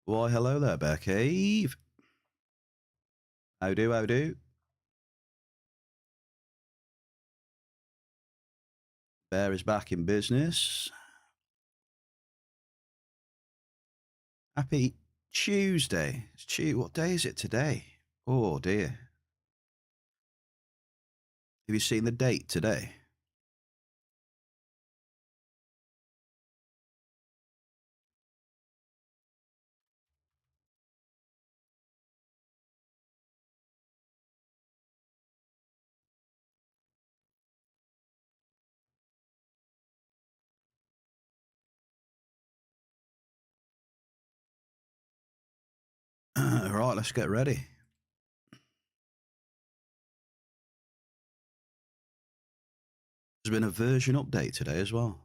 Why, hello there, Bear Cave. How do, how do? Bear is back in business. Happy Tuesday. What day is it today? Oh, dear. Have you seen the date today? Right, let's get ready. There's been a version update today as well.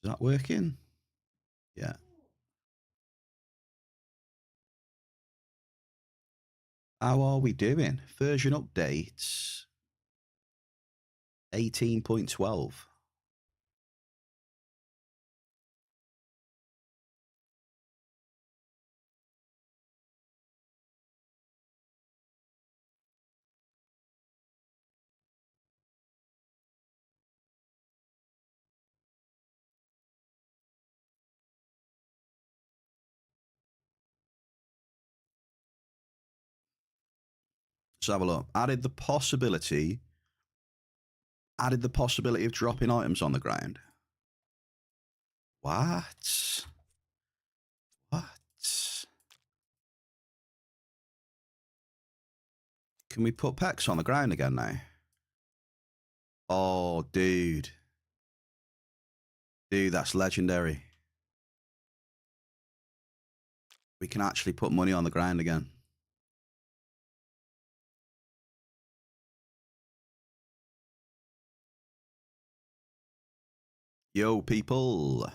Is that working? Yeah. How are we doing? Version updates 18.12. Let's have a look. Added the possibility of dropping items on the ground. What? What? Can we put packs on the ground again now? Oh, dude. Dude, that's legendary. We can actually put money on the ground again. Yo, people.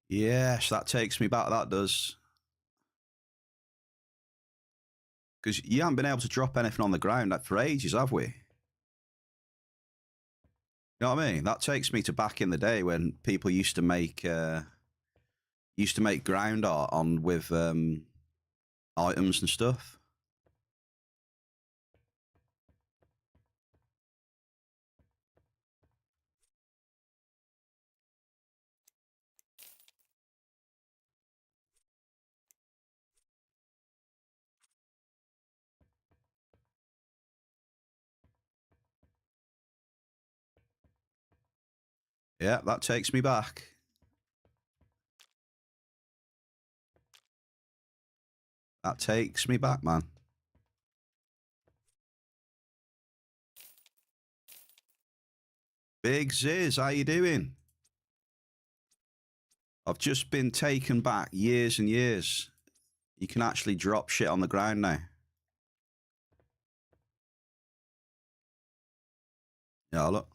Yes, that takes me back. That does. Because you haven't been able to drop anything on the ground for ages, have we? You know what I mean? That takes me to back in the day when people used to make ground art on with items and stuff. Yeah, that takes me back. That takes me back, man. Big Ziz, how you doing? I've just been taken back years and years. You can actually drop shit on the ground now. Yeah, look.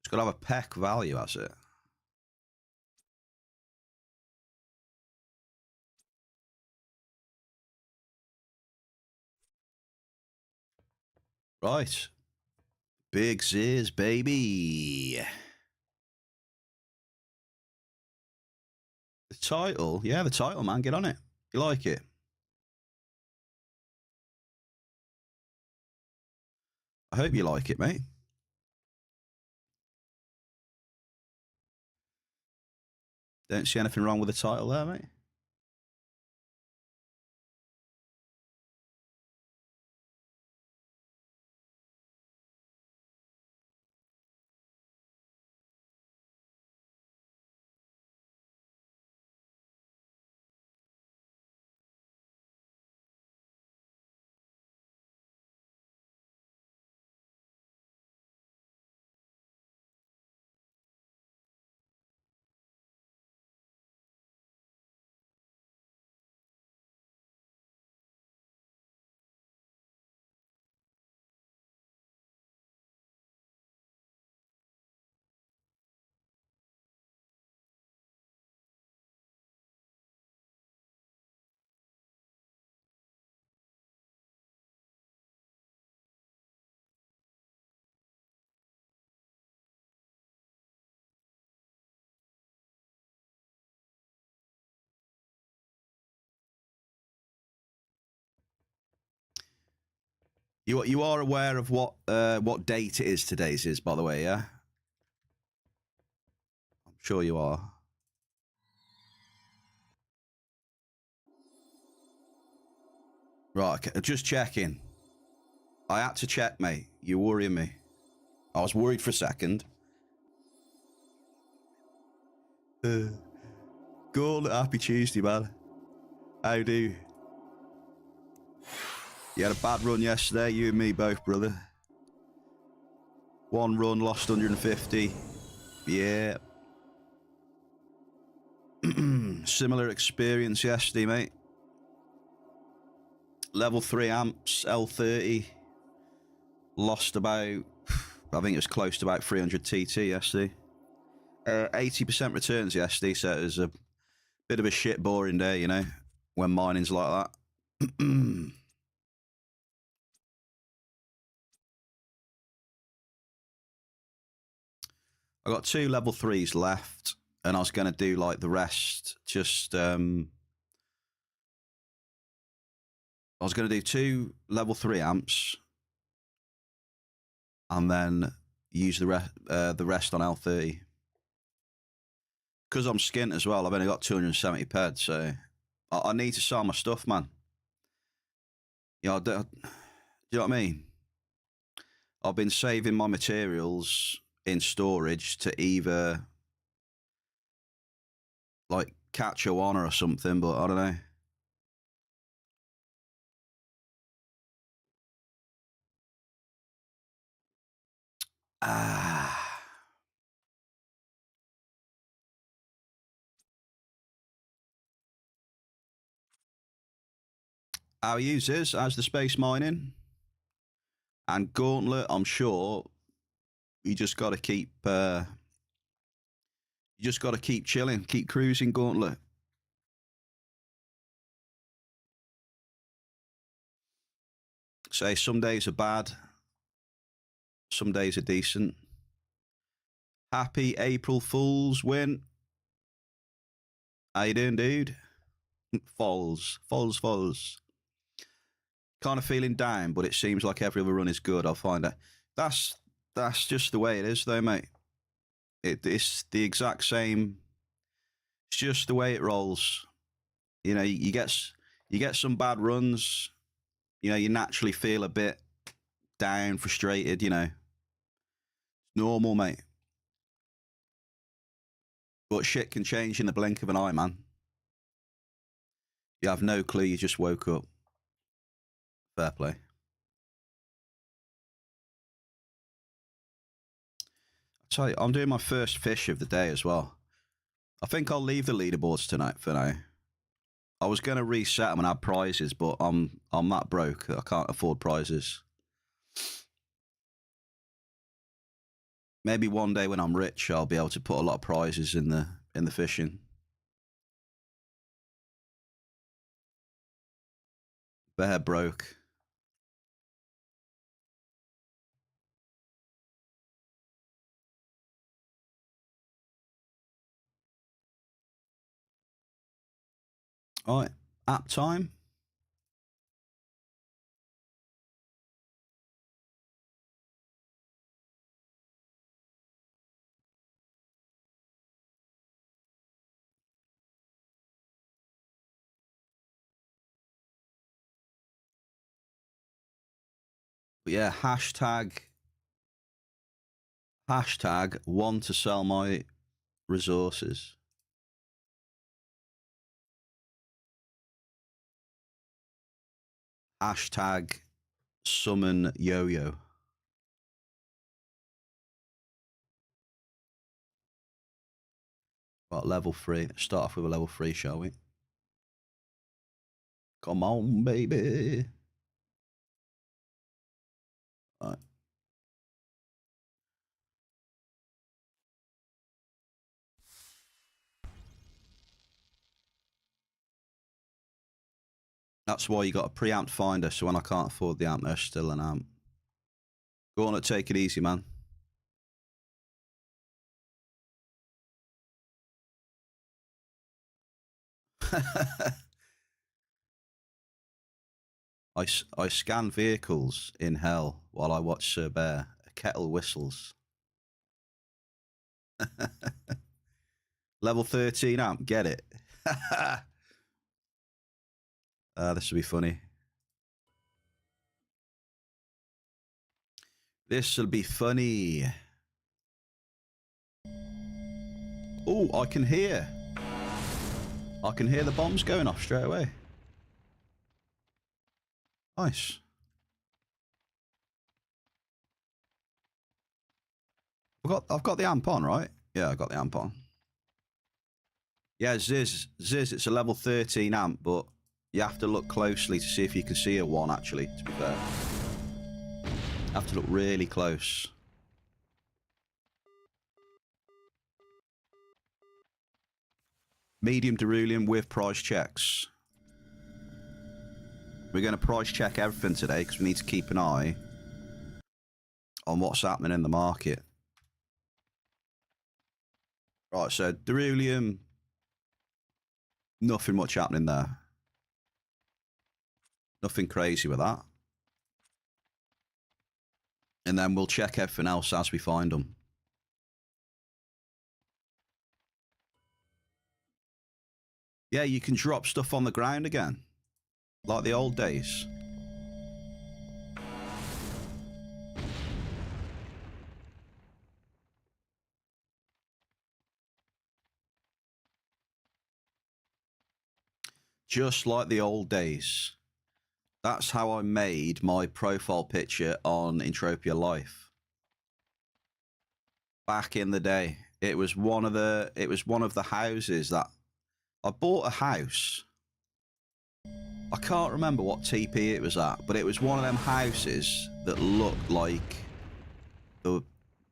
It's got to have a peck value, has it? Right. Big Ziz, baby. The title? Yeah, the title, man. Get on it. You like it? I hope you like it, mate. Don't see anything wrong with the title there, mate. You are aware of what date it is today's is, by the way, yeah? I'm sure you are. Right, okay, just checking. I had to check, mate. You're worrying me. I was worried for a second. Good, happy Tuesday, man. How do you? You had a bad run yesterday, you and me both, brother. One run, lost 150. Yeah. Similar experience yesterday, mate. Level 3 amps, L30. Lost about, I think it was close to about 300 TT yesterday. 80% returns yesterday, so it was a bit of a shit boring day, you know, when mining's like that. I got 2 level 3s left, and I was going to do like the rest. Just I was going to do 2 level 3 amps, and then use the rest on L30. Because I'm skint as well, I've only got 270 ped, so I need to sell my stuff, man. Yeah, do you know what I mean? I've been saving my materials in storage to either like catch a one or something, but I don't know. Ah. How users as the space mining and Gauntlet, I'm sure you just got to keep chilling, keep cruising, Gauntlet. Say some days are bad, some days are decent. Happy April Fool's win. How you doing, dude? Falls. Kind of feeling down, but it seems like every other run is good. I'll find out. That's just the way it is, though, mate. It's the exact same. It's just the way it rolls. You know, you get some bad runs. You know, you naturally feel a bit down, frustrated. You know, it's normal, mate. But shit can change in the blink of an eye, man. You have no clue. You just woke up. Fair play. I tell you, I'm doing my first fish of the day as well. I think I'll leave the leaderboards tonight for now. I was going to reset them and add prizes, but I'm that broke. I can't afford prizes. Maybe one day when I'm rich, I'll be able to put a lot of prizes in the fishing. Bear broke. All right, app time. But yeah, hashtag want to sell my resources. Hashtag summon yo-yo. What, level 3? Let's start off with a level 3, shall we? Come on, baby. All right. That's why you got a preamp finder, so when I can't afford the amp, there's still an amp. Go on and take it easy, man. I scan vehicles in hell while I watch SirBear. A kettle whistles. Level 13 amp, get it. This will be funny. This will be funny. Oh, I can hear the bombs going off straight away. Nice. I've got the amp on, right? Yeah, I got the amp on. Yeah, Ziz, it's a level 13 amp, but you have to look closely to see if you can see a 1, actually, to be fair. You have to look really close. Medium Derulium with price checks. We're going to price check everything today because we need to keep an eye on what's happening in the market. Right, so Derulium, nothing much happening there. Nothing crazy with that. And then we'll check everything else as we find them. Yeah, you can drop stuff on the ground again. Like the old days. Just like the old days. That's how I made my profile picture on Entropia Life. Back in the day. It was one of the houses that I bought a house. I can't remember what TP it was at, but it was one of them houses that looked like the.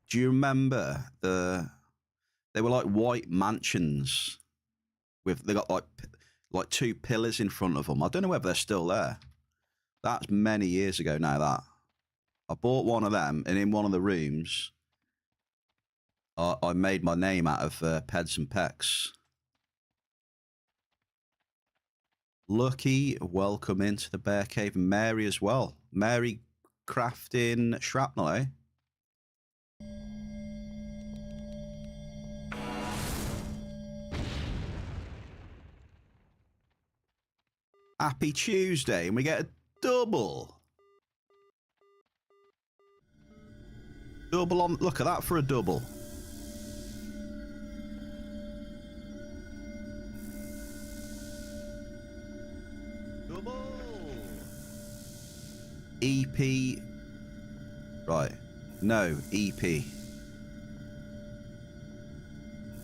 Do you remember they were like white mansions they got like 2 pillars in front of them. I don't know whether they're still there. That's many years ago now. That I bought one of them, and in one of the rooms, I made my name out of Peds and Pecs. Lucky, welcome into the Bear Cave. And Mary as well. Mary crafting shrapnel, eh? Happy Tuesday, and we get a double. Double on, look at that for a double. Double. EP. Right. No, EP.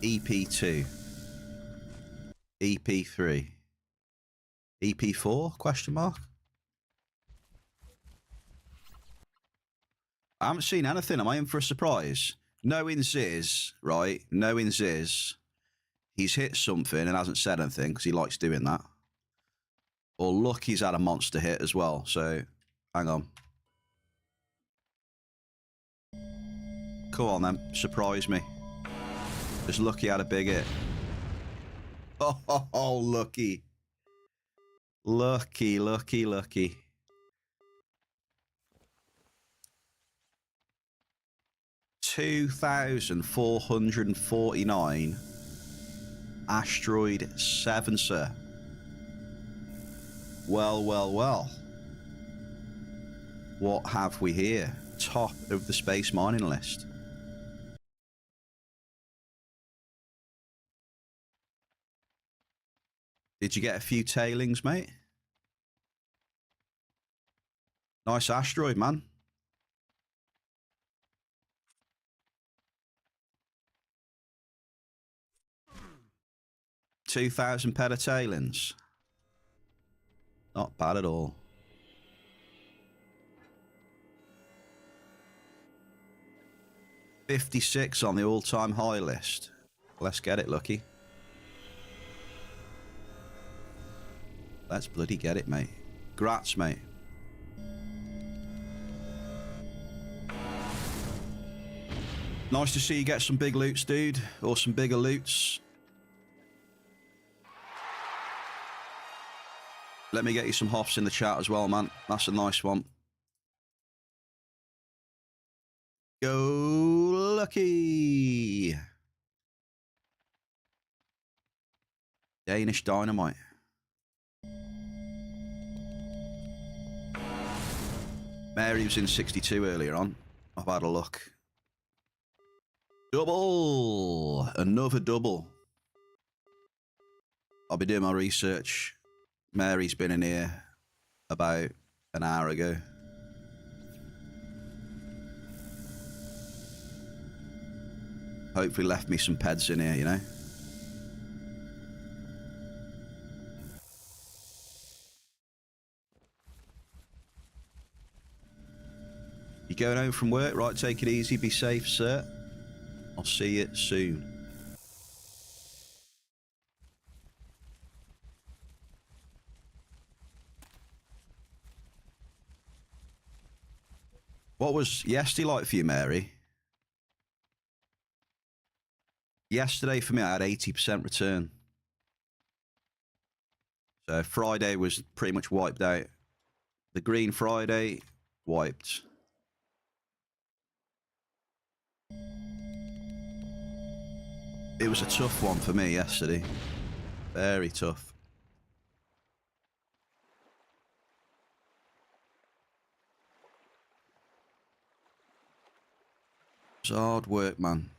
EP2. EP3. EP4? Question mark? I haven't seen anything. Am I in for a surprise? knowing Ziz, right? Knowing Ziz, he's hit something and hasn't said anything because he likes doing that. Or look, he's had a monster hit as well. So, hang on. Come on then, surprise me. Just Lucky had a big hit. Oh, Lucky. Lucky, lucky, lucky. $2,449. Asteroid 7, sir. Well, well, well. What have we here? Top of the space mining list. Did you get a few tailings, mate? Nice asteroid, man. $2,000 peta tailings. Not bad at all. $56 on the all-time high list. Let's get it, Lucky. Let's bloody get it, mate. Grats, mate. Nice to see you get some big loots, dude. Or some bigger loots. Let me get you some hops in the chat as well, man. That's a nice one. Go Lucky. Danish Dynamite. Mary was in 62 earlier on. I've had a look. Double! Another double. I'll be doing my research. Mary's been in here about an hour ago. Hopefully left me some peds in here, you know. You going home from work? Right, take it easy, be safe, sir. I'll see you soon. What was yesterday like for you, Mary? Yesterday for me, I had 80% return. So Friday was pretty much wiped out. The Green Friday, wiped. It was a tough one for me yesterday. Very tough. It's hard work, man.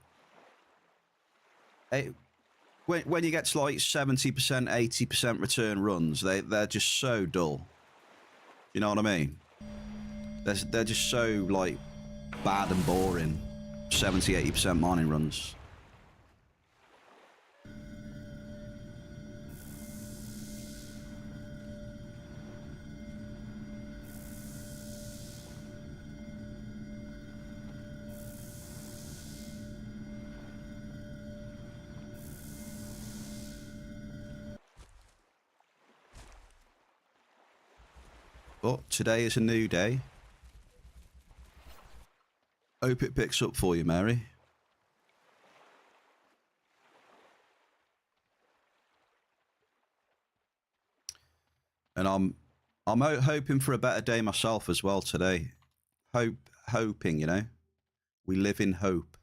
Hey, when you get to like 70%, 80% return runs, they're just so dull. You know what I mean? They're just so like bad and boring. 70, 80% mining runs. But today is a new day. Hope it picks up for you, Mary. And I'm hoping for a better day myself as well today. Hoping, you know. We live in hope.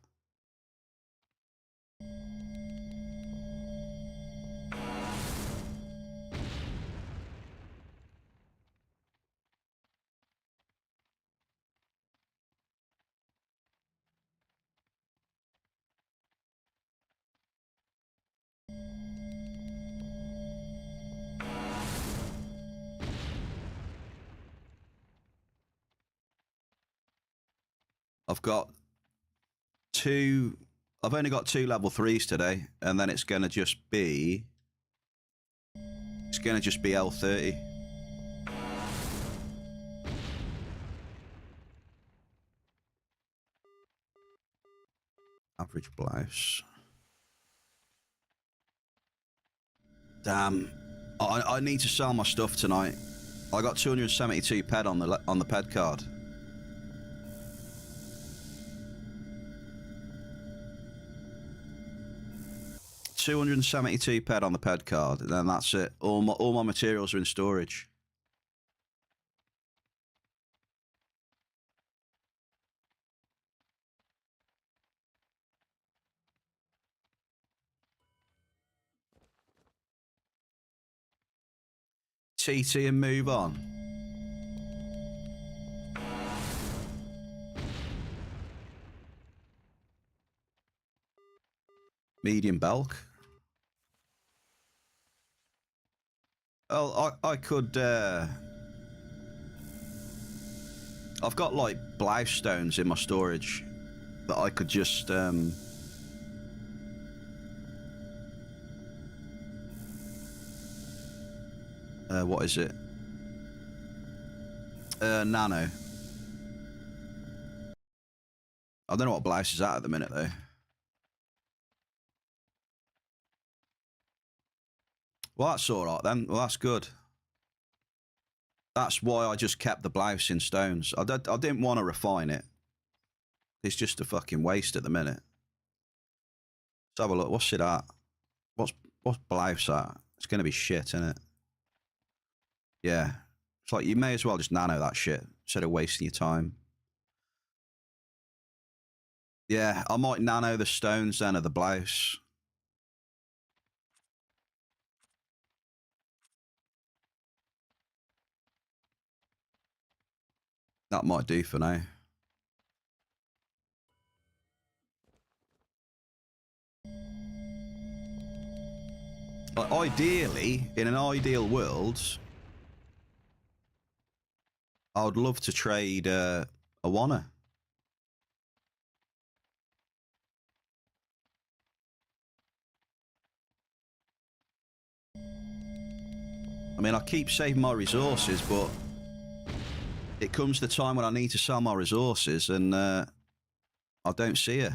I've only got two level 3s today, and then it's gonna just be L30. Average blouse. Damn. I need to sell my stuff tonight. I got 272 ped on the ped card. $272 ped on the ped card, and then that's it. All my materials are in storage. TT and move on. Medium bulk. Well, I could. I've got like blouse stones in my storage that I could just. What is it? Nano. I don't know what blouse is at the minute though. Well, that's all right then. Well, that's good. That's why I just kept the blouse in stones. I didn't want to refine it. It's just a fucking waste at the minute. Let's have a look. What's it at? What's blouse at? It's going to be shit, isn't it? Yeah. It's like you may as well just nano that shit instead of wasting your time. Yeah, I might nano the stones then of the blouse. That might do for now. But ideally, in an ideal world, I would love to trade a Wanna. I mean, I keep saving my resources, but it comes the time when I need to sell my resources, and I don't see it.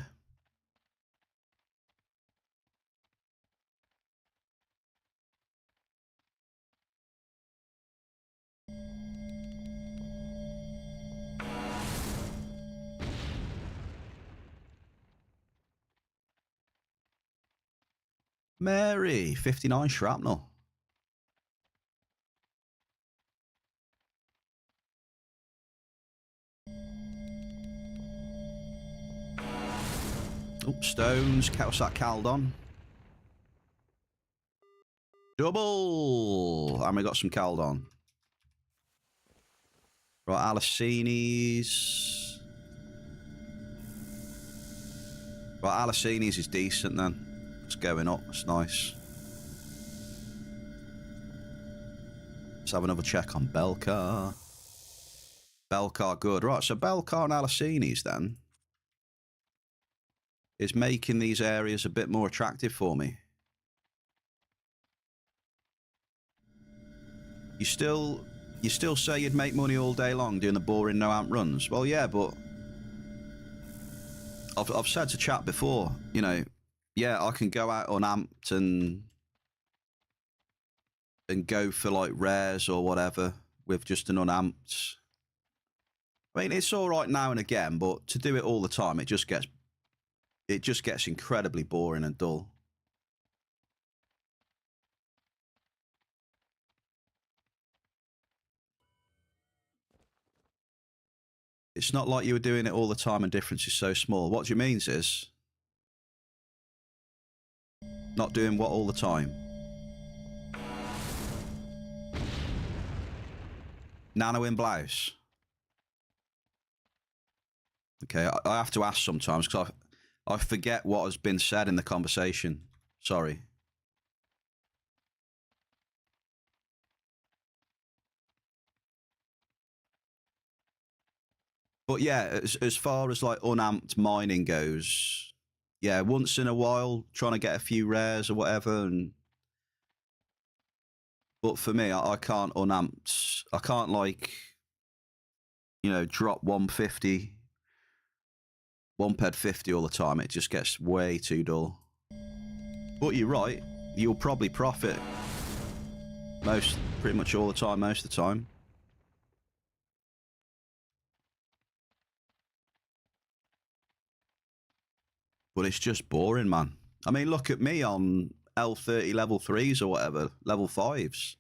Mary, 59 shrapnel. Oh, stones. What's that, Caldon? Double! And we got some Caldon. Right, Alicini's. Right, Alicini's is decent then. It's going up. It's nice. Let's have another check on Belcar. Belcar good. Right, so Belcar and Alicini's then is making these areas a bit more attractive for me. You still say you'd make money all day long doing the boring no amp runs. Well, yeah, but I've said to chat before, you know, yeah, I can go out unamped and go for like rares or whatever with just an unamped. I mean, it's all right now and again, but to do it all the time, it just gets incredibly boring and dull. It's not like you were doing it all the time and difference is so small. What do you mean, sis? Not doing what all the time? Nano in blouse. Okay, I have to ask sometimes because I forget what has been said in the conversation. Sorry. But yeah, as far as like unamped mining goes, yeah, once in a while trying to get a few rares or whatever. But for me, I can't unamped. I can't like, you know, drop 150 1 ped 50 all the time. It just gets way too dull. But you're right. You'll probably profit pretty much all the time, most of the time. But it's just boring, man. I mean, look at me on L30 level 3s or whatever, level 5s.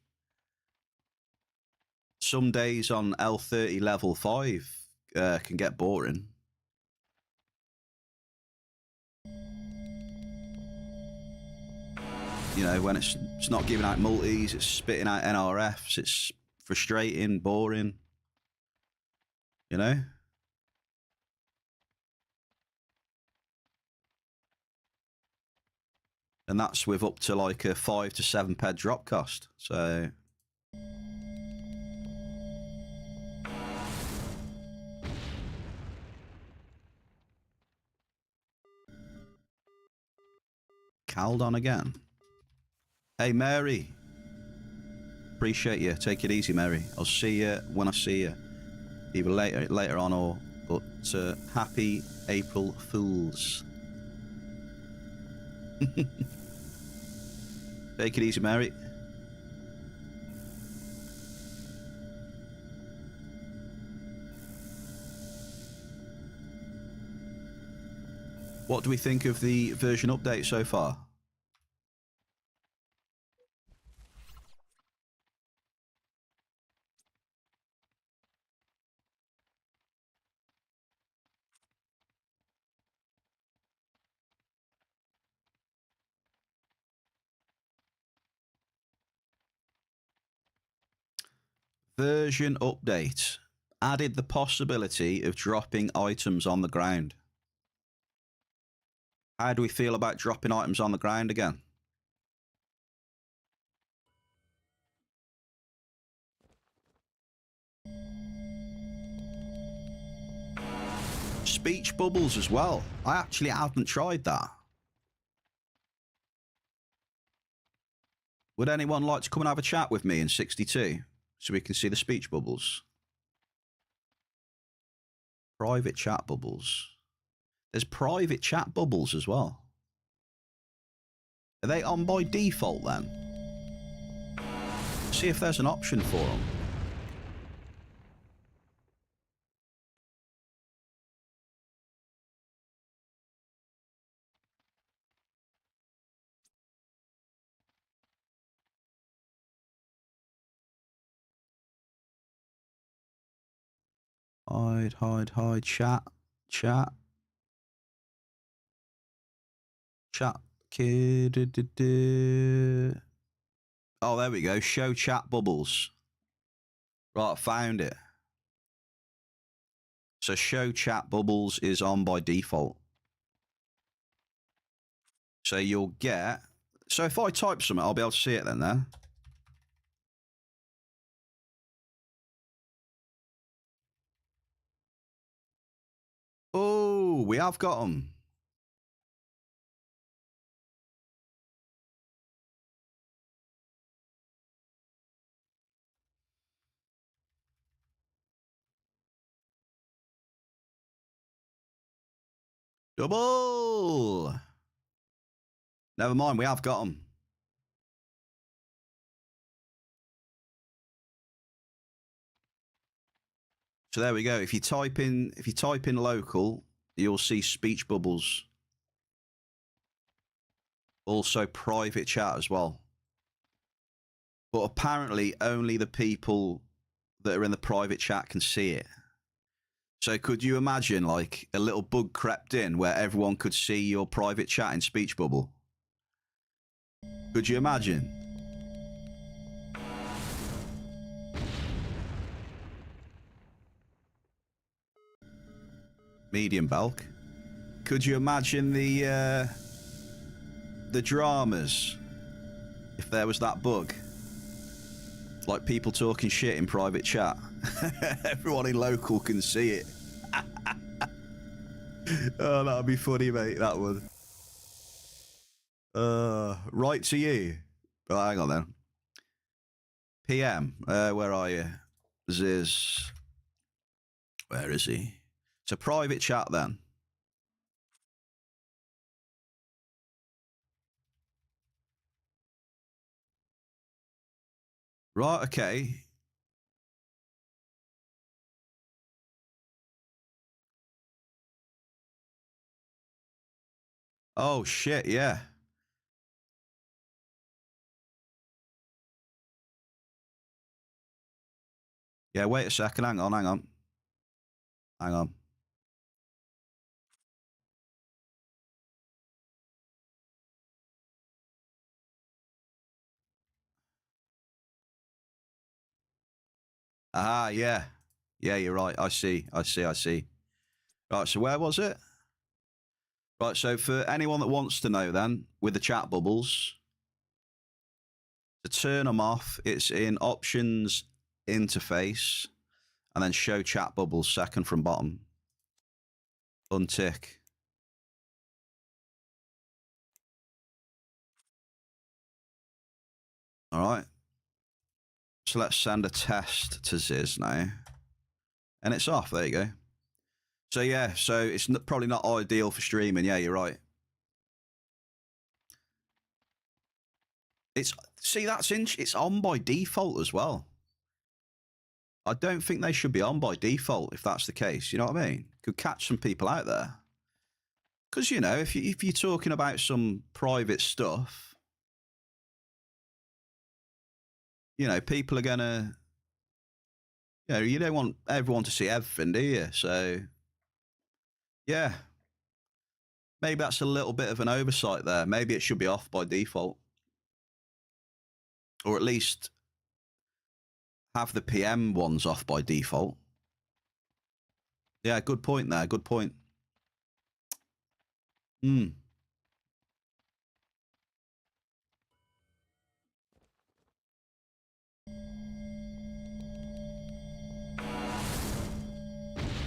Some days on L30 level 5 can get boring. You know, when it's not giving out multis, it's spitting out NRFs, it's frustrating, boring. You know? And that's with up to like a 5 to 7 ped drop cost. So Caldon again. Hey, Mary. Appreciate you. Take it easy, Mary. I'll see you when I see you. Either later on or... But happy April Fools. Take it easy, Mary. What do we think of the version update so far? Version update. Added the possibility of dropping items on the ground. How do we feel about dropping items on the ground again? Speech bubbles as well. I actually haven't tried that. Would anyone like to come and have a chat with me in 62 so we can see the speech bubbles? Private chat bubbles. There's private chat bubbles as well. Are they on by default then? See if there's an option for them. Hide, chat. Kid. Oh, there we go. Show chat bubbles. Right, I found it. So show chat bubbles is on by default. So you'll get... So if I type something, I'll be able to see it then there. Oh, we have got them. Double. Never mind, we have got them. So there we go. If you type in local, you'll see speech bubbles. Also private chat as well. But apparently only the people that are in the private chat can see it. So could you imagine like a little bug crept in where everyone could see your private chat in speech bubble? Could you imagine? Medium bulk. Could you imagine the dramas if there was that bug? Like people talking shit in private chat. Everyone in local can see it. Oh, that'd be funny, mate. That would. Right to you. Oh, hang on then. PM. Where are you? Ziz. Where is he? It's a private chat then. Right, okay. Oh, shit, yeah. Yeah, wait a second. Hang on, hang on. Hang on. Ah, yeah. Yeah, you're right. I see. Right, so where was it? Right, so for anyone that wants to know then, with the chat bubbles, to turn them off, it's in options, interface, and then show chat bubbles second from bottom. Untick. All right. So let's send a test to Ziz now. And it's off. There you go. So yeah, so it's probably not ideal for streaming. Yeah, you're right. It's it's on by default as well. I don't think they should be on by default if that's the case. You know what I mean? Could catch some people out there. Because you know, if you're talking about some private stuff, you know, people are gonna, you know, you don't want everyone to see everything, do you? So yeah, maybe that's a little bit of an oversight there. Maybe it should be off by default, or at least have the PM ones off by default. Yeah, good point there. Good point. Hmm.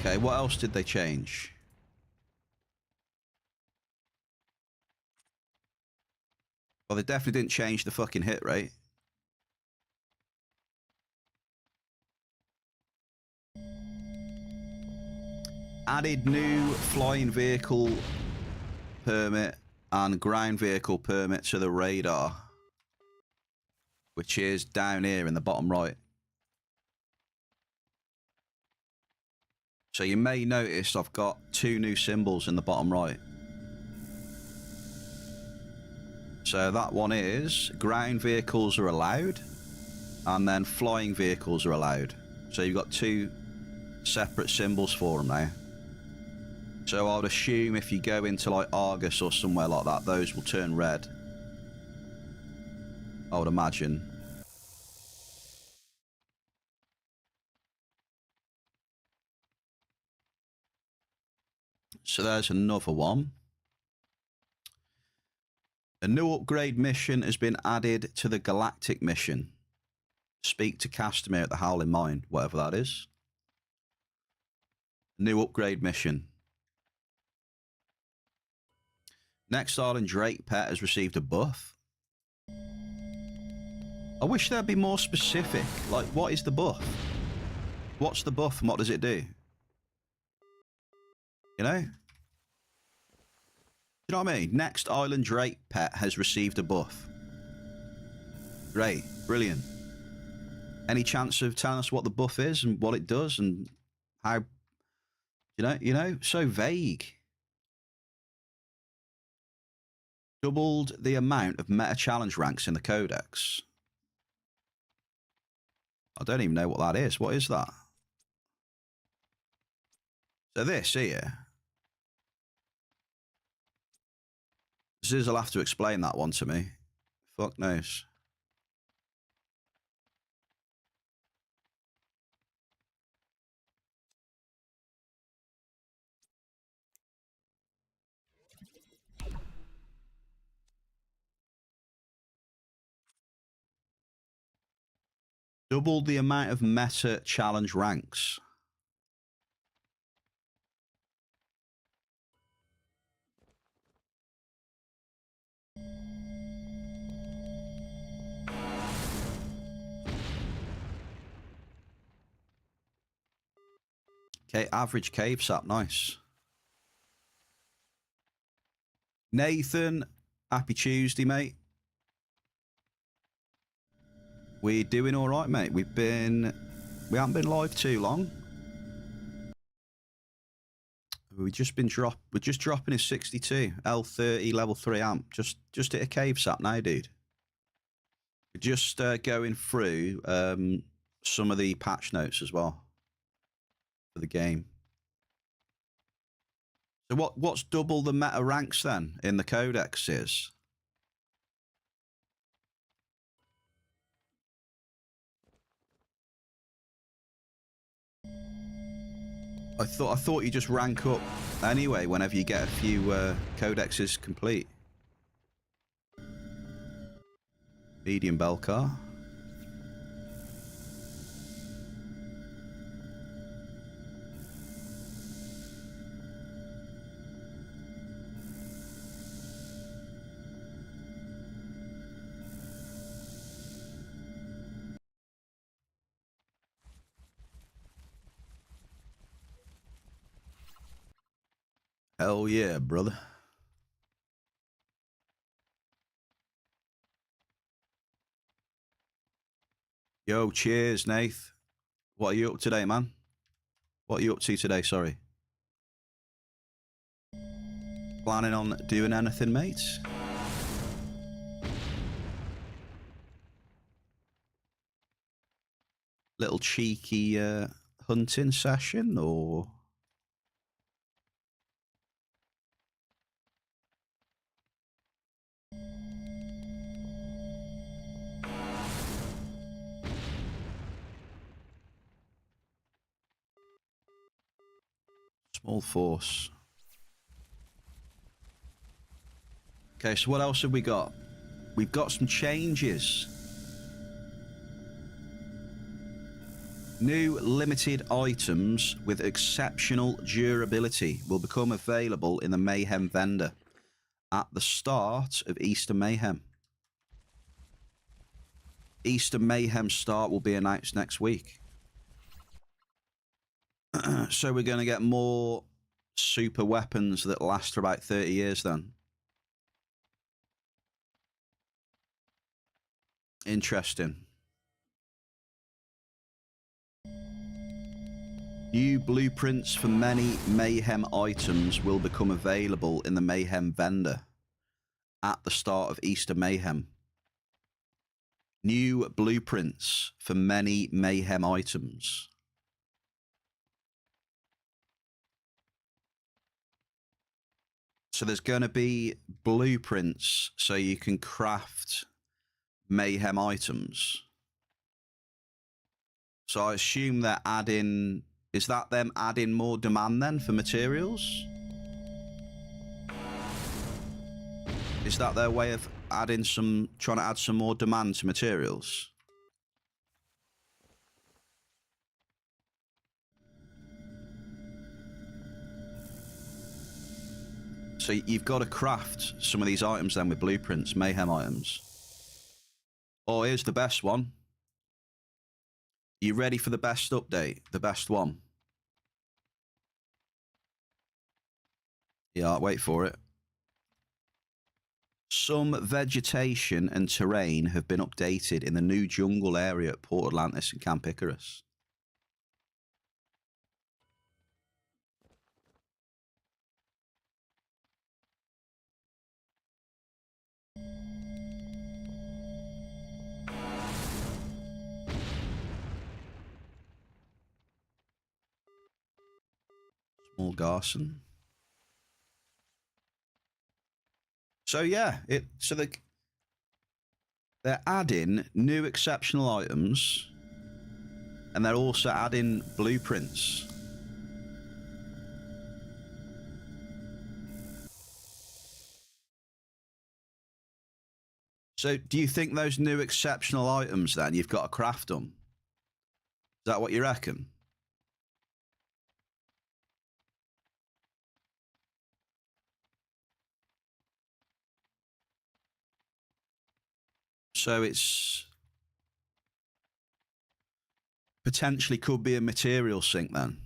Okay, what else did they change? Well, they definitely didn't change the fucking hit rate. Added new flying vehicle permit and ground vehicle permit to the radar, which is down here in the bottom right. So you may notice I've got two new symbols in the bottom right. So that one is ground vehicles are allowed, and then flying vehicles are allowed. So you've got two separate symbols for them now. So I would assume if you go into like Argus or somewhere like that, those will turn red. I would imagine. So there's another one. A new upgrade mission has been added to the Galactic mission. Speak to Castamere at the Howling Mine, whatever that is. New upgrade mission. Next Island Drake pet has received a buff. I wish there'd be more specific. Like, what is the buff? What's the buff and what does it do? You know? You know what I mean? Next Island Drake pet has received a buff. Great. Brilliant. Any chance of telling us what the buff is and what it does and how, you know, so vague. Doubled the amount of meta challenge ranks in the codex. I don't even know what that is. What is that? So this here. Ziz will have to explain that one to me. Fuck knows. Doubled the amount of meta challenge ranks. Okay, average cave sap, nice. Nathan, happy Tuesday, mate. We're doing all right, mate. We haven't been live too long. We're just dropping a 62 L30 level 3 amp. Just hit a cave sap now, dude. We're just going through some of the patch notes as well for the game. So what's double the meta ranks then in the codexes? I thought you just rank up anyway whenever you get a few codexes complete. Medium bell car. Hell yeah, brother. Yo, cheers, Nath. What are you up today, man? What are you up to today, sorry? Planning on doing anything, mate? Little cheeky hunting session, or? Small force. Okay, so what else have we got? We've got some changes. New limited items with exceptional durability will become available in the Mayhem vendor at the start of Easter Mayhem. Easter Mayhem start will be announced next week. So we're going to get more super weapons that last for about 30 years then. Interesting. New blueprints for many Mayhem items will become available in the Mayhem vendor at the start of Easter Mayhem. New blueprints for many Mayhem items. So there's going to be blueprints so you can craft Mayhem items. So I assume they're adding... Is that them adding more demand then for materials? Is that their way of adding some... Trying to add some more demand to materials? So you've got to craft some of these items then with blueprints, Mayhem items. Oh, here's the best one. You ready for the best update? The best one? Yeah, wait for it. Some vegetation and terrain have been updated in the new jungle area at Port Atlantis and Camp Icarus. Small Garson. So yeah, they're adding new exceptional items, and they're also adding blueprints. So do you think those new exceptional items then, you've got to craft them? Is that what you reckon? So it's potentially could be a material sink then.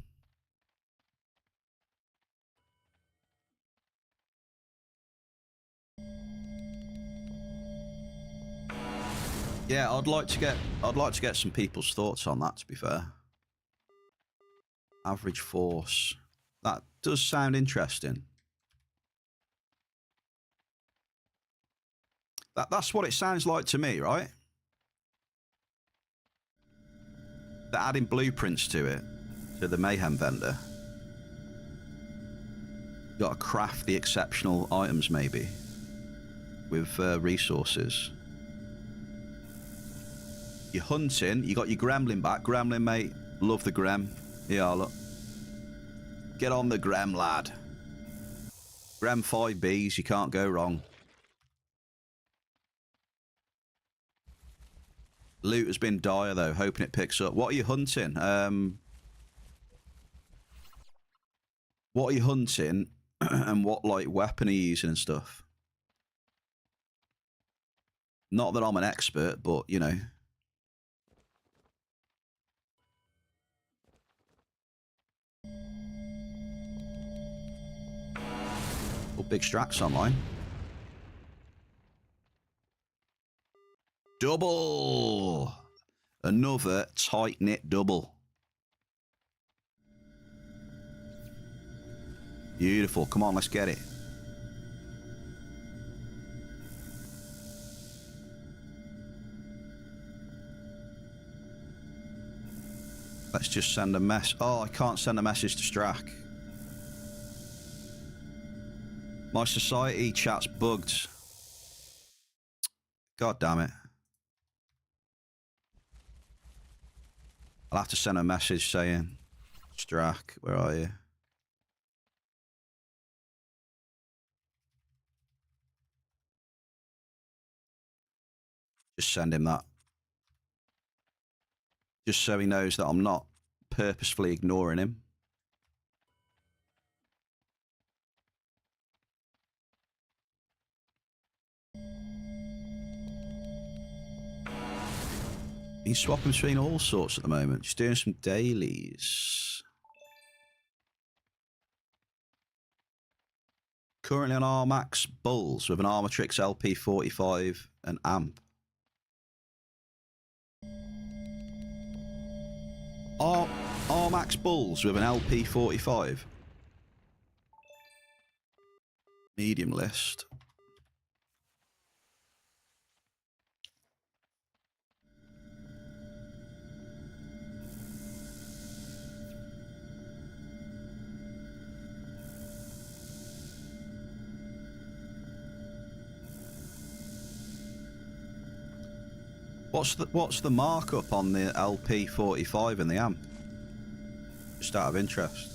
Yeah, I'd like to get some people's thoughts on that, to be fair. Average force. That does sound interesting. That's what it sounds like to me, right? They're adding blueprints to it, to the Mayhem vendor. You got to craft the exceptional items, maybe, with resources. You're hunting. You got your gremlin back. Gremlin, mate. Love the grem. Yeah, look. Get on the grem, lad. Grem 5Bs. You can't go wrong. Loot has been dire, though. Hoping it picks up. What are you hunting? What are you hunting? And what, like, weapon are you using and stuff? Not that I'm an expert, but, you know. Oh, big Strax online. Double! Another tight-knit double. Beautiful. Come on, let's get it. Let's just send a mess. Oh, I can't send a message to Strack. My society chat's bugged. God damn it. I'll have to send a message saying, Strack, where are you? Just send him that. Just so he knows that I'm not purposefully ignoring him. He's swapping between all sorts at the moment. Just doing some dailies. Currently on Armax Bulls with an Armatrix LP45 and amp. Armax Bulls with an LP45. Medium list. What's the markup on the LP45 and the amp? Just out of interest.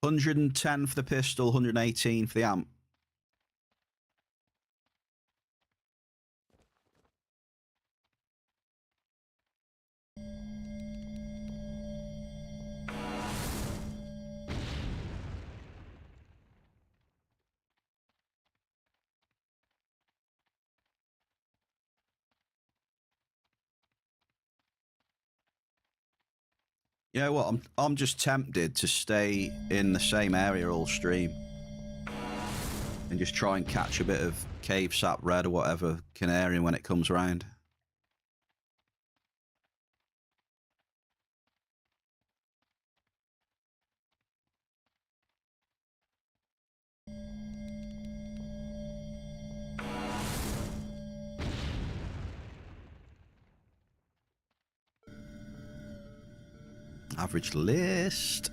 $110 for the pistol, $118 for the amp. You know what? I'm just tempted to stay in the same area all stream and just try and catch a bit of cave sap red or whatever canary when it comes around. Average list.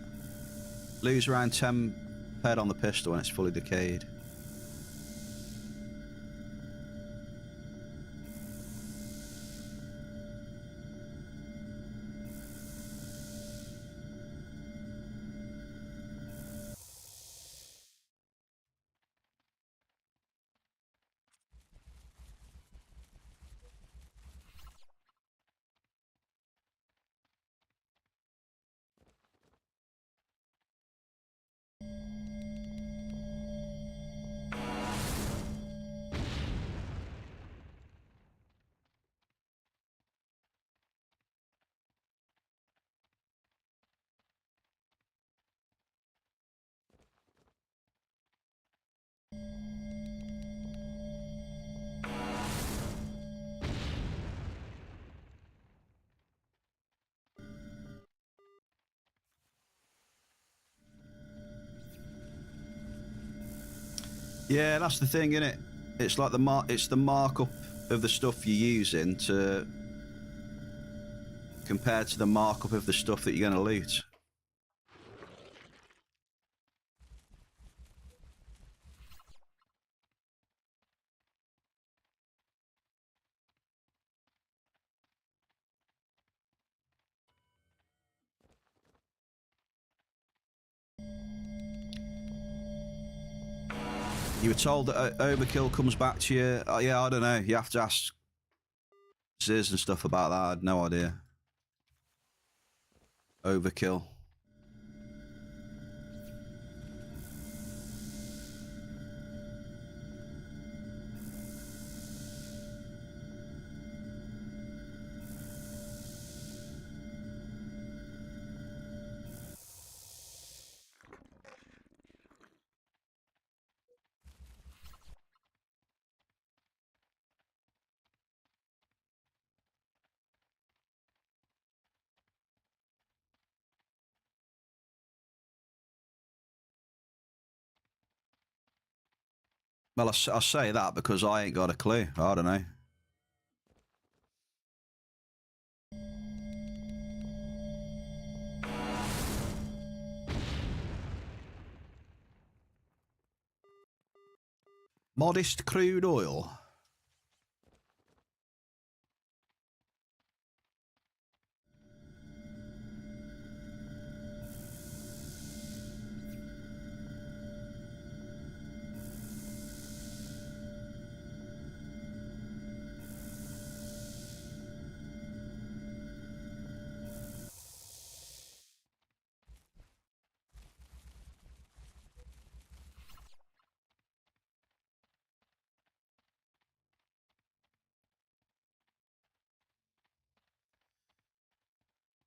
Lose around 10 ped on the pistol when it's fully decayed. Yeah, that's the thing, isn't it? It's like it's the markup of the stuff you're using to compared to the markup of the stuff that you're going to loot. You were told that overkill comes back to you. Yeah, I don't know. You have to ask Ziz and stuff about that. I had no idea. Overkill. Well, I say that because I ain't got a clue. I don't know. Modest crude oil.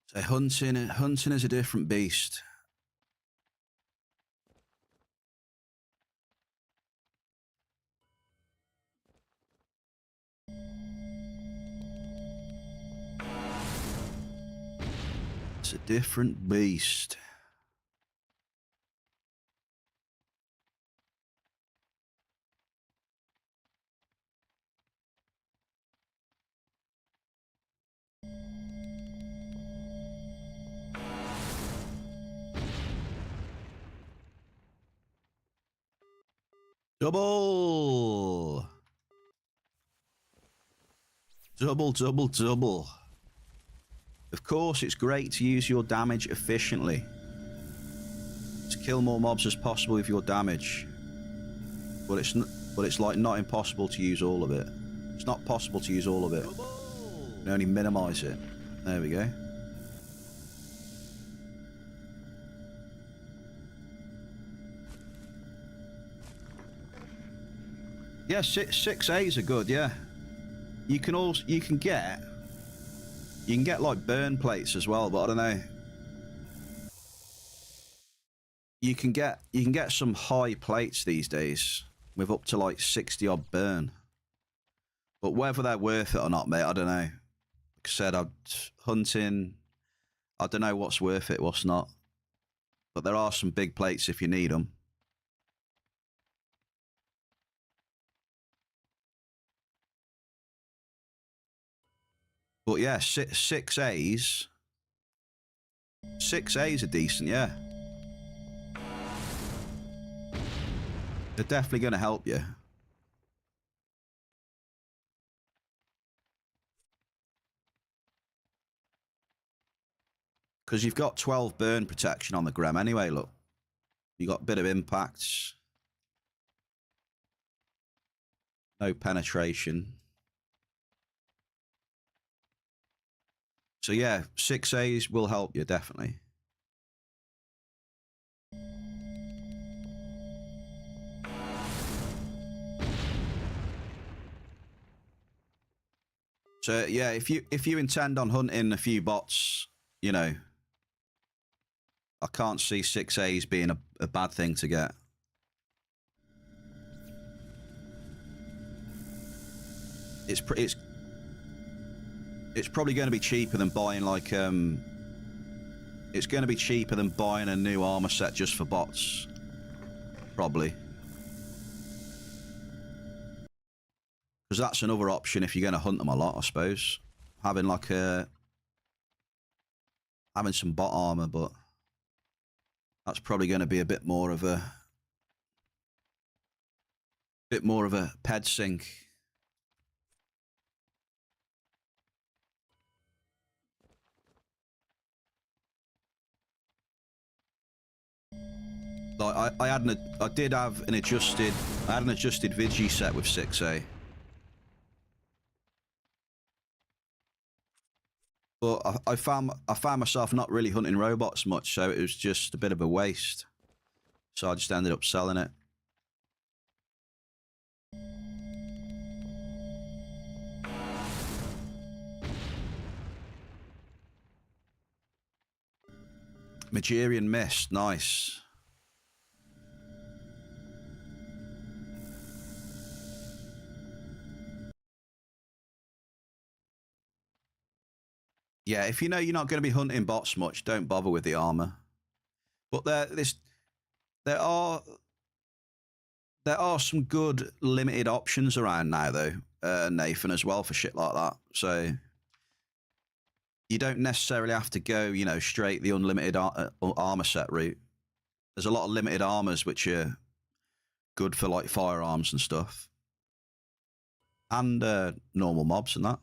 So hunting is a different beast. It's a different beast. Double. Double, double, double. Of course, it's great to use your damage efficiently. To kill more mobs as possible with your damage. But it's like not impossible to use all of it. It's not possible to use all of it. You can only minimize it. There we go. Yeah, 6As are good, yeah. You can get like burn plates as well, but I don't know. You can get some high plates these days with up to like 60 odd burn. But whether they're worth it or not, mate, I don't know. Like I said, I'm hunting. I don't know what's worth it, what's not. But there are some big plates if you need them. But yeah, 6As. 6As are decent, yeah. They're definitely going to help you. Because you've got 12 burn protection on the Grem anyway, look. You got a bit of impacts. No penetration. So yeah, 6As will help you, definitely. So yeah, if you intend on hunting a few bots, you know, I can't see 6As being a bad thing to get. It's probably going to be cheaper than buying like it's going to be cheaper than buying a new armor set just for bots. Probably. Because that's another option if you're going to hunt them a lot, I suppose. Having like having some bot armor, but that's probably going to be a bit more of a ped sink. Like I did have an adjusted Vigi set with 6A. But I found myself not really hunting robots much, so it was just a bit of a waste. So I just ended up selling it. Magirian Mist, nice. Yeah, if you know you're not going to be hunting bots much, don't bother with the armor. But there are some good limited options around now, though, Nathan, as well, for shit like that. So you don't necessarily have to go, you know, straight the unlimited armor set route. There's a lot of limited armors which are good for like firearms and stuff, and normal mobs and that.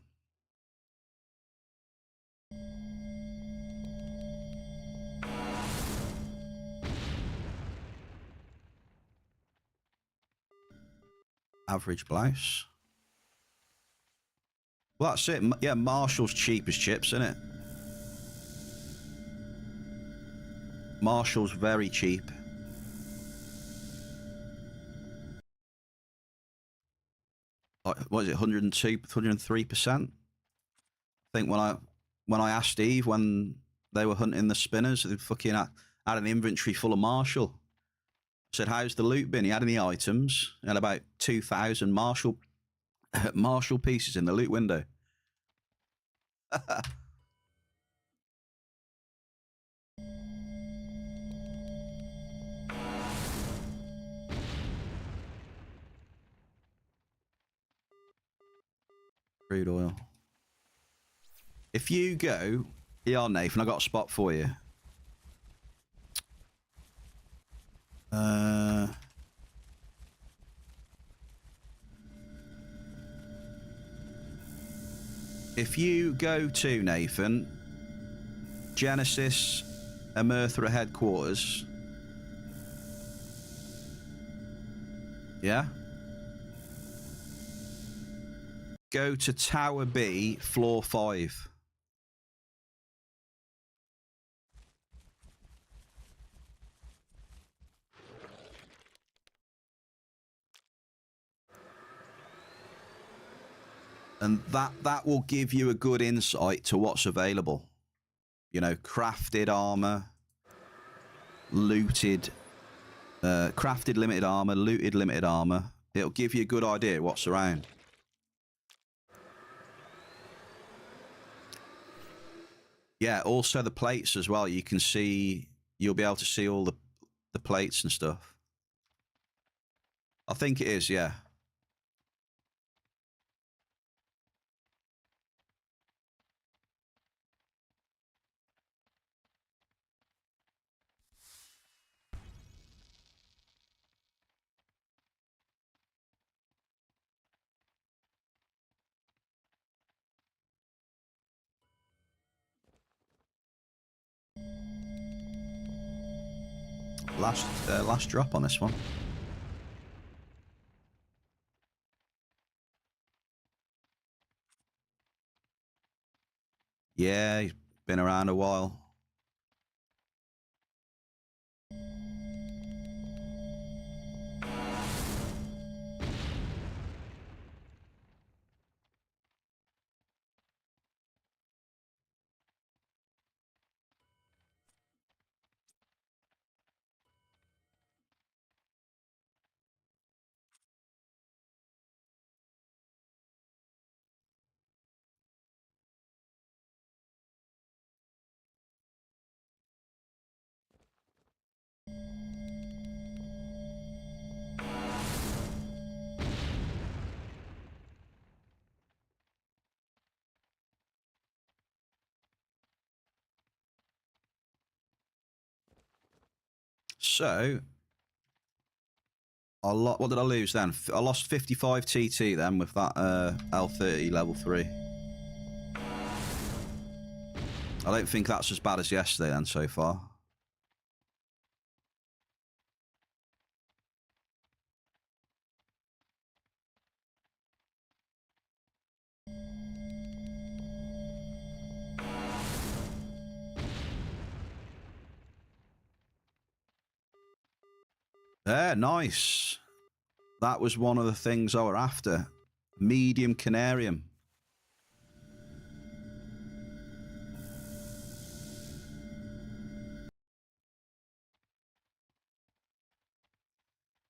Average blouse. Well, that's it. Yeah, Marshall's cheap as chips, isn't it? Marshall's very cheap. Like, what is it, 102, 103%? I think when I asked Eve when they were hunting the spinners, they fucking had an inventory full of Marshall. I said, how's the loot been? He had any items? He had about 2,000 Marshall pieces in the loot window. Crude oil. If you go, yeah, Nathan, I got a spot for you. If you go to, Nathan, Genesis Emerthra headquarters. Yeah? Go to Tower B, floor 5. And that will give you a good insight to what's available. You know, crafted armor, looted, crafted limited armor, looted limited armor. It'll give you a good idea what's around. Yeah, also the plates as well. You can see, you'll be able to see all the plates and stuff. I think it is, yeah. Last drop on this one. Yeah, he's been around a while. So, what did I lose then? I lost 55 TT then with that L30 level 3. I don't think that's as bad as yesterday then so far. Yeah, nice. That was one of the things I were after. Medium Canarium.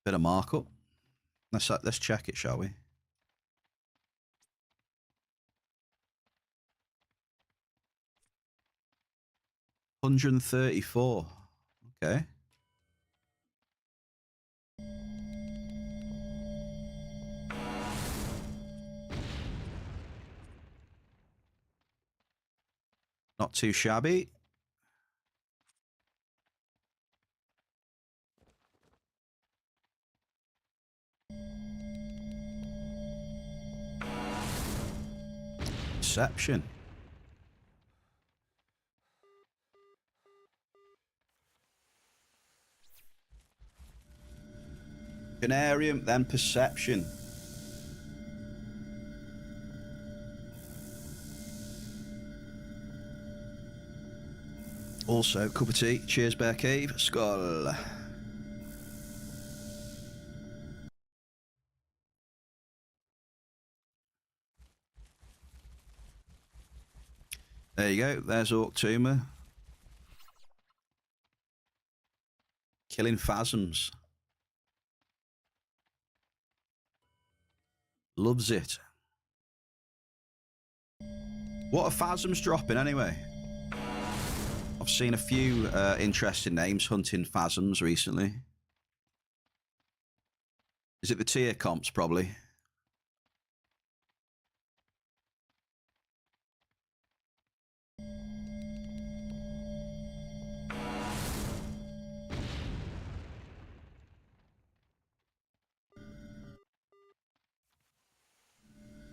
Bit of markup. Let's check it, shall we? $134. Okay. Not too shabby. Perception. Canarium, then perception. Also, cup of tea. Cheers, Bear Cave. Skull. There you go. There's Orctuma. Killing phasms. Loves it. What are phasms dropping anyway? I've seen a few interesting names hunting phasms recently. Is it the tier comps, probably?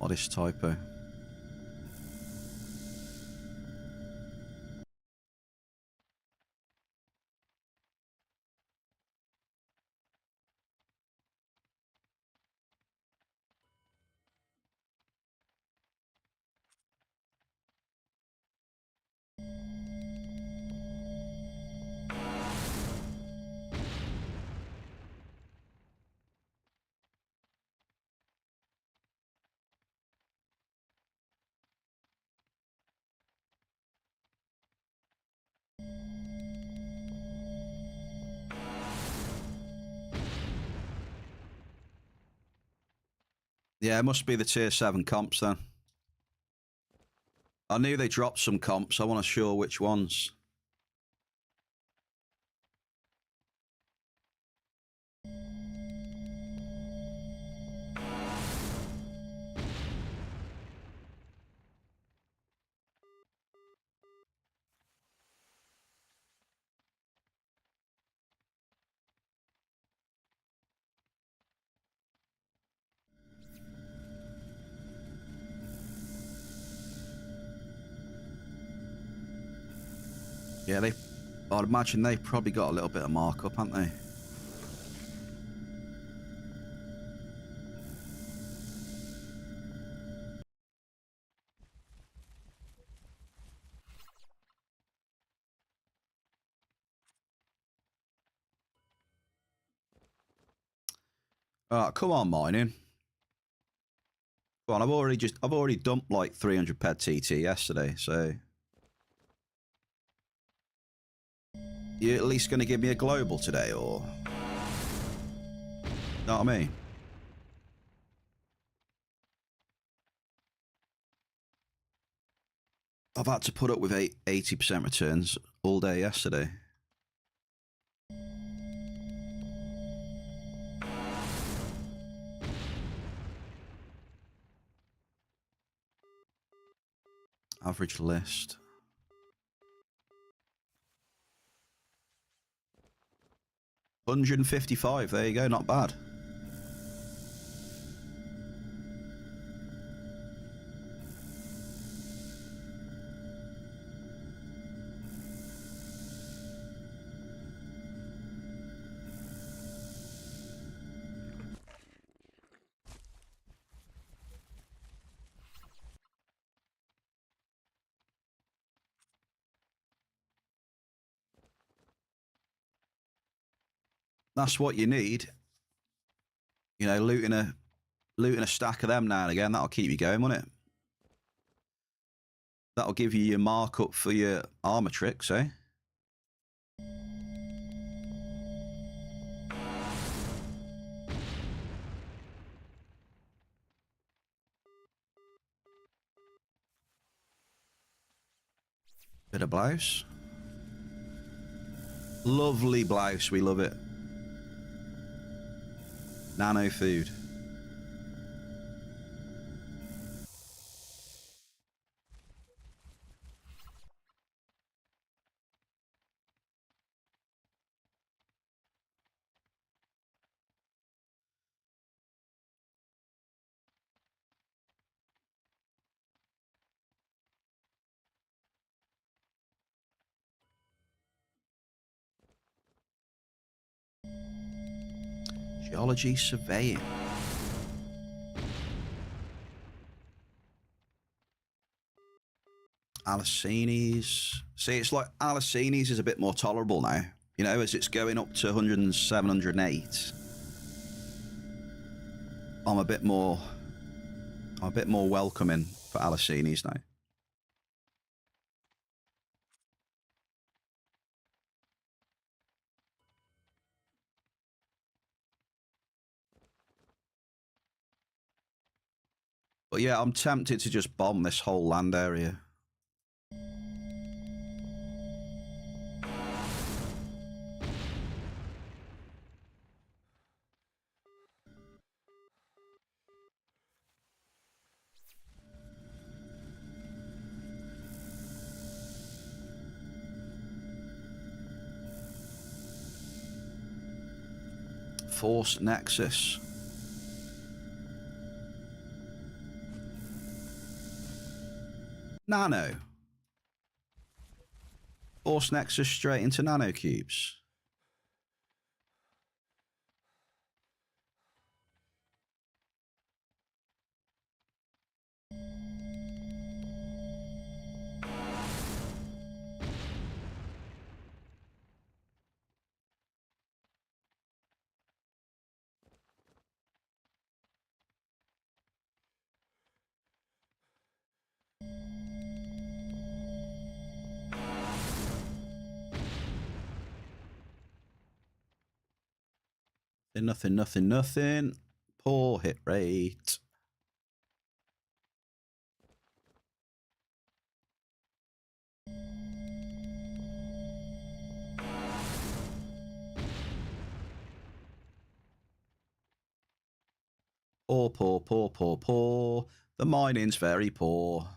Modest typo. Yeah, it must be the tier 7 comps then. I knew they dropped some comps. I want to sure which ones. Yeah, I'd imagine they probably got a little bit of markup, haven't they? Alright, come on, mining. Come on, I've already dumped like 300 ped TT yesterday, so you at least gonna give me a global today, or know what I mean? I've had to put up with 80% returns all day yesterday. Average list. 155. There you go. Not bad. That's what you need. You know, looting a stack of them now and again. That'll keep you going, won't it? That'll give you your markup for your armor tricks, eh? Bit of blouse. Lovely blouse. We love it. Nano food. Geology surveying. Alicines. See, it's like Alicines is a bit more tolerable now. You know, as it's going up to 107, 108. I'm a bit more welcoming for Alicines now. But yeah, I'm tempted to just bomb this whole land area. Force Nexus. Nano. Force Nexus straight into nano cubes. Nothing. Poor hit rate. Poor. The mining's very poor.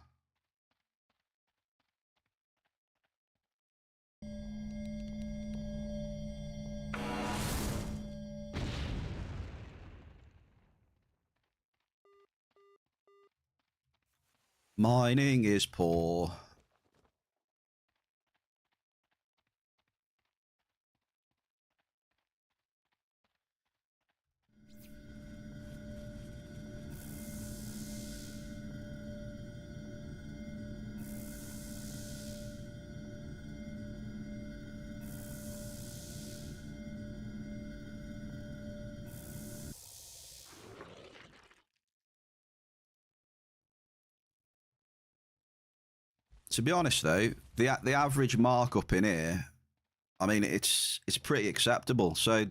Mining is poor. To be honest, though, the average markup in here, I mean, it's pretty acceptable. So,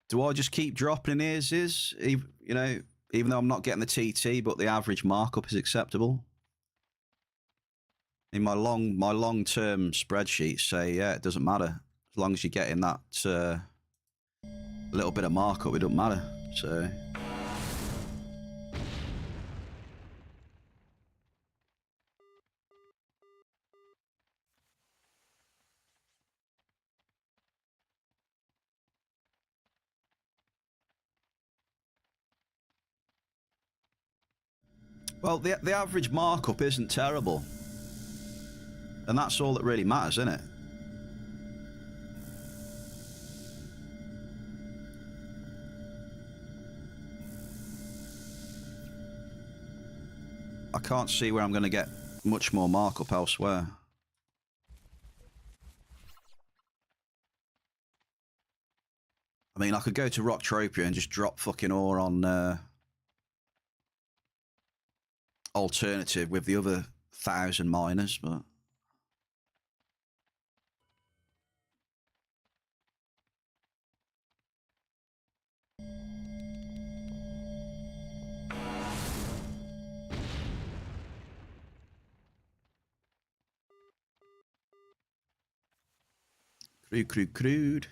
do I just keep dropping in ears? You know, even though I'm not getting the TT, but the average markup is acceptable. In my long-term spreadsheets say, yeah, it doesn't matter as long as you're getting that little bit of markup. It doesn't matter. So. Well, the average markup isn't terrible. And that's all that really matters, isn't it? I can't see where I'm going to get much more markup elsewhere. I mean, I could go to Entropia and just drop fucking ore on alternative with the other 1,000 miners, but... Crude.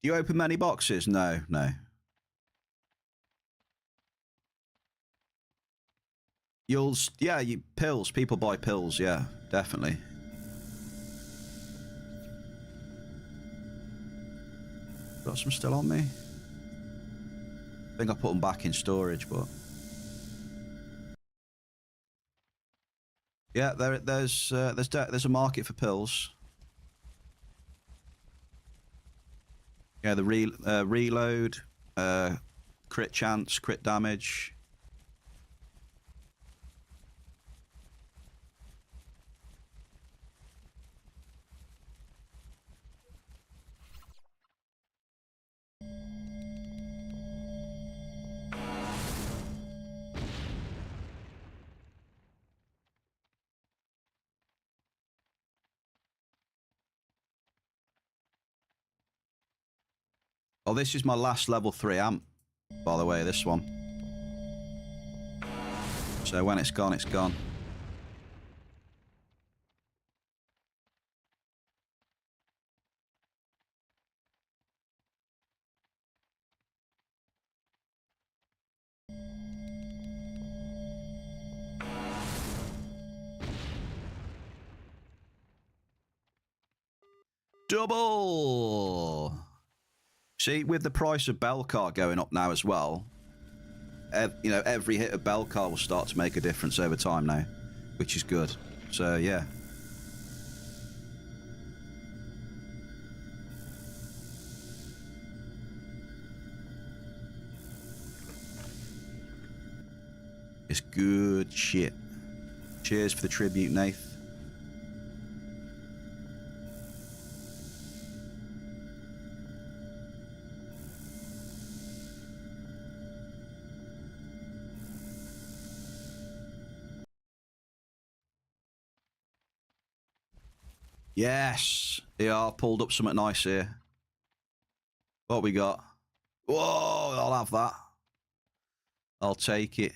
Do you open many boxes? No. Yeah, pills. People buy pills, yeah, definitely. Got some still on me? I think I put them back in storage, but... Yeah, there's a market for pills. Yeah, the reload, crit chance, crit damage. Oh, this is my last level 3 amp, by the way, this one. So when it's gone, it's gone. Double! See, with the price of Belcar going up now as well, you know, every hit of Belcar will start to make a difference over time now, which is good. So, yeah. It's good shit. Cheers for the tribute, Nath. Yes! Yeah, I pulled up something nice here. What we got? Whoa, I'll have that. I'll take it.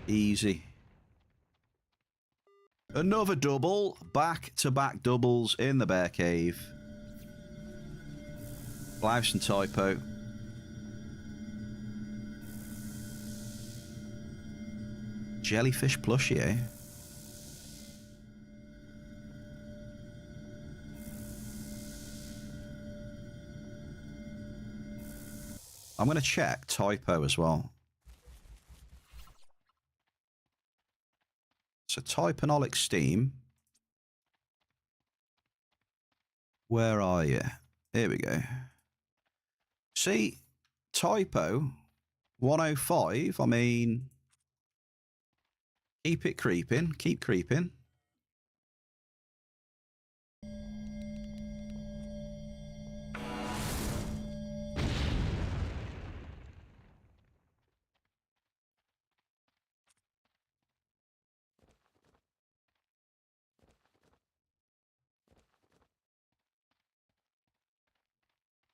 Easy. Another double. Back-to-back doubles in the bear cave. Blouse and typo. Jellyfish plushie, eh? I'm going to check typo as well. So Typanolic Steam. Where are you? Here we go. See, typo 105. I mean, keep it creeping. Keep creeping.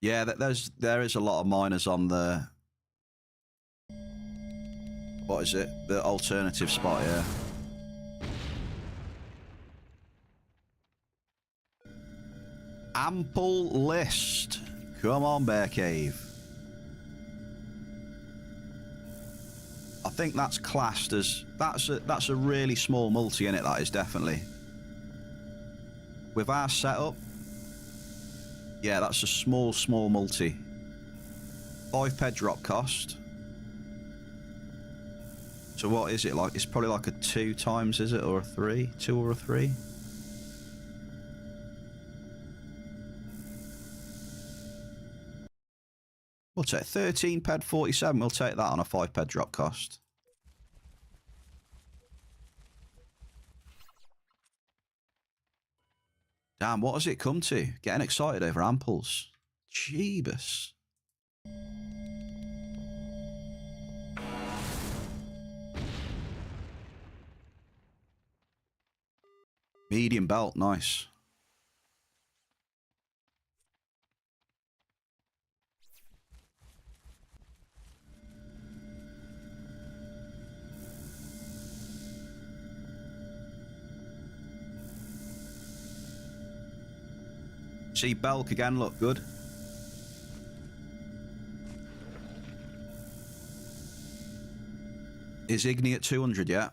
Yeah, there is a lot of miners on the... What is it? The alternative spot, yeah. Ample list. Come on, Bear Cave. I think that's classed as... That's a really small multi, innit? That is definitely. with our setup, yeah, that's a small multi. 5p drop cost. So what is it like? It's probably like a 2 times, is it? Or a 3? 2 or a 3? We'll take 13p 47. We'll take that on a 5p drop cost. Damn, what has it come to? Getting excited over amples. Jeebus. Medium belt, nice. See, Belk again, look good. Is Igni at 200 yet?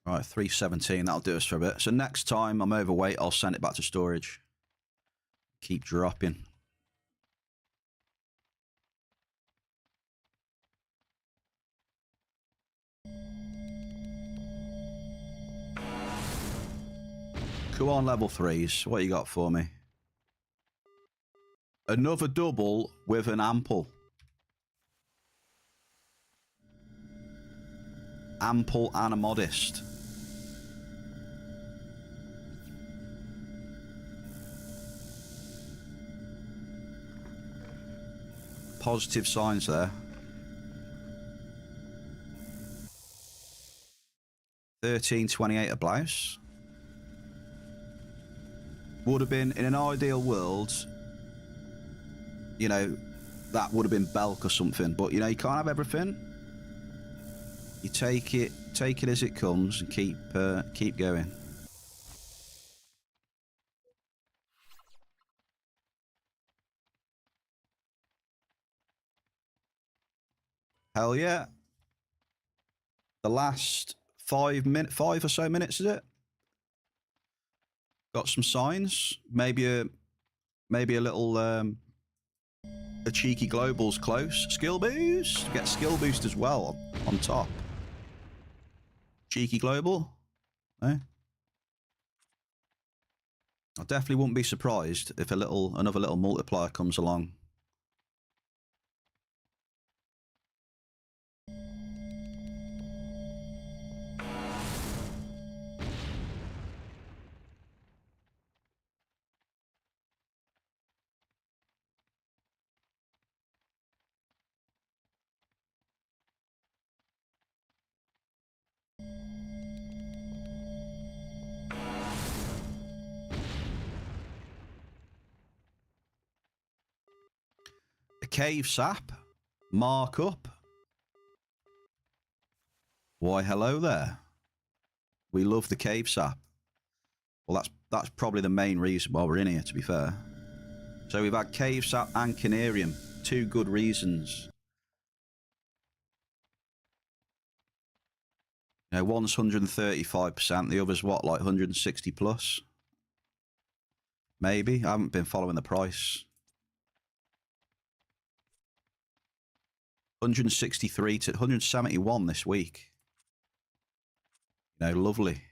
Right, 317, that'll do us for a bit. So next time I'm overweight, I'll send it back to storage. Keep dropping. Come on, level 3s. What you got for me? Another double with an ample. Ample and a modest. Positive signs there. 13.28 a blouse. Would have been, in an ideal world, you know, that would have been Belk or something. But, you know, you can't have everything. You take it as it comes and keep going. Hell yeah. The last 5 or so minutes, is it? Got some signs. Maybe a little a cheeky global's close. Skill boost. Get skill boost as well on top. Cheeky global. Eh? I definitely wouldn't be surprised if another little multiplier comes along. A cave sap. Mark up. Why, hello there. We love the cave sap. Well, that's probably the main reason why we're in here, to be fair. So we've had cave sap and canarium. 2 good reasons. You know, one's 135%, the other's what, like 160 plus? Maybe. I haven't been following the price. 163 to 171 this week. You know, lovely.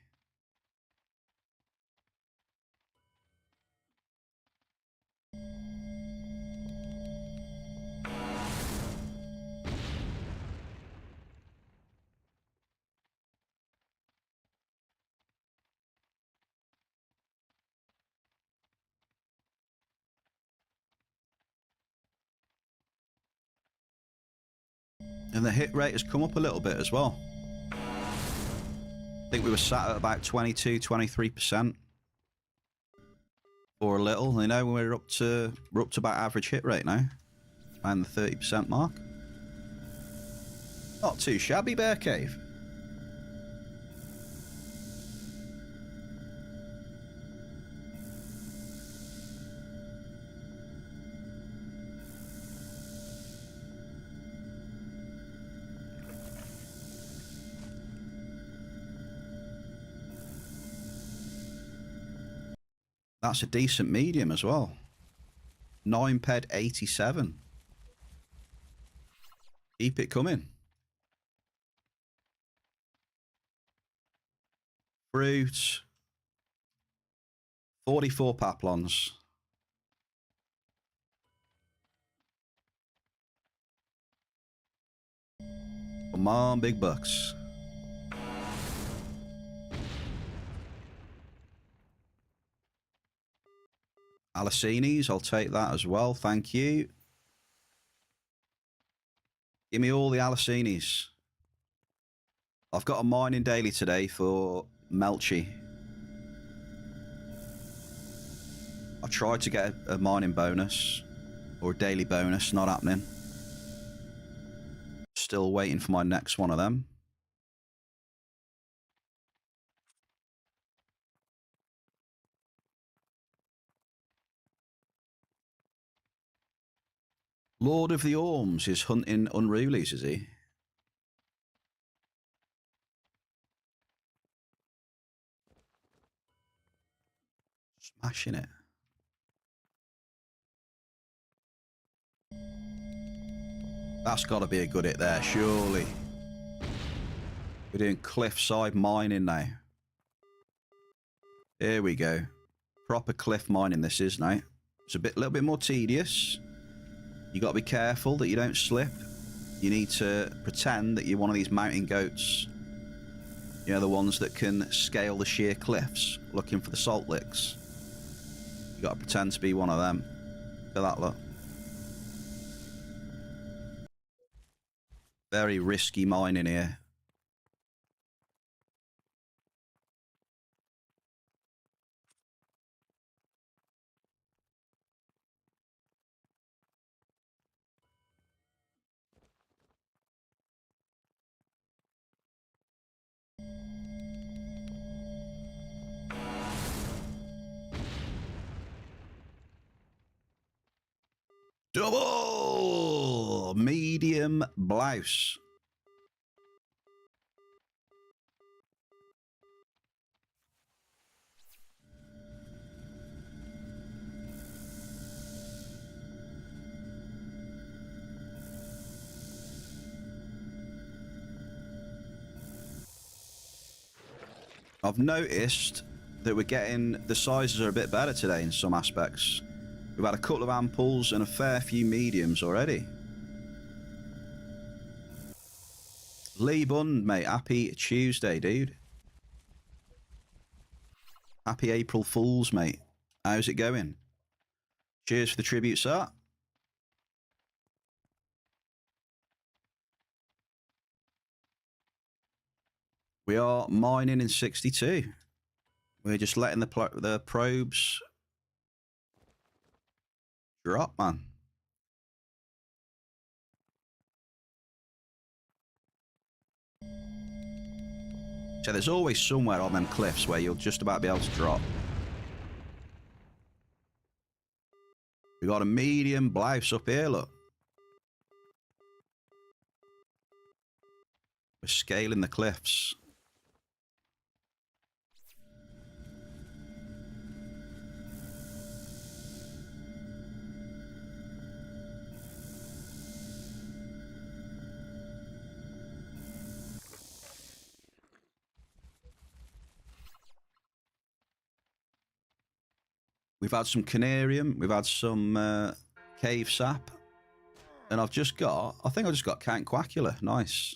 And the hit rate has come up a little bit as well. I think we were sat at about 22, 23% for a little. You know, we're up to about average hit rate now, around the 30% mark. Not too shabby, Bear Cave. That's a decent medium as well. 9 ped 87. Keep it coming. Fruit. 44 paplons. Come on, big bucks. Alicinis, I'll take that as well. Thank you. Give me all the Alicinis. I've got a mining daily today for Melchi. I tried to get a mining bonus or a daily bonus, not happening. Still waiting for my next one of them. Lord of the Orms is hunting unrulies, is he? Smashing it. That's got to be a good hit there, surely. We're doing cliffside mining now. Here we go. Proper cliff mining this is now. It's a little bit more tedious. You got to be careful that you don't slip. You need to pretend that you're one of these mountain goats. You know, the ones that can scale the sheer cliffs looking for the salt licks. You got to pretend to be one of them. Look at that, look. Very risky mining here. Double medium blouse. I've noticed that we're getting, the sizes are a bit better today in some aspects. We've had a couple of amples and a fair few mediums already. Lee Bund, mate, happy Tuesday, dude. Happy April Fools, mate. How's it going? Cheers for the tribute, sir. We are mining in 62. We're just letting the probes drop, man. So there's always somewhere on them cliffs where you'll just about be able to drop. We got a medium blouse up here, look. We're scaling the cliffs. We've had some canarium, we've had some cave sap, and I think I just got Count Quackula. Nice.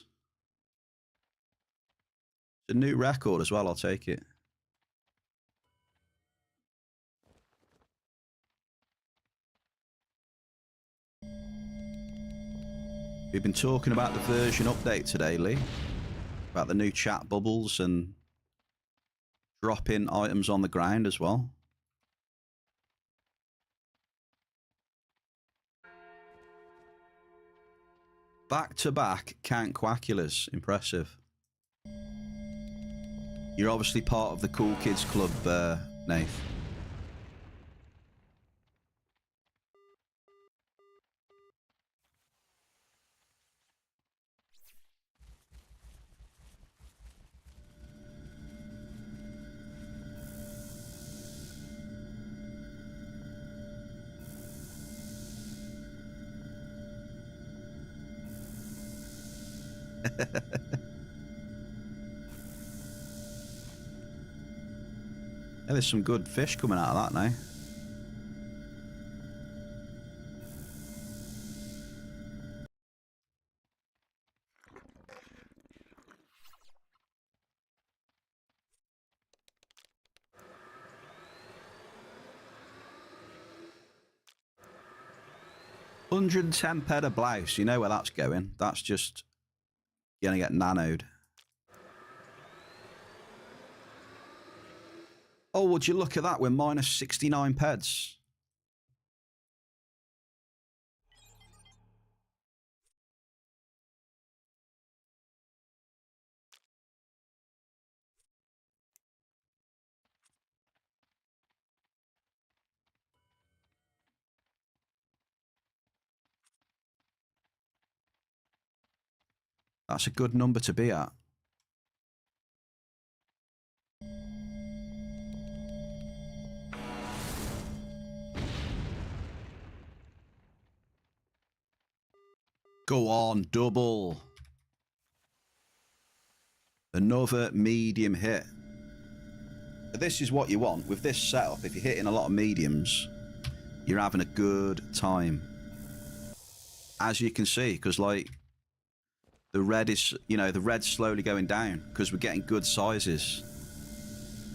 It's a new record as well, I'll take it. We've been talking about the version update today, Lee. About the new chat bubbles and dropping items on the ground as well. Back-to-back Count Quackulas. Impressive. You're obviously part of the Cool Kids Club, Nath. Yeah, there's some good fish coming out of that now. £110 a blouse. You know where that's going. That's just going to get nanoed. Oh, would you look at that? We're minus 69 peds. That's a good number to be at. Go on, double. Another medium hit. This is what you want. With this setup, if you're hitting a lot of mediums, you're having a good time. As you can see, because like, the red is, you know, the red's slowly going down because we're getting good sizes.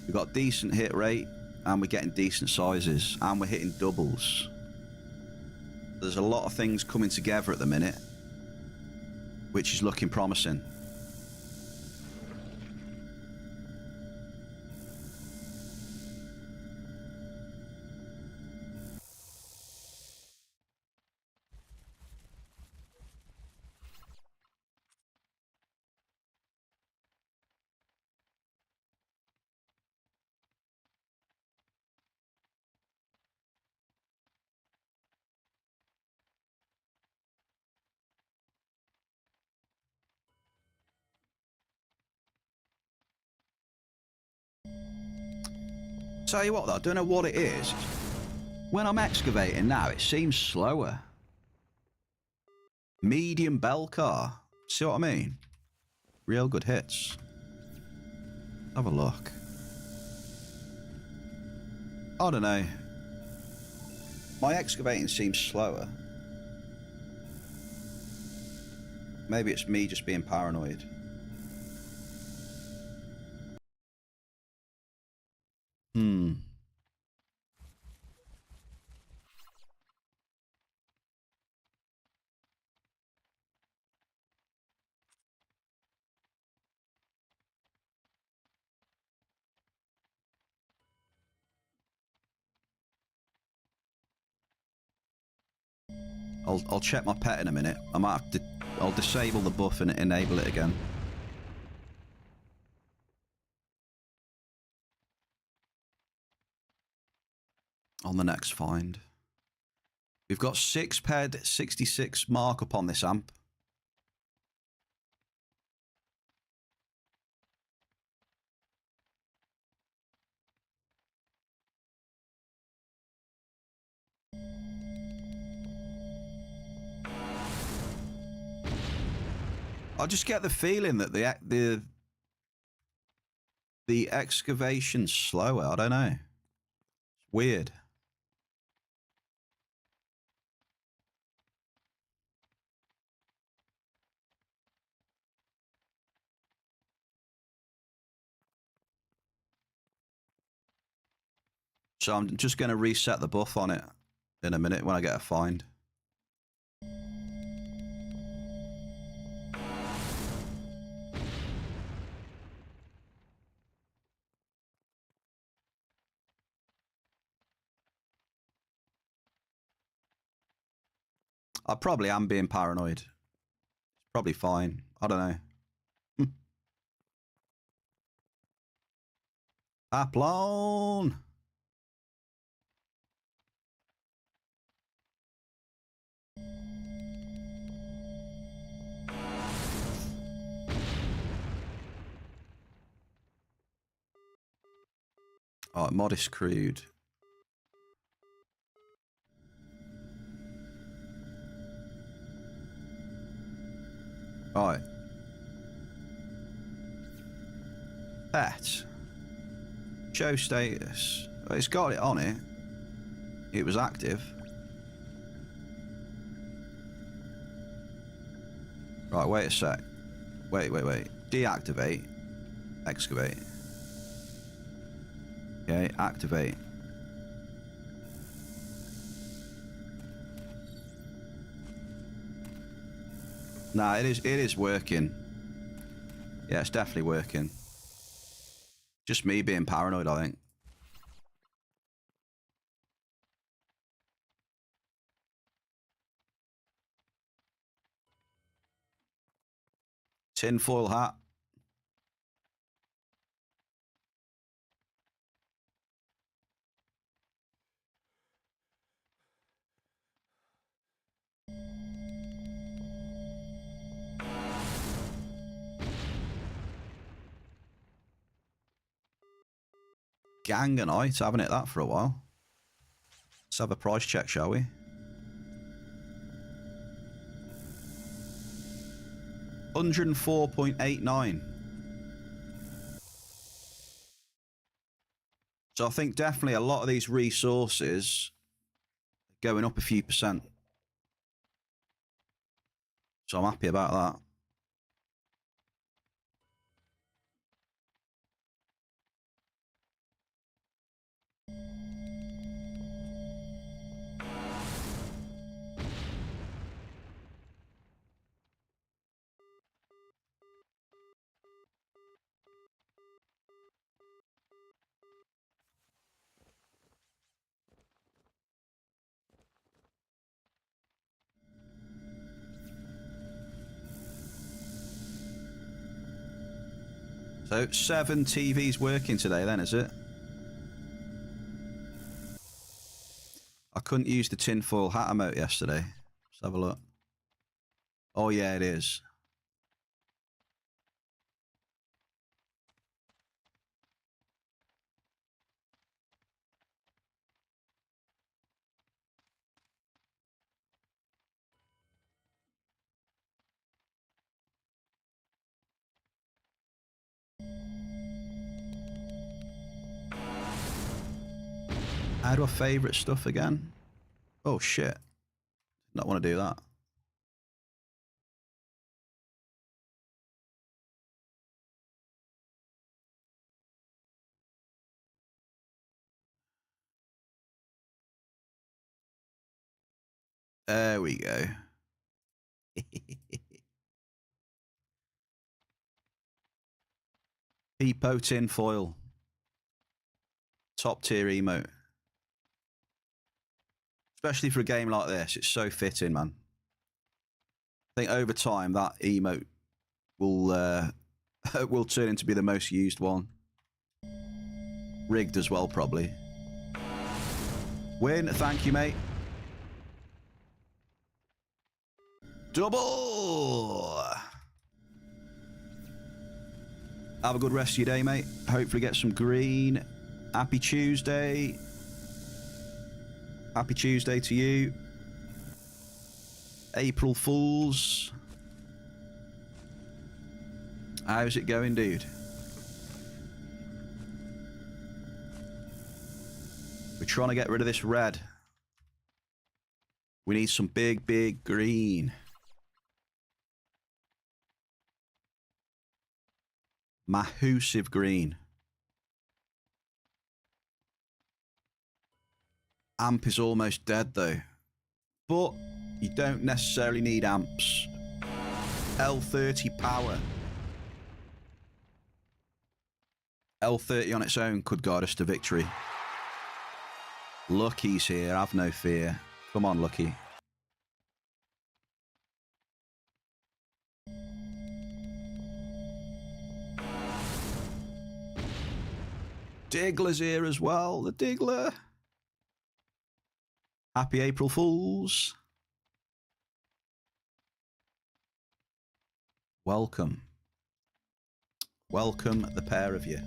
We've got decent hit rate and we're getting decent sizes and we're hitting doubles. There's a lot of things coming together at the minute, which is looking promising. Tell you what though, I don't know what it is. When I'm excavating now, it seems slower. Medium bell car. See what I mean? Real good hits. Have a look. I don't know. My excavating seems slower. Maybe it's me just being paranoid. I'll check my pet in a minute. I might have to. I'll disable the buff and enable it again. On the next find. We've got 6 ped 66 markup on this amp. I just get the feeling that the excavation's slower. I don't know. It's weird. So I'm just going to reset the buff on it in a minute when I get a find. I probably am being paranoid. It's probably fine. I don't know. Paplon! Oh, modest crude. Right. Pet. Show status. It's got it on it. It was active. Right, wait a sec. Wait. Deactivate. Excavate. Okay, activate. Nah, it is working. Yeah, it's definitely working. Just me being paranoid, I think. Tinfoil hat. Ganganite, haven't it that for a while. Let's have a price check, shall we? $104.89. So I think definitely a lot of these resources are going up a few percent. So I'm happy about that. So 7 TVs working today then, is it? I couldn't use the tinfoil hat emote yesterday. Let's have a look. Oh yeah, it is. How do I favourite stuff again? Oh shit. Not want to do that. There we go. Peepo tinfoil. Top tier emote. Especially for a game like this, it's so fitting, man. I think over time that emote will will turn into be the most used one. Rigged as well, probably. Win, thank you, mate. Double! Have a good rest of your day, mate. Hopefully get some green. Happy Tuesday. Happy Tuesday to you. April Fools. How's it going, dude? We're trying to get rid of this red. We need some big, big green. Massive green. Amp is almost dead, though. But you don't necessarily need amps. L30 power. L30 on its own could guide us to victory. Lucky's here, have no fear. Come on, Lucky. Diggler's here as well. The Diggler. Happy April Fools. Welcome. Welcome, the pair of you.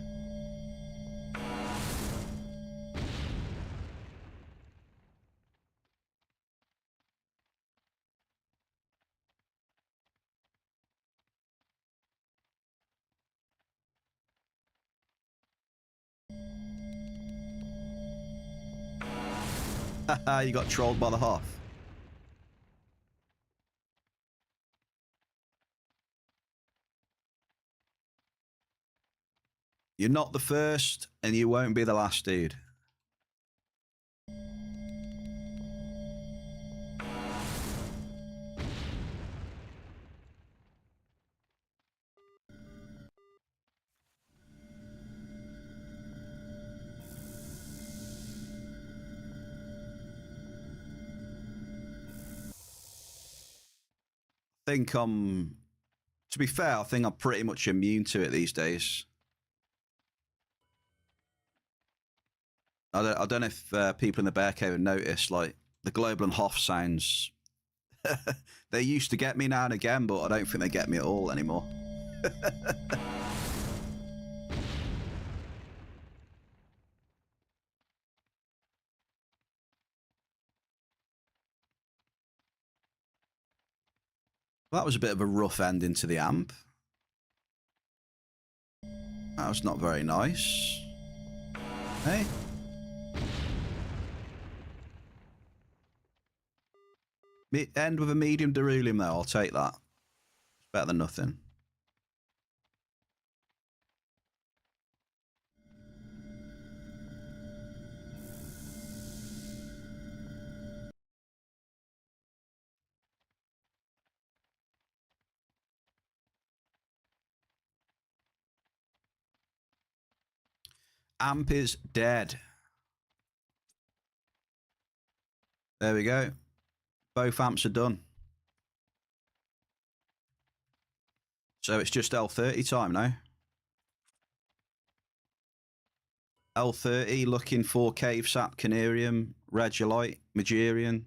Haha, you got trolled by the Hoff. You're not the first, and you won't be the last, dude. I think to be fair, I think I'm pretty much immune to it these days. I don't know if people in the Bear Cave have noticed, like, the Global and Hoff sounds, they used to get me now and again, but I don't think they get me at all anymore. Well, that was a bit of a rough ending to the amp. That was not very nice. Hey? End with a medium Derulium, though. I'll take that. It's better than nothing. Amp is dead. There we go. Both amps are done. So it's just L30 time now. L30 looking for Cave Sap, Canarium, Regolite, Magerian.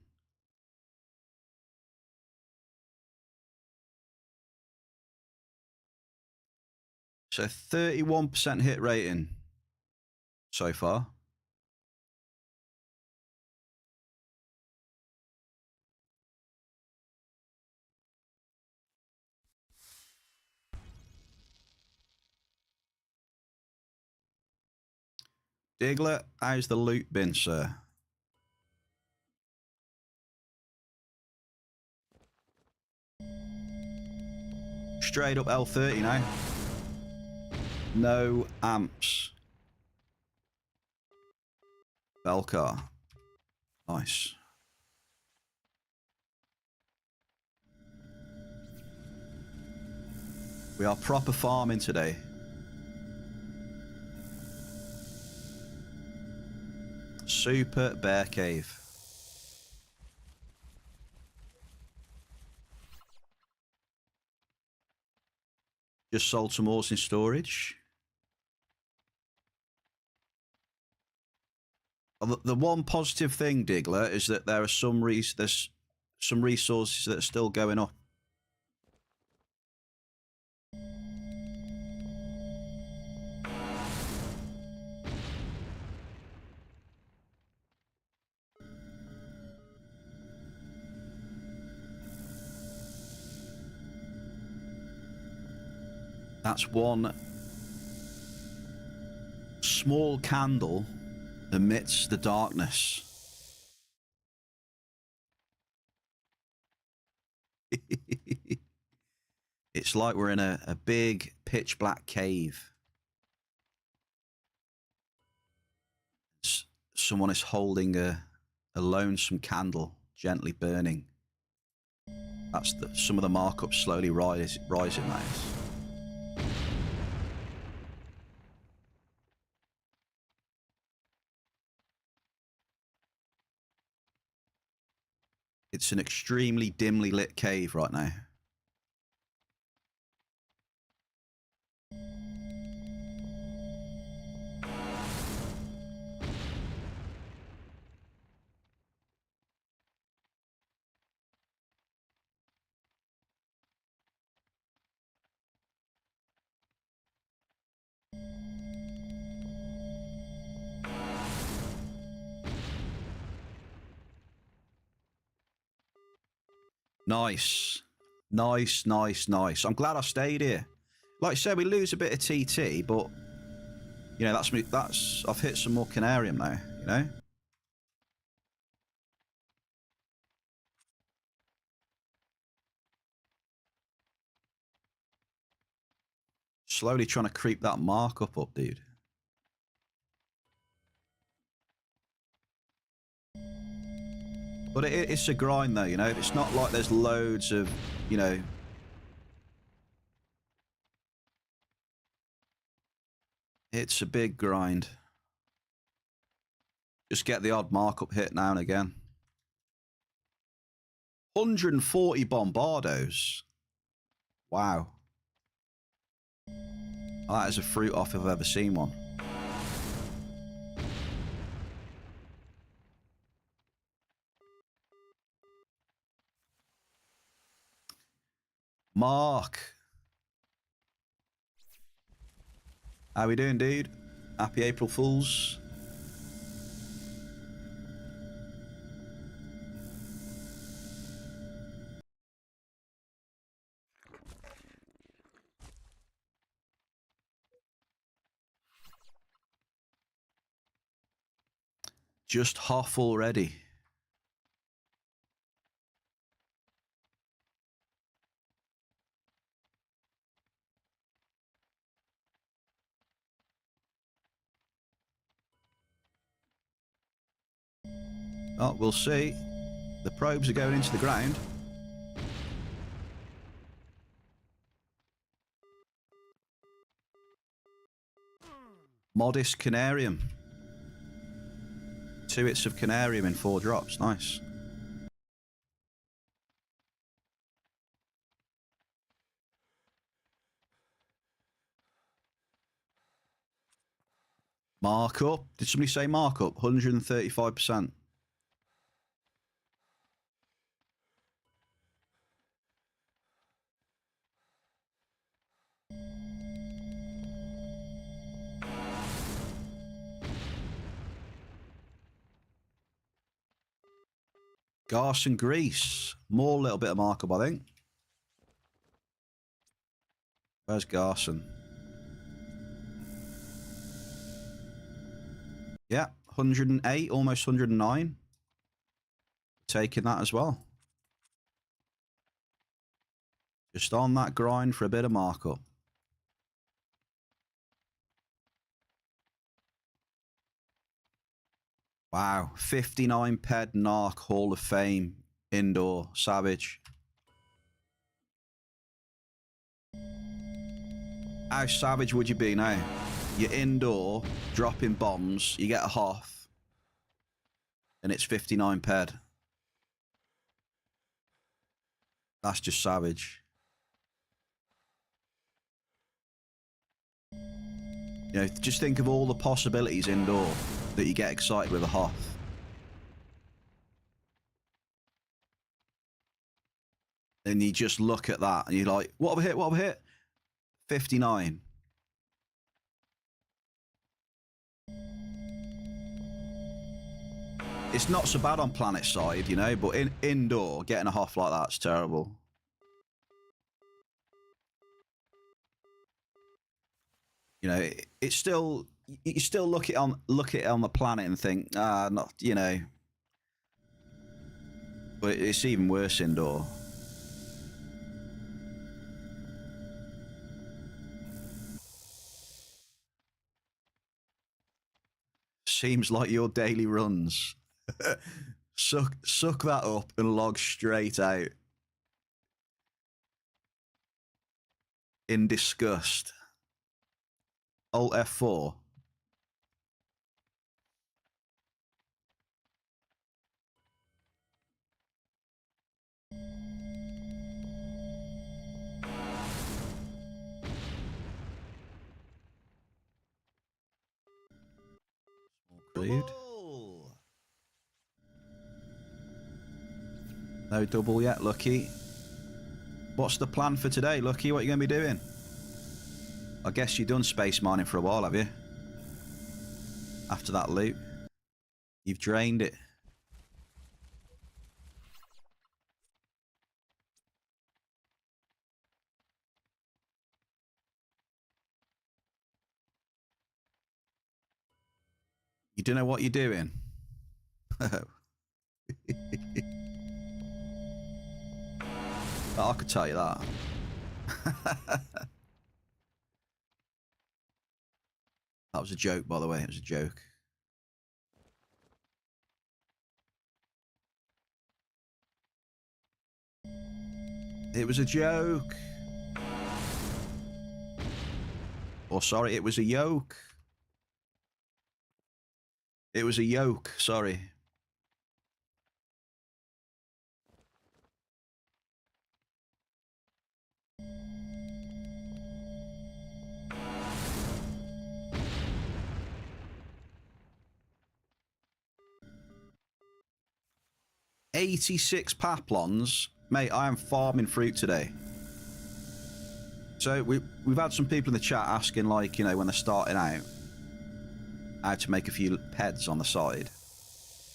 So 31% hit rating so far. Diggler, how's the loot been, sir? Straight up L30 now. No amps. Belcar. Nice. We are proper farming today. Super Bear Cave. Just sold some ores in storage. The one positive thing, Diggler, is that there are there's some resources that are still going up. That's one small candle amidst the darkness. It's like we're in a big pitch black cave. Someone is holding a lonesome candle gently burning. That's some of the markup slowly rising, that is. It's an extremely dimly lit cave right now. Nice. Nice, nice, nice. I'm glad I stayed here. Like I said, we lose a bit of TT, but you know, that's I've hit some more Canarium now, you know? Slowly trying to creep that markup up, dude. But it's a grind though, you know? It's not like there's loads of, you know... It's a big grind. Just get the odd markup hit now and again. 140 Bombardos. Wow. That is a fruit off if I've ever seen one. Mark. How we doing, dude? Happy April Fools. Just half already. Oh, we'll see. The probes are going into the ground. Modest Canarium. 2 hits of Canarium in 4 drops. Nice. Markup. Did somebody say markup? 135%. Garson Grease. More little bit of markup, I think. Where's Garson? Yeah, 108, almost 109. Taking that as well. Just on that grind for a bit of markup. Wow, 59 ped Narc Hall of Fame indoor savage. How savage would you be now? You're indoor, dropping bombs, you get a Hoth, and it's 59 ped. That's just savage. You know, just think of all the possibilities indoor that you get excited with a Hoth. And you just look at that and you're like, what have I hit? What have I hit? 59. It's not so bad on planet side, you know, but indoor, getting a Hoth like that's terrible. You know, it's still, you still look at it on the planet and think, not, you know. But it's even worse indoor. Seems like your daily runs. Suck that up and log straight out. In disgust. Alt F4. Dude. No double yet, Lucky. What's the plan for today, Lucky? What are you going to be doing? I guess you've done space mining for a while, have you? After that loot. You've drained it. You don't know what you're doing. I could tell you that. That was a joke, by the way. It was a joke. It was a joke. Or sorry, it was a yoke. It was a yoke, sorry. $86 paplons. Mate, I am farming fruit today. So we've had some people in the chat asking, like, you know, when they're starting out, how to make a few peds on the side.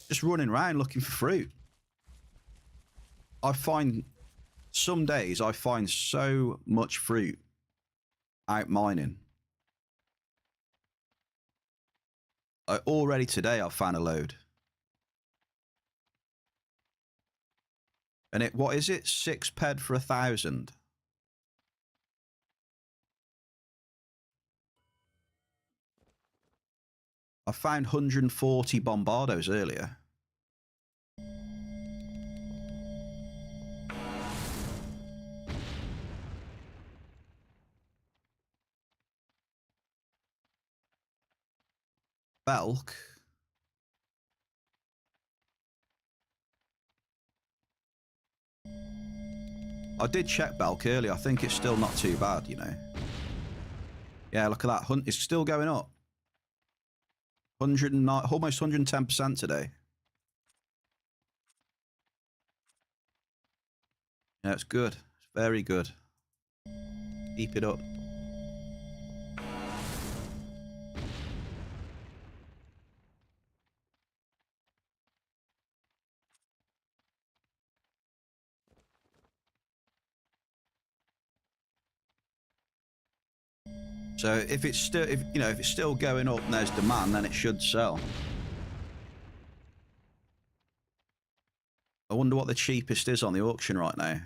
Just running around looking for fruit. I find, some days I find so much fruit out mining. Already today I've found a load. And what is it? 6 ped for 1,000. I found 140 bombardos earlier. Belk. I did check Belk earlier. I think it's still not too bad, you know. Yeah, look at that. It's still going up. 109, almost 110% today. Yeah, it's good. It's very good. Keep it up. So if it's still, if it's still going up and there's demand, then it should sell. I wonder what the cheapest is on the auction right now.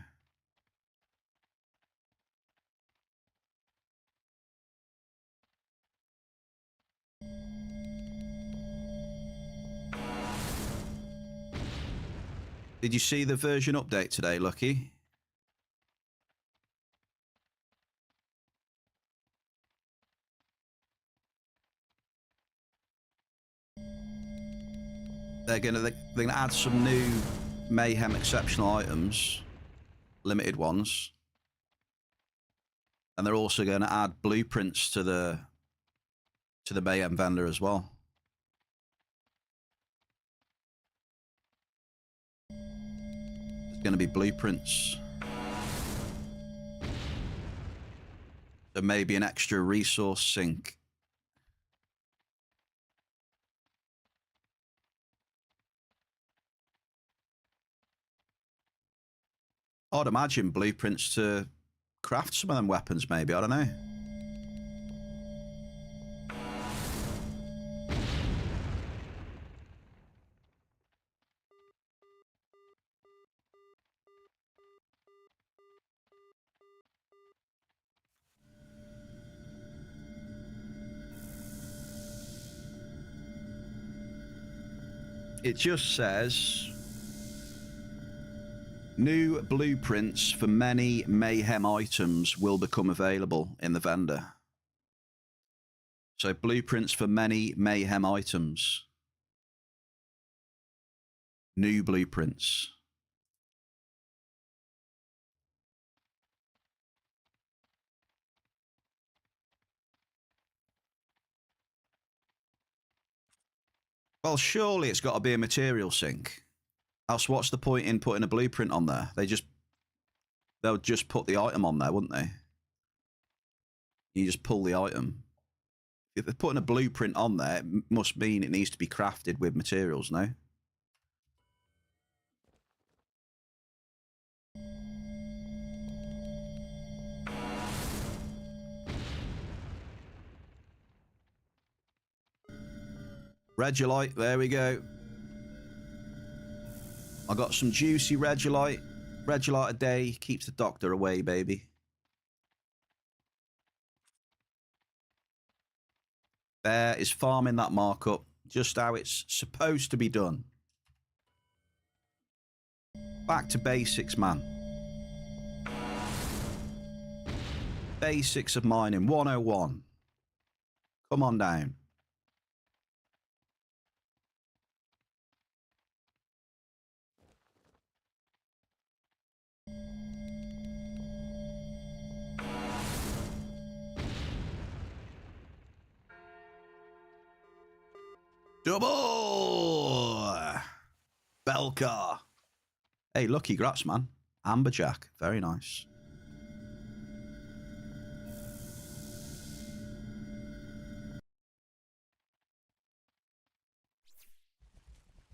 Did you see the version update today, Lucky? They're gonna add some new Mayhem exceptional items, limited ones, and they're also going to add blueprints to the Mayhem vendor as well. There's going to be blueprints. So maybe an extra resource sink. I'd imagine blueprints to craft some of them weapons, maybe. I don't know. It just says new blueprints for many Mayhem items will become available in the vendor. So blueprints for many Mayhem items. New blueprints. Well, surely it's got to be a material sink. Else what's the point in putting a blueprint on there? They'll just put the item on there, wouldn't they? You just pull the item. If they're putting a blueprint on there, it must mean it needs to be crafted with materials, no? Regolite, there we go. I got some juicy Regolite. Regolite a day keeps the doctor away, baby. Bear is farming that markup just how it's supposed to be done. Back to basics, man. Basics of mining 101. Come on down. Double! Belcar. Hey, lucky grats, man. Amberjack. Very nice.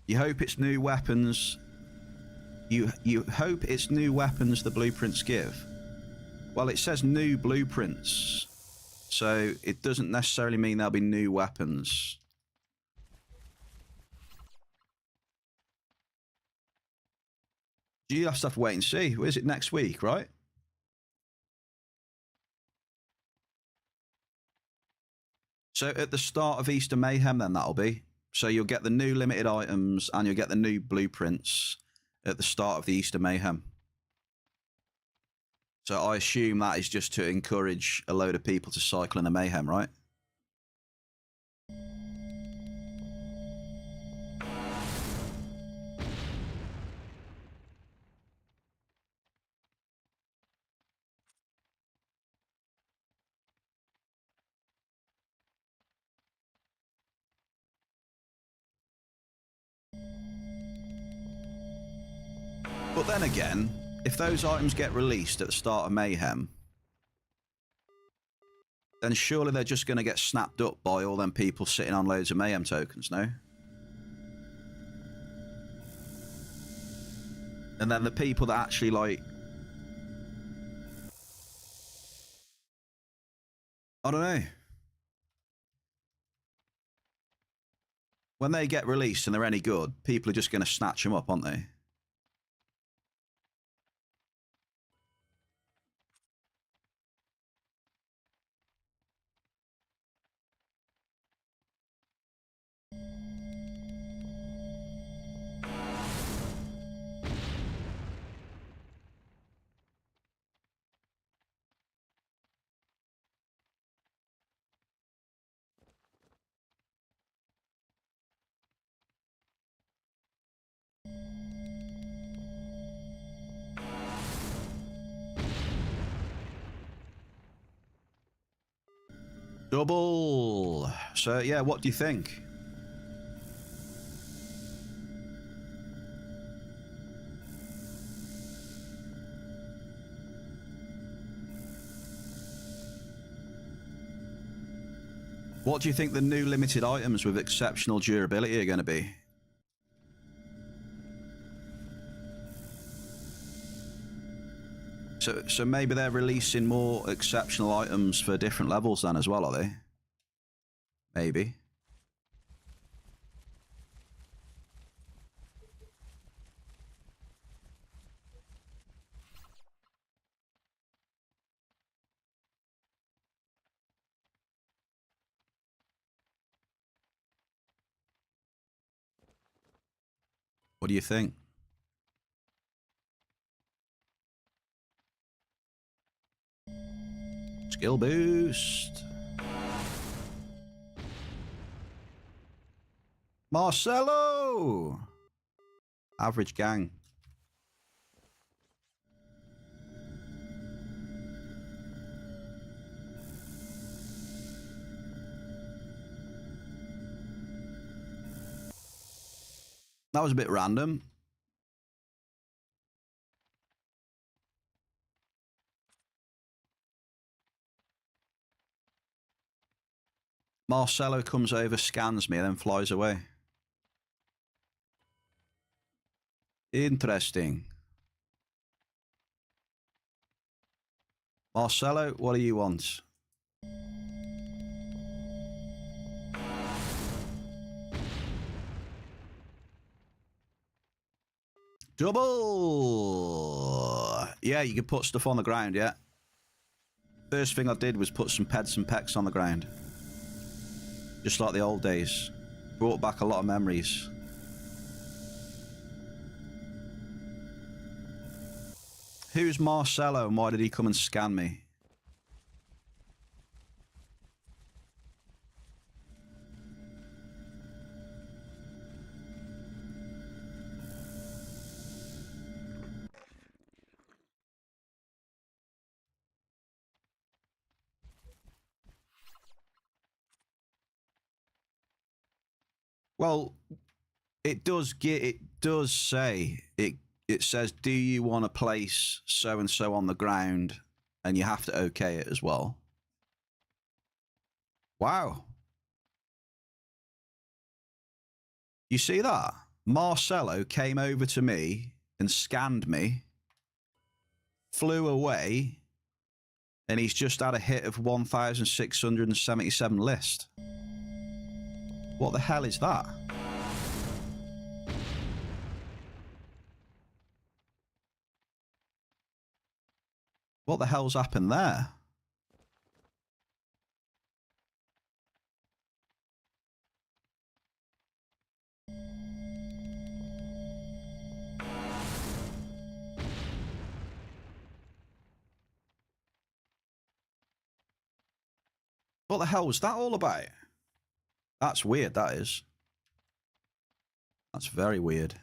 You hope it's new weapons. You hope it's new weapons the blueprints give. Well, it says new blueprints. So it doesn't necessarily mean there'll be new weapons. You have to wait and see. Is it next week, right? So at the start of Easter Mayhem, then that'll be. So you'll get the new limited items and you'll get the new blueprints at the start of the Easter Mayhem. So I assume that is just to encourage a load of people to cycle in the Mayhem, right? But then again, if those items get released at the start of Mayhem, then surely they're just going to get snapped up by all them people sitting on loads of Mayhem tokens, no? And then the people that actually, like... I don't know. When they get released and they're any good, people are just going to snatch them up, aren't they? Double. So, yeah, what do you think? What do you think the new limited items with exceptional durability are going to be? So maybe they're releasing more exceptional items for different levels then as well, are they? Maybe. What do you think? Skill boost. Marcelo! Average gang. That was a bit random. Marcelo comes over, scans me, and then flies away. Interesting. Marcelo, what do you want? Double! Yeah, you can put stuff on the ground, yeah. First thing I did was put some peds and pecs on the ground. Just like the old days. Brought back a lot of memories. Who's Marcelo and why did he come and scan me? Well, it does say it says, do you want to place so and so on the ground, and you have to okay it as well. Wow. You see that? Marcelo came over to me and scanned me, flew away, and he's just had a hit of 1,677 list. What the hell is that? What the hell's happened there? What the hell was that all about? That's weird, that is. That's very weird.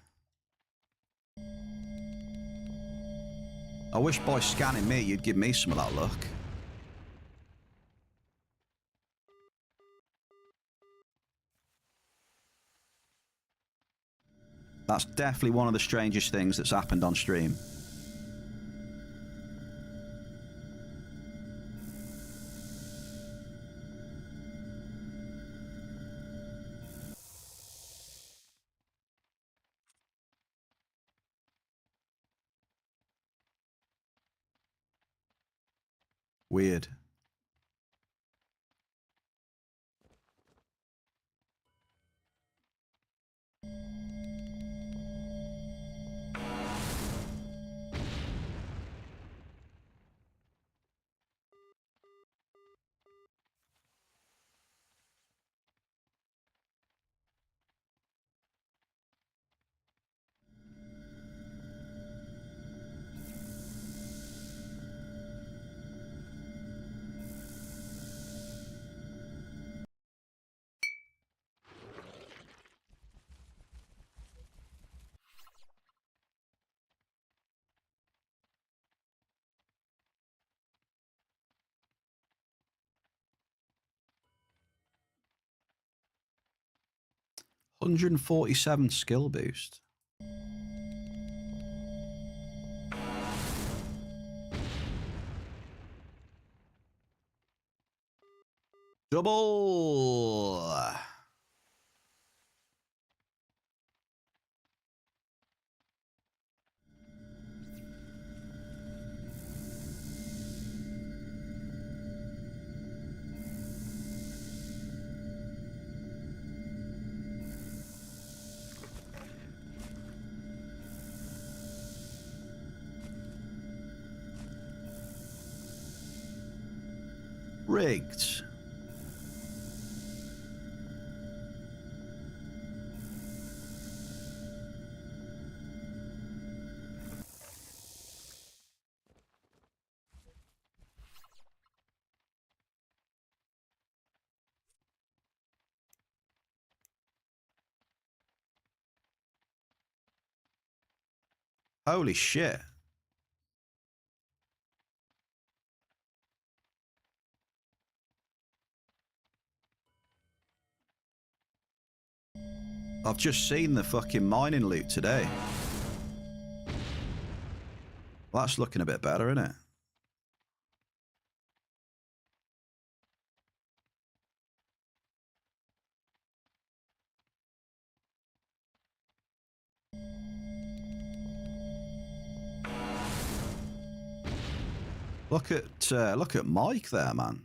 I wish by scanning me, you'd give me some of that luck. That's definitely one of the strangest things that's happened on stream. Weird. $147 skill boost. Double! Rigged. Holy shit. I've just seen the fucking mining loot today. Well, that's looking a bit better, isn't it? Look at Mike there, man.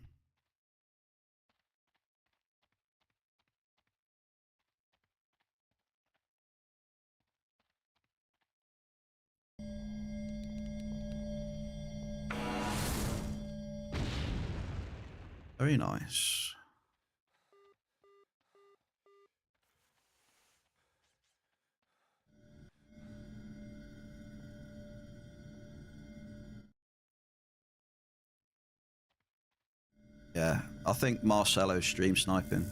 Very nice. Yeah, I think Marcelo's stream sniping.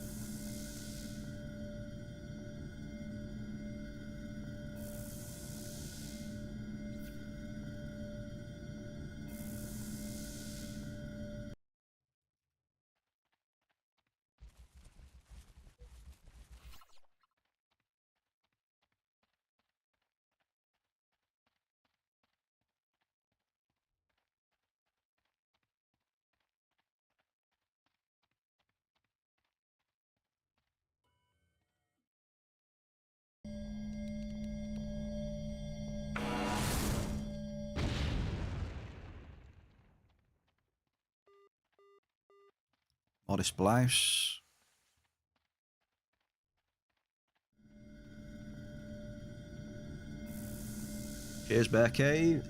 Modest blouse. Cheers, Bear Cave.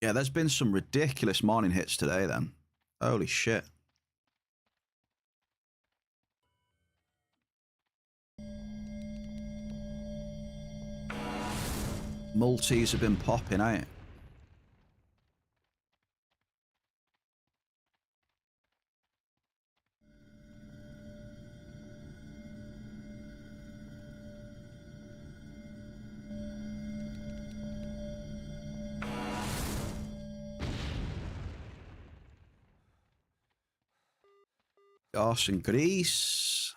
Yeah, there's been some ridiculous mining hits today then. Holy shit. Multis have been popping out. Gas and grease.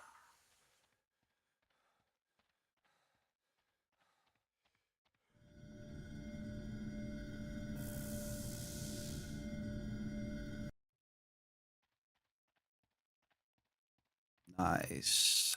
Nice.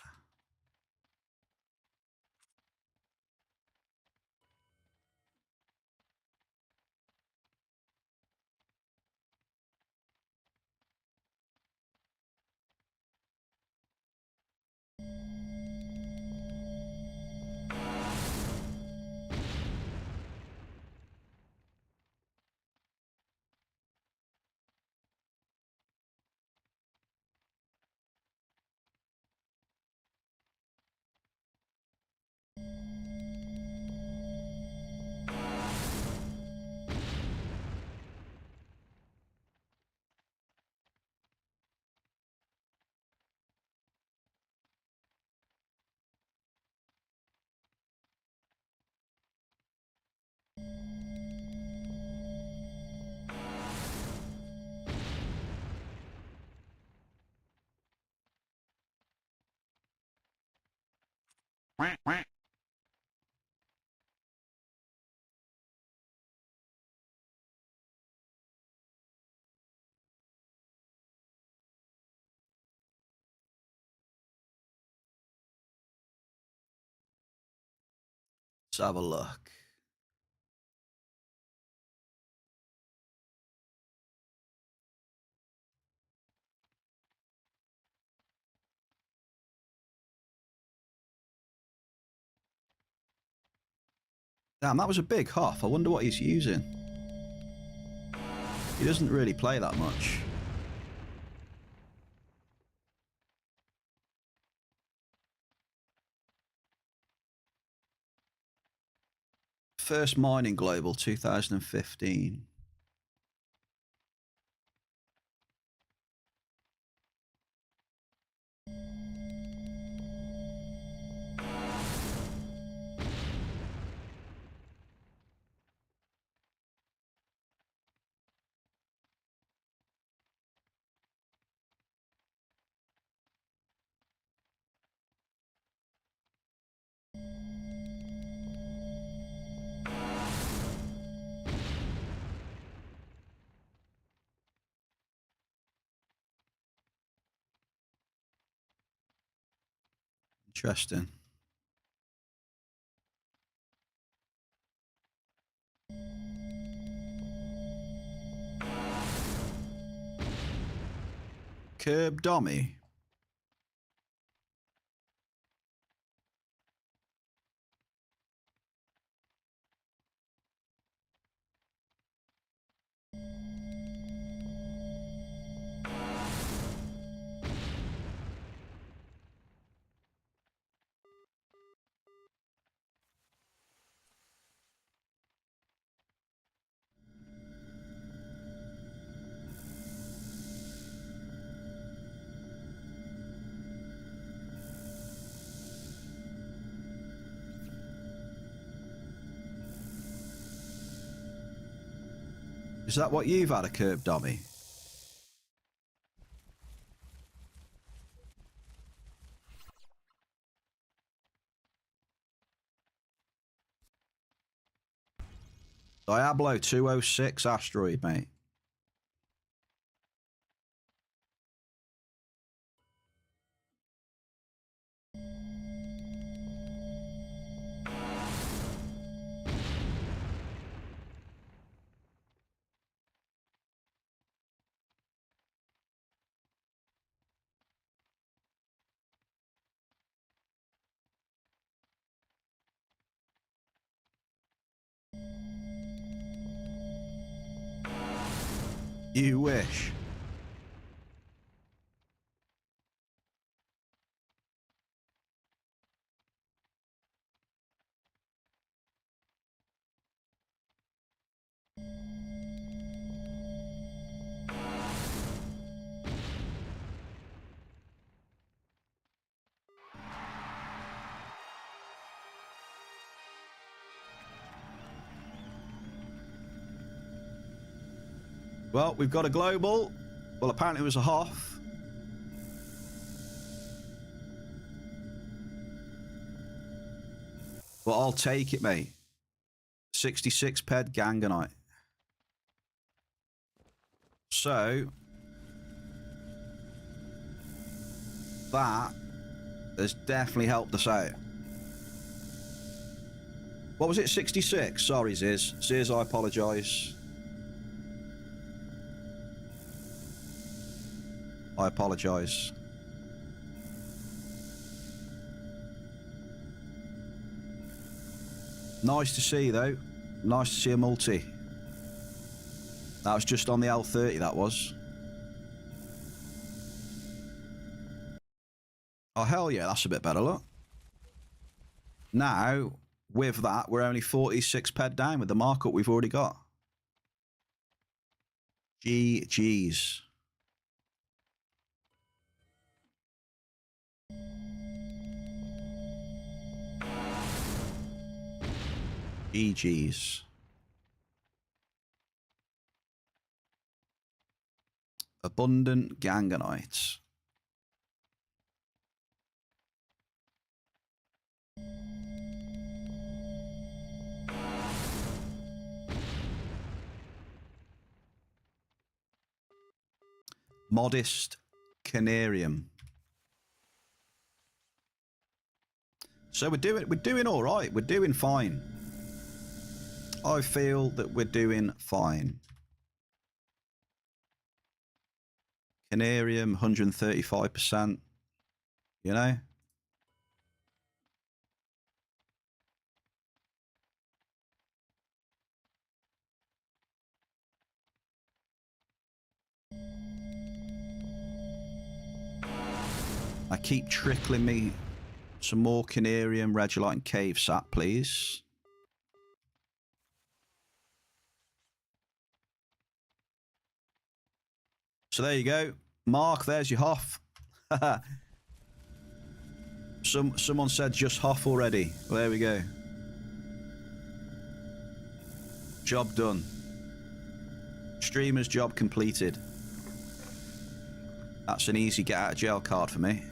Let's have a look. Damn, that was a big huff. I wonder what he's using. He doesn't really play that much. First mining global 2015. Interesting. curb dummy. Is that what you've had, a curb dummy? Diablo 206 asteroid, mate. You wish. Well, we've got a global. Well, apparently it was a Hoff. Well, I'll take it, mate. 66 ped ganganite. So, that has definitely helped us out. What was it, 66? Sorry, Ziz. Ziz, I apologise. I apologise. Nice to see, though. Nice to see a multi. That was just on the L30, that was. Oh, hell yeah, that's a bit better, look. Now, with that, we're only 46 ped down with the markup we've already got. GG's. GG's. Abundant ganganites. Modest canarium. So we're doing all right. We're doing fine. I feel that we're doing fine. Canarium, 135%. You know? I keep trickling me some more canarium, regolite, and cave sap, please. So there you go. Mark, there's your Hoff. Someone said just Hoff already. Well, there we go. Job done. Streamer's job completed. That's an easy get out of jail card for me.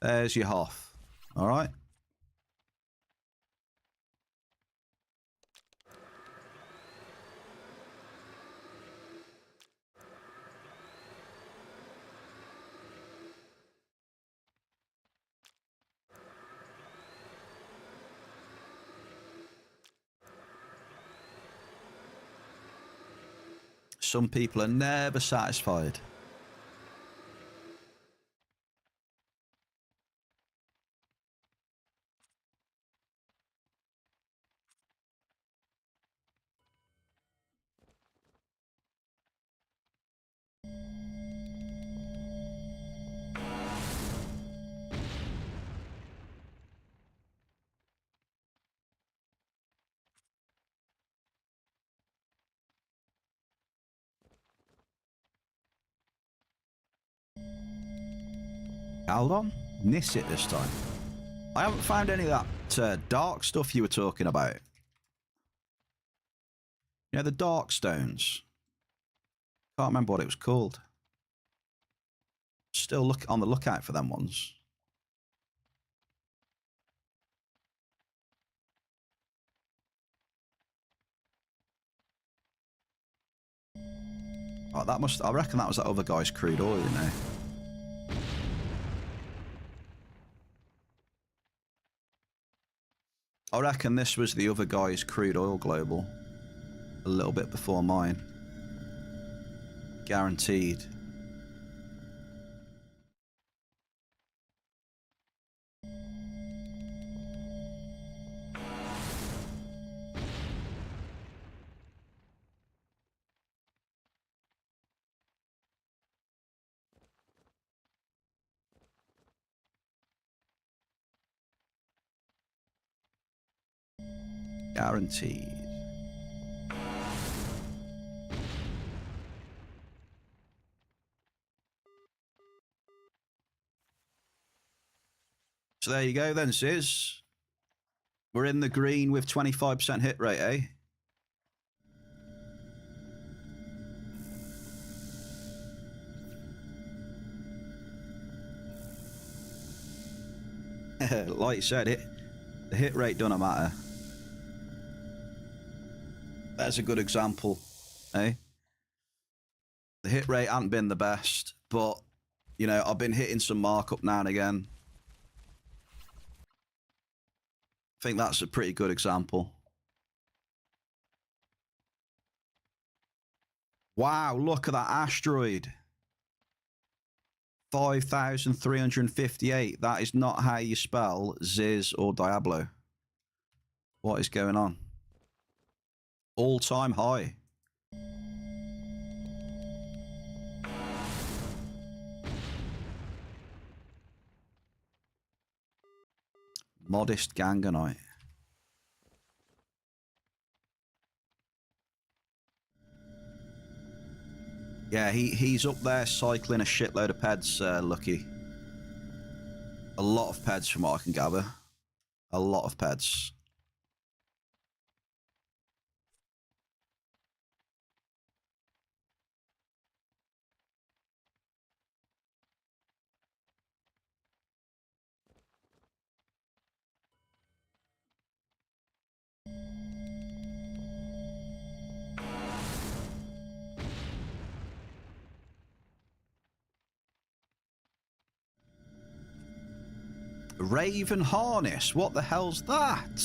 There's your Hoff. All right. some people are never satisfied. Hold on. Miss it this time. I haven't found any of that dark stuff you were talking about. You know, the dark stones. Can't remember what it was called. Still look on the lookout for them ones. Oh, that must. I reckon that was that other guy's crude oil, you know. I reckon this was the other guy's crude oil global. A little bit before mine. Guaranteed. Guaranteed. So there you go then, Sis. We're in the green with 25% hit rate, eh? Like you said, the hit rate doesn't matter. That's a good example, eh? The hit rate hasn't been the best, but, you know, I've been hitting some markup now and again. I think that's a pretty good example. Wow, look at that asteroid. 5,358. That is not how you spell Ziz or Diablo. What is going on? All-time high. Modest Ganganite. Yeah, he's up there cycling a shitload of peds, Lucky. A lot of peds from what I can gather. A lot of peds. Raven Harness, what the hell's that?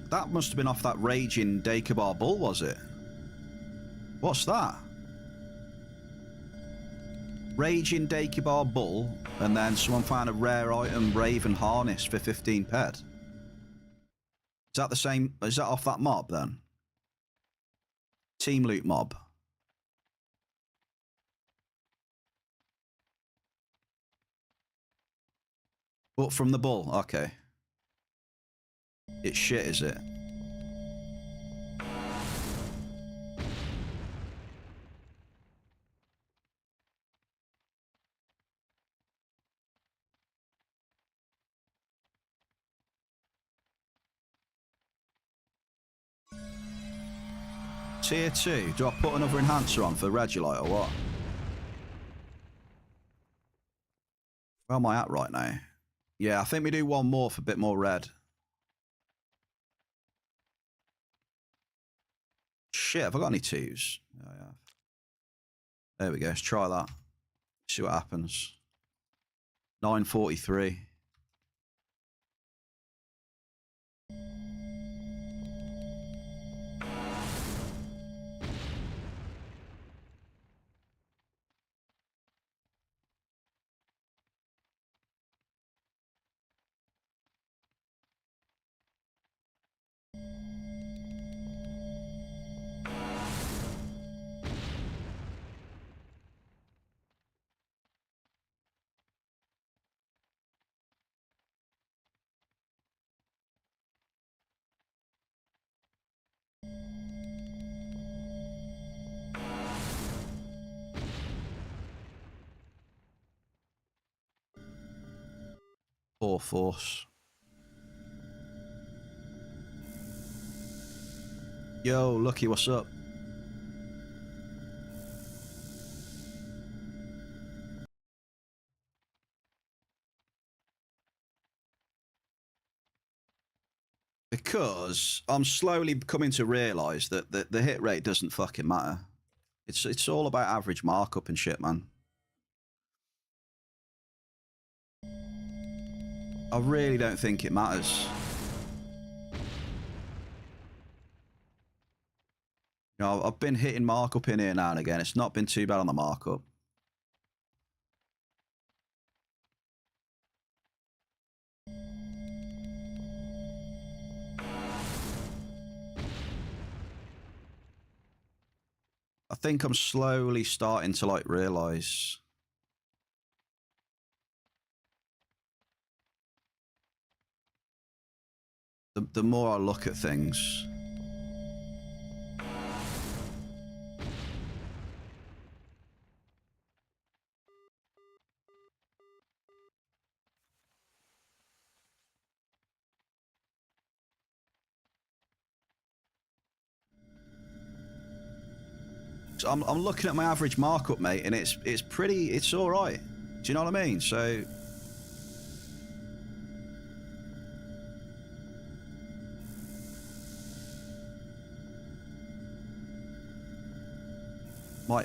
That must have been off that Raging Dagobah Bull, was it? What's that? Raging Dagobah Bull, and then someone found a rare item, Raven Harness, for 15 ped. Is that the same? Is that off that mob then? Team loot mob. But from the bull, okay. It's shit, is it? Tier 2. Do I put another enhancer on for Regilite or what? Where am I at right now? Yeah, I think we do one more for a bit more red. Shit, have I got any twos? Yeah, I have. There we go. Let's try that. See what happens. 943. Poor force. Yo, Lucky, what's up? Because I'm slowly coming to realise that the hit rate doesn't fucking matter. It's all about average markup and shit, man. I really don't think it matters. You know, I've been hitting markup in here now and again. It's not been too bad on the markup. I think I'm slowly starting to like realise the more I look at things. So I'm looking at my average markup, mate, and it's all right. Do you know what I mean? So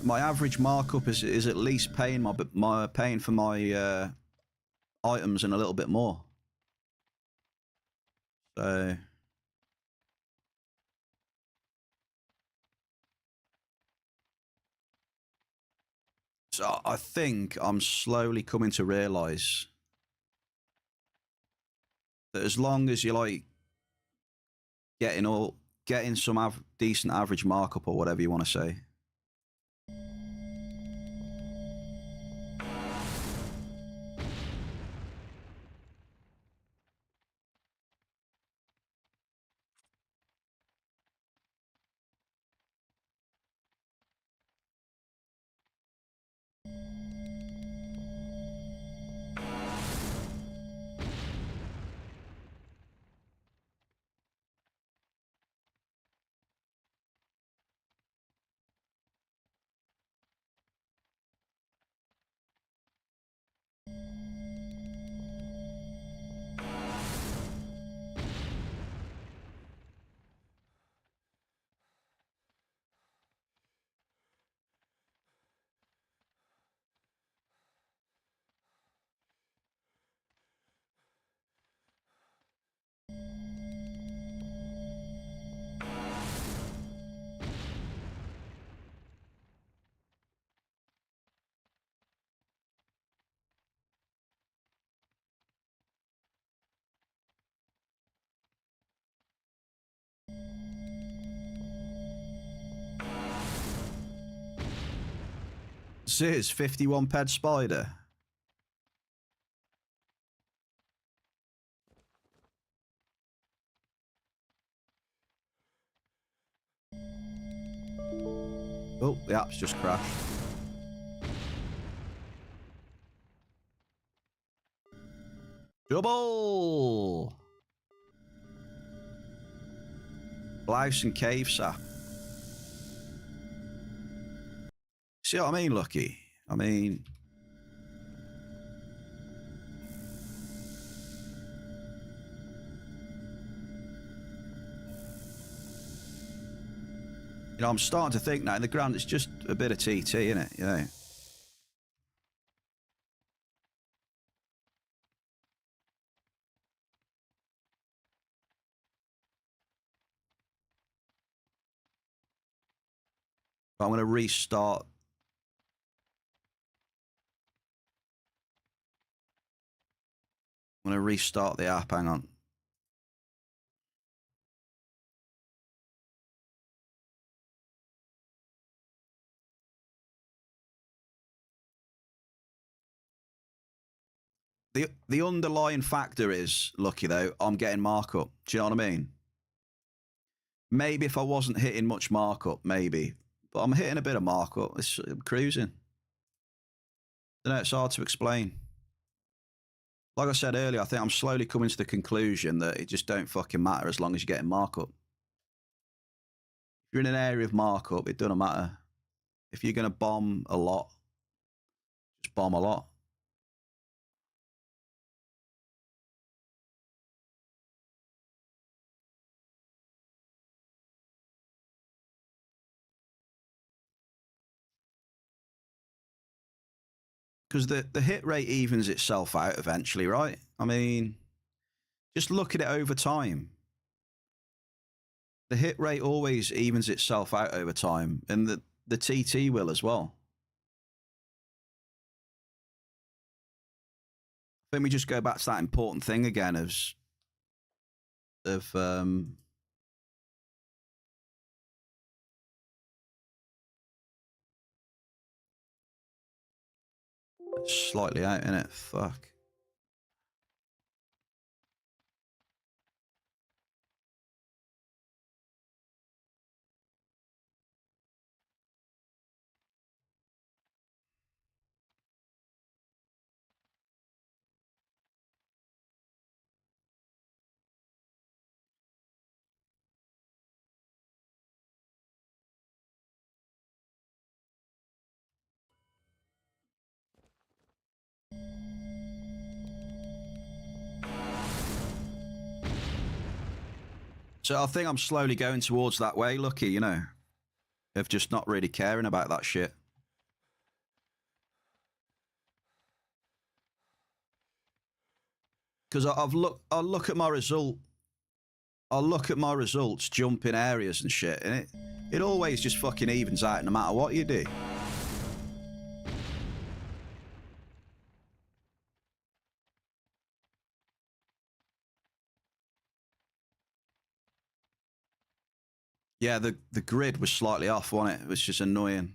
my average markup is at least paying paying for my items and a little bit more. So I think I'm slowly coming to realise that as long as you're like getting some decent average markup or whatever you want to say. Ziz, 51 ped spider. Oh, the app's just crashed. Double! Blouse and cave sap. See what I mean, Lucky? I mean... You know, I'm starting to think now, in the ground, it's just a bit of TT, innit? You know? I'm going to restart. I'm going to restart the app. Hang on. The underlying factor is, Lucky though, I'm getting markup. Do you know what I mean? Maybe if I wasn't hitting much markup, maybe. But I'm hitting a bit of markup. It's cruising. I don't know, it's hard to explain. like I said earlier, I think I'm slowly coming to the conclusion that it just don't fucking matter as long as you're getting markup. If you're in an area of markup, it doesn't matter. If you're going to bomb a lot, just bomb a lot. Because the hit rate evens itself out eventually, right? I mean, just look at it over time. The hit rate always evens itself out over time, and the TT will as well. I think we just go back to that important thing again of slightly out in it. Fuck. So I think I'm slowly going towards that way, Lucky, you know, of just not really caring about that shit. Because I look at my result. I'll look at my results, jump in areas and shit, and it always just fucking evens out no matter what you do. Yeah, the grid was slightly off, wasn't it? It was just annoying.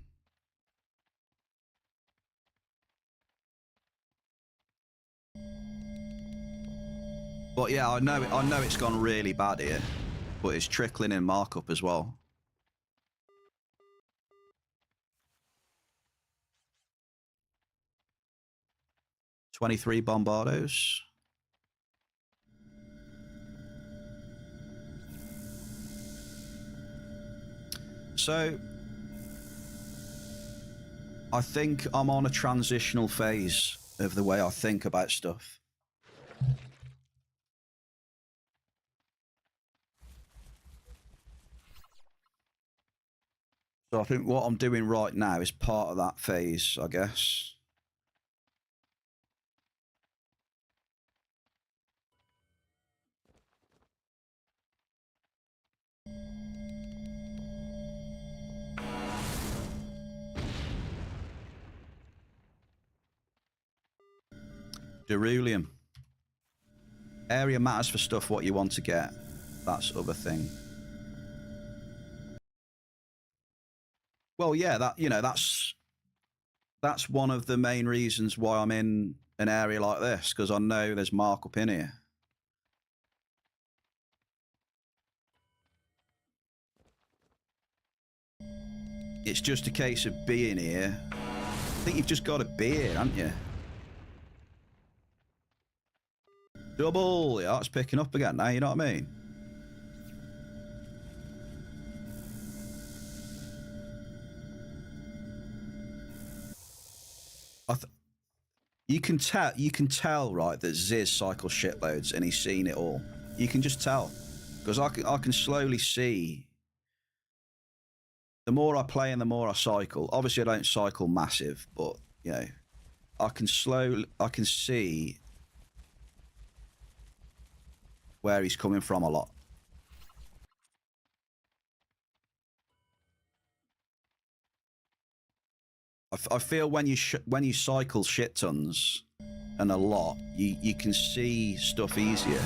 But yeah, I know it's gone really bad here, but it's trickling in markup as well. $23 Bombardos. So I think I'm on a transitional phase of the way I think about stuff. So I think what I'm doing right now is part of that phase, I guess. Ceruleum. Area matters for stuff what you want to get. That's other thing. Well, yeah, that's one of the main reasons why I'm in an area like this, because I know there's markup in here. It's just a case of being here. I think you've just got to be here, haven't you? Double, yeah, it's picking up again now, you know what I mean? You can tell, right, that Ziz cycles shitloads and he's seen it all. You can just tell, because I can slowly see. The more I play and the more I cycle. Obviously, I don't cycle massive, but you know, I can see where he's coming from a lot. I feel when you cycle shit tons and a lot, you can see stuff easier.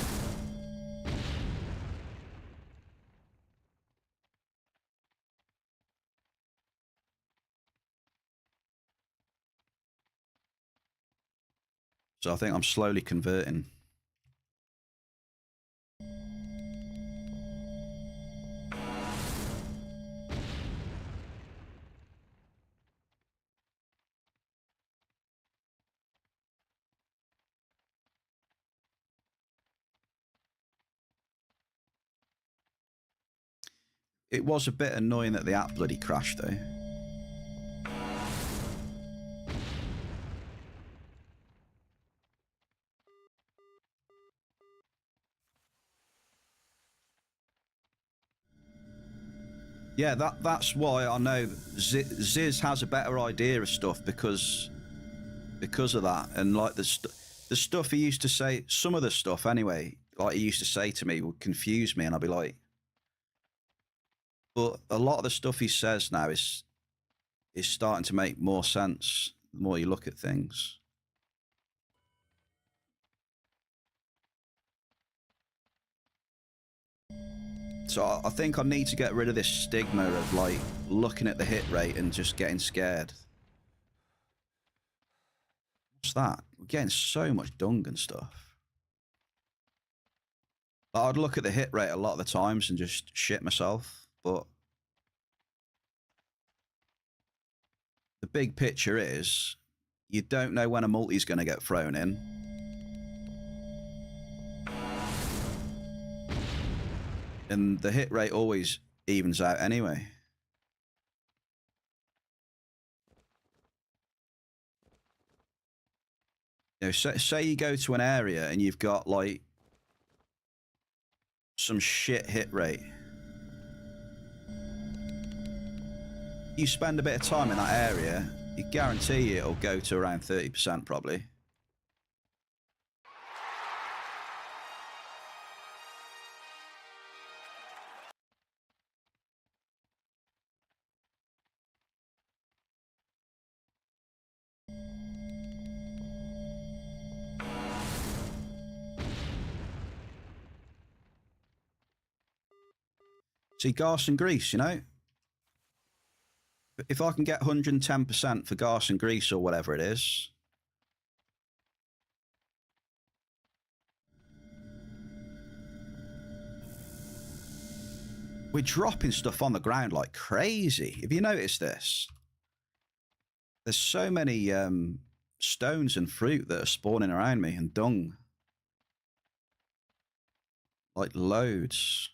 So I think I'm slowly converting. It was a bit annoying that the app bloody crashed, though. Yeah, that's why I know Ziz has a better idea of stuff because of that. And like the stuff he used to say, some of the stuff anyway, like he used to say to me would confuse me, and I'd be like, but a lot of the stuff he says now is starting to make more sense the more you look at things. So I think I need to get rid of this stigma of like looking at the hit rate and just getting scared. What's that? We're getting so much dung and stuff. I'd look at the hit rate a lot of the times and just shit myself, but the big picture is you don't know when a multi's going to get thrown in. And the hit rate always evens out anyway. You know, say you go to an area and you've got like some shit hit rate. You spend a bit of time in that area, you guarantee it'll go to around 30% probably. See, gas and grease, you know? If I can get 110% for gas and grease or whatever it is, we're dropping stuff on the ground like crazy. Have you noticed this? There's so many stones and fruit that are spawning around me and dung. Like loads.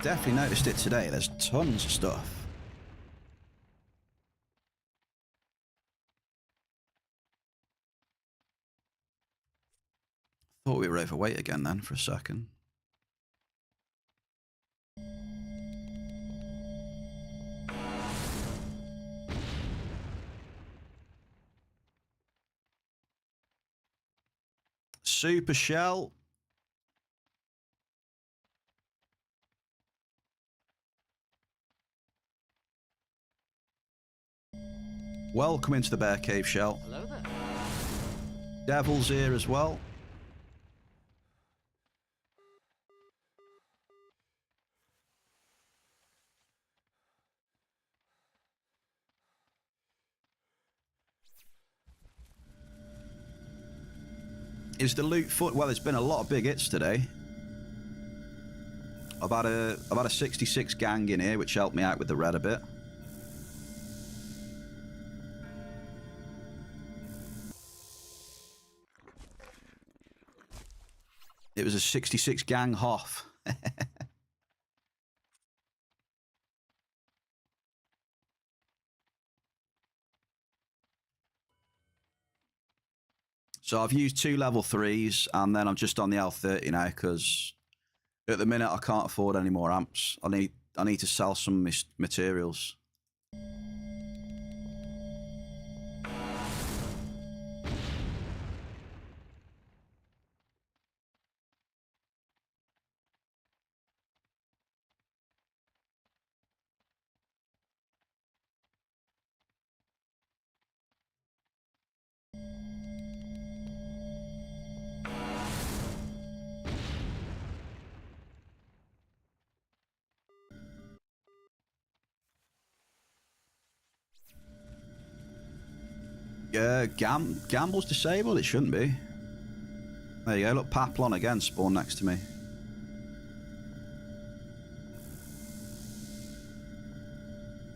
Definitely noticed it today. There's tons of stuff. Thought we were overweight again then for a second. Super shell. Welcome into the Bear Cave, Shell. Hello there. Devil's here as well. Is the loot foot? Well, there's been a lot of big hits today. I've had a 66 gang in here, which helped me out with the red a bit. It was a 66 gang Hoff. So I've used 2 level 3s, and then I'm just on the L30 now because at the minute I can't afford any more amps. I need to sell some materials. Gamble's disabled? It shouldn't be. There you go, look, Paplon again spawned next to me.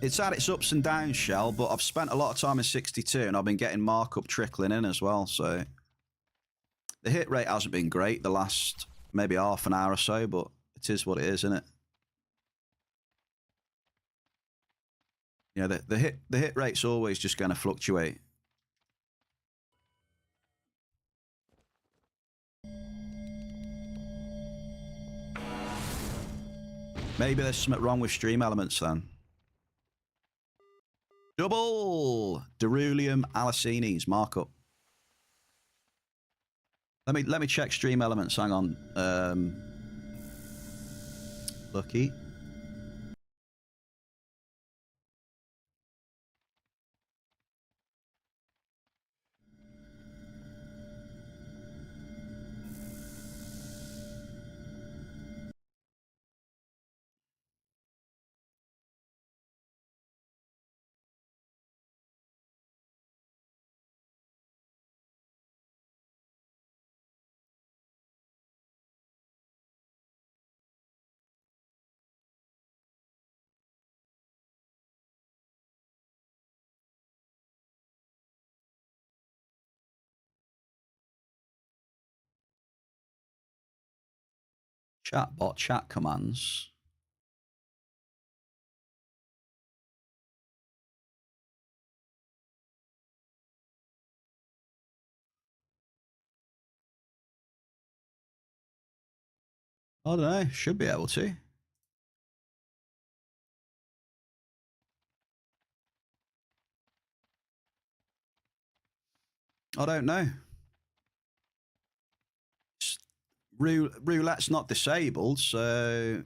It's had its ups and downs, Shell, but I've spent a lot of time in 62 and I've been getting markup trickling in as well, so the hit rate hasn't been great the last maybe half an hour or so, but it is what it is, isn't it? Yeah, the hit rate's always just going to fluctuate. Maybe there's something wrong with stream elements then. Double Derulium Alicines markup. Let me check stream elements. Hang on. Lucky. Chatbot chat commands. I don't know. Should be able to. I don't know. Roulette's not disabled, so...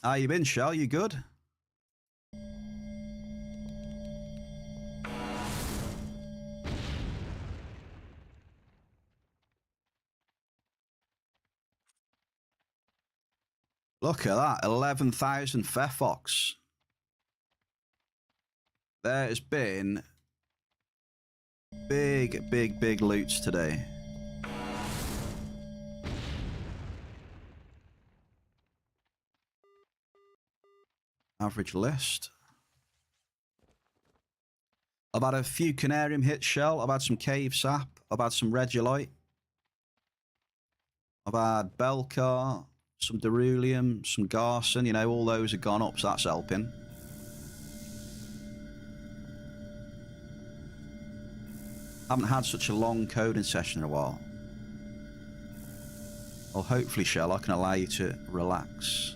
How you been, Shell? You good? Look at that, 11,000 Fefox. There has been big loots today. Average list. I've had a few Canarium hits, Shell. I've had some Cave Sap. I've had some Regolite. I've had Belcar, some Derulium, some Garson. You know, all those have gone up, so that's helping. Haven't had such a long coding session in a while. Well, hopefully, Shell, I can allow you to relax.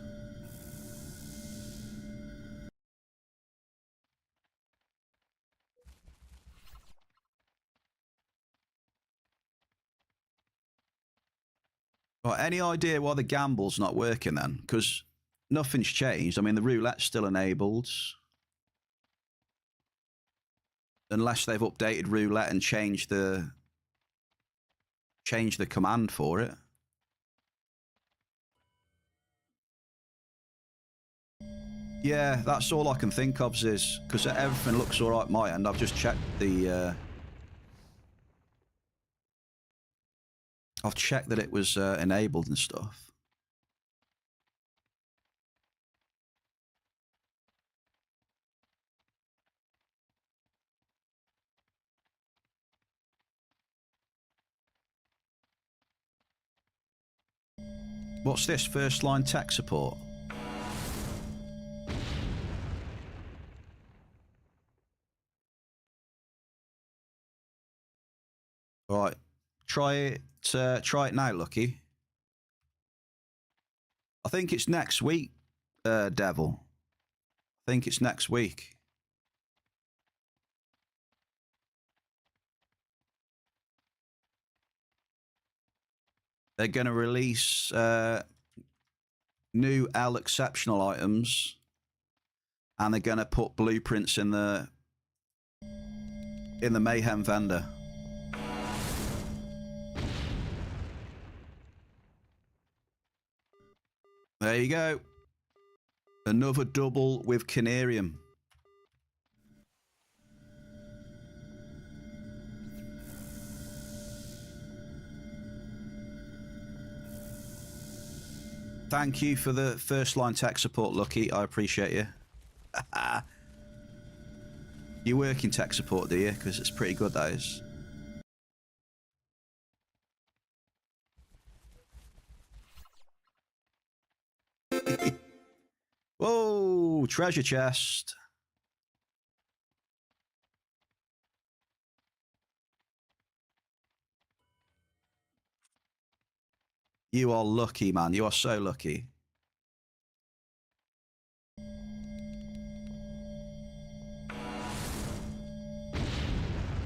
Right, any idea why the gamble's not working then? Because nothing's changed. I mean, the roulette's still enabled. Unless they've updated roulette and changed the command for it. Yeah, that's all I can think of, is because everything looks all right at my end. I've just checked the... I've checked that it was enabled and stuff. What's this? First line tech support? All right, try it now, Lucky. I think it's next week, Devil. I think it's next week. They're going to release new L exceptional items, and they're going to put blueprints in the Mayhem vendor. There you go. Another double with Canarium. Thank you for the first line tech support, Lucky. I appreciate you. You work in tech support, do you? Because it's pretty good, that is. Whoa, treasure chest. You are lucky, man. You are so lucky.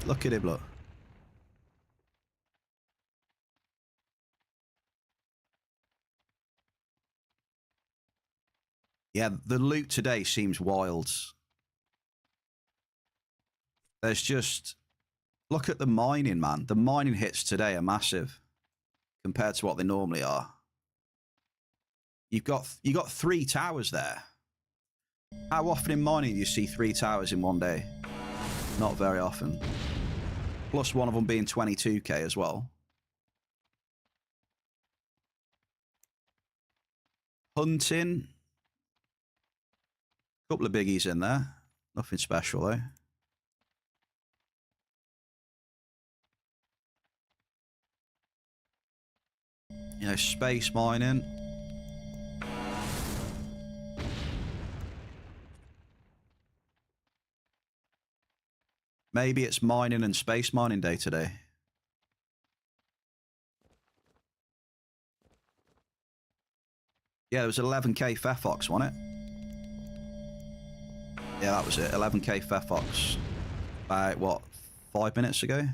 Look at him, look. Yeah, the loot today seems wild. There's just... Look at the mining, man. The mining hits today are massive compared to what they normally are. You got 3 towers there. How often in mining do you see 3 towers in one day? Not very often. Plus one of them being 22k as well. Hunting. Couple of biggies in there. Nothing special though. You know, space mining. Maybe it's mining and space mining day today. Yeah, there was 11k Fefox, wasn't it? Yeah, that was it. 11k Fefox. About, what, 5 minutes ago?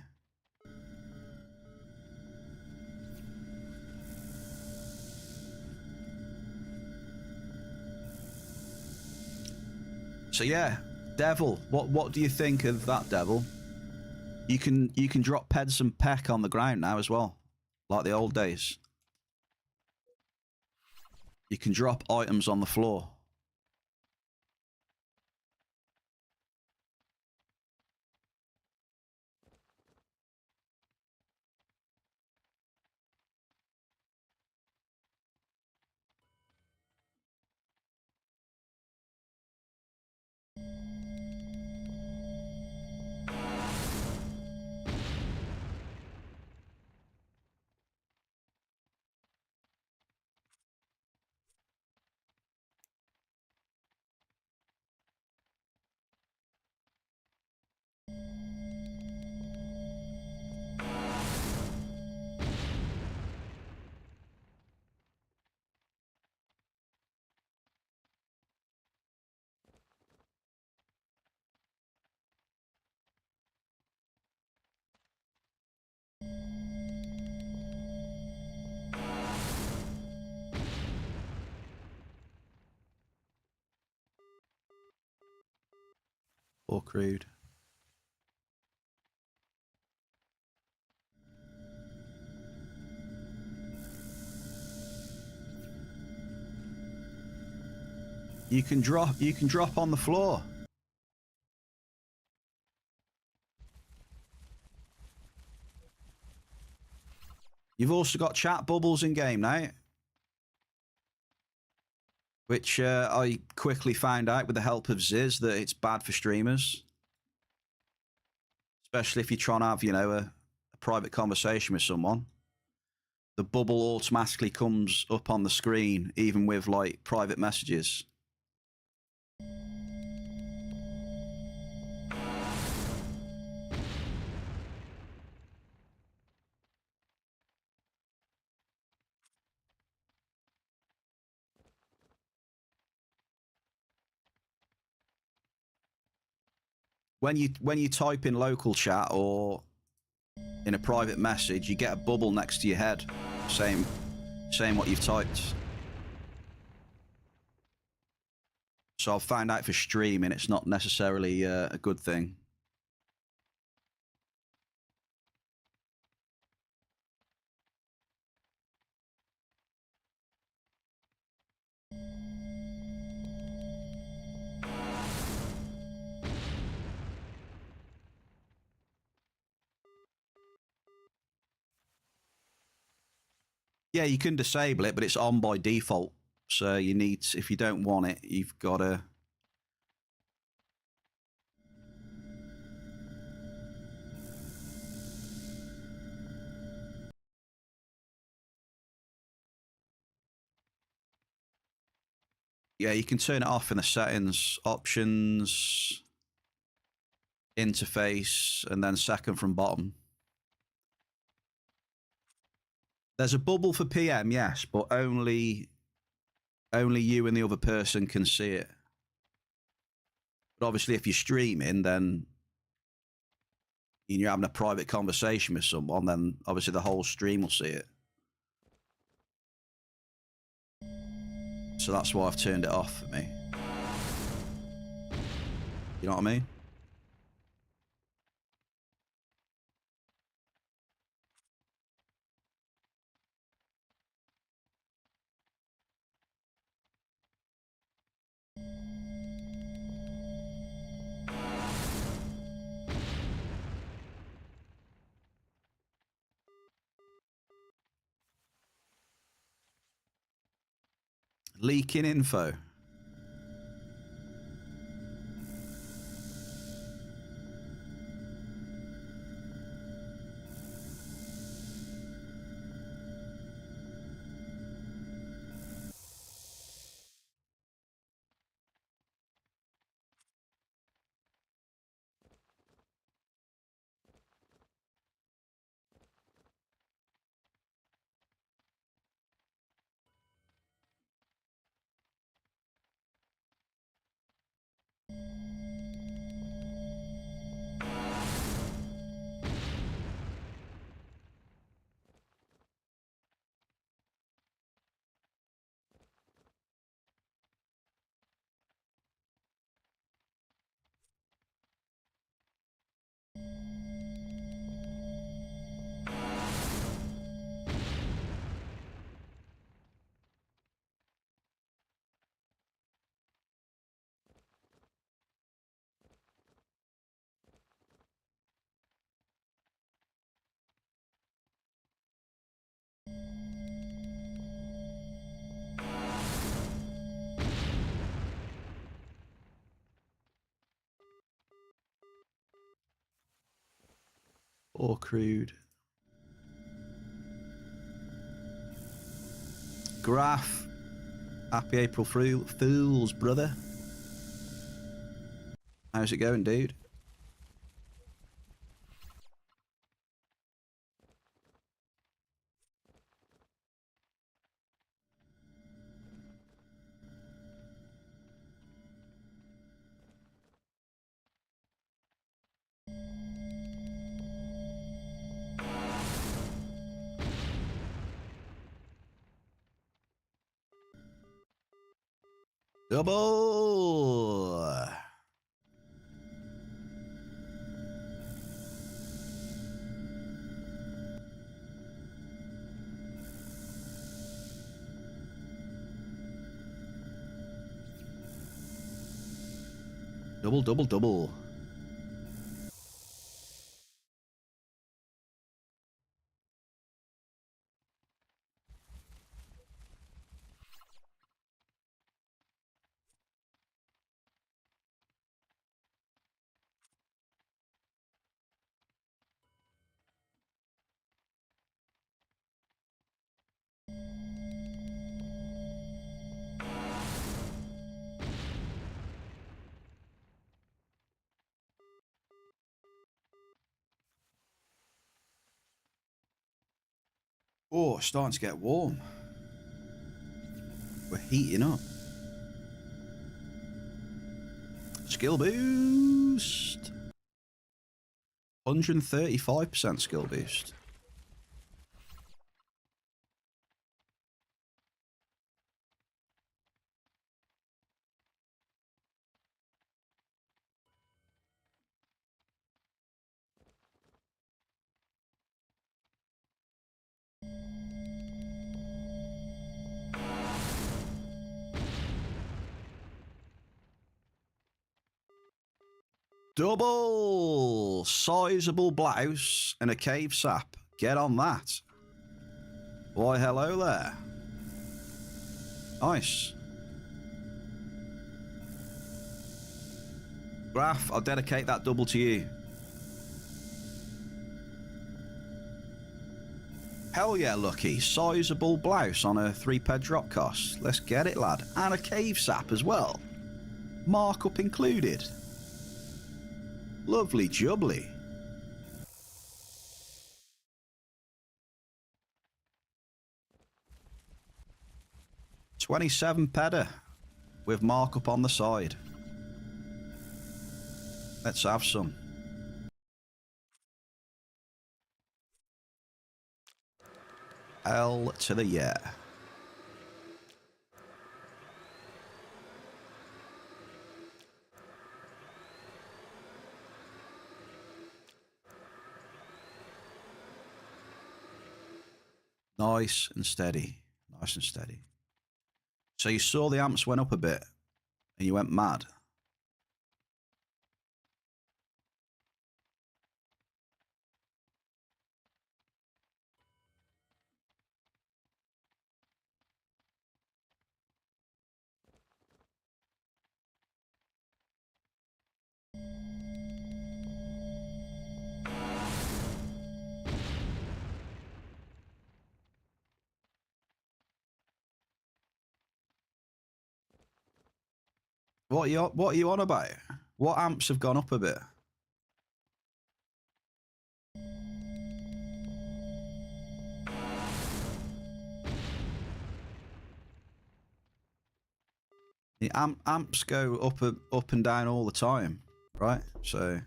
So yeah, Devil. What do you think of that, Devil? You can drop peds and peck on the ground now as well, like the old days. You can drop items on the floor. Or crude. You can drop on the floor. You've also got chat bubbles in game now, which I quickly found out with the help of Ziz that it's bad for streamers, especially if you're trying to have, you know, a private conversation with someone. The bubble automatically comes up on the screen, even with like private messages. When you type in local chat or in a private message, you get a bubble next to your head, saying what you've typed. So I've found out for streaming, it's not necessarily a good thing. Yeah, you can disable it, but it's on by default. So you need, if you don't want it, you've got to... Yeah, you can turn it off in the settings, options, interface, and then second from bottom. There's a bubble for PM, yes, but only you and the other person can see it. But obviously, if you're streaming, then you're having a private conversation with someone, then obviously the whole stream will see it. So that's why I've turned it off for me. You know what I mean? Leaking info. Or crude. Graph. Happy April Fools, brother. How's it going, dude? Double. Double, double, double. Oh, it's starting to get warm. We're heating up. Skill boost. 135% skill boost. Double sizable blouse and a cave sap. Get on that. Why, hello there. Nice. Graph, I'll dedicate that double to you. Hell yeah, Lucky. Sizable blouse on a 3-ped drop cost. Let's get it, lad. And a cave sap as well. Markup included. Lovely jubbly. $27 pedder with markup on the side. Let's have some. L to the yeah. Nice and steady. Nice and steady. So you saw the amps went up a bit and you went mad. What are you on about? What amps have gone up a bit? The amps go up and down all the time, right? So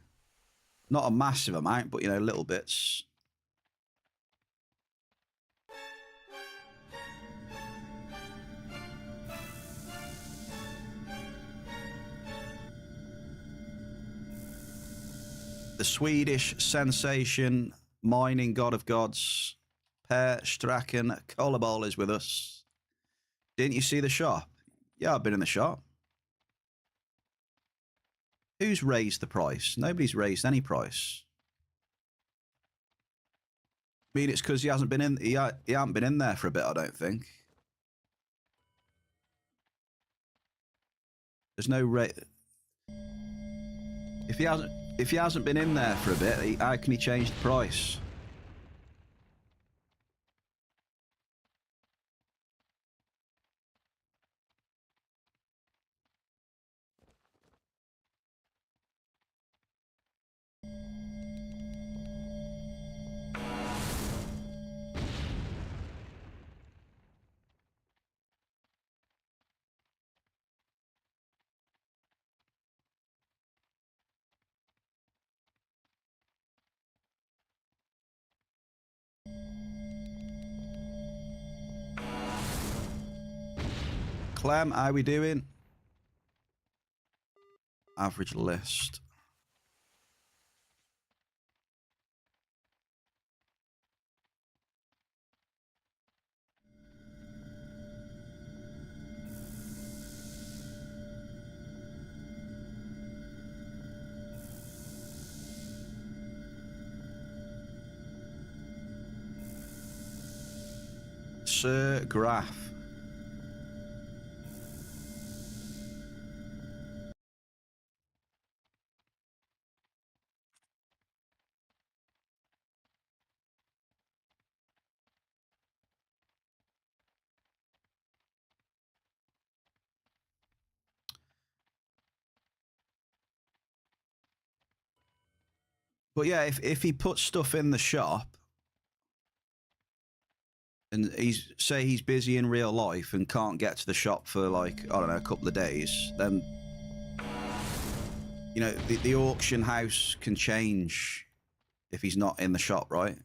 not a massive amount, but you know, little bits. The Swedish sensation, mining god of gods, Per Straken Kolabol is with us. Didn't you see the shop? Yeah, I've been in the shop. Who's raised the price? Nobody's raised any price. I mean, it's because he hasn't been in. He hasn't been in there for a bit, I don't think. There's no rate. If he hasn't been in there for a bit, how can he change the price? Clem, how we doing? Average list. Sir Graph. But yeah, if he puts stuff in the shop and he's busy in real life and can't get to the shop for like, I don't know, a couple of days, then you know, the auction house can change if he's not in the shop, right?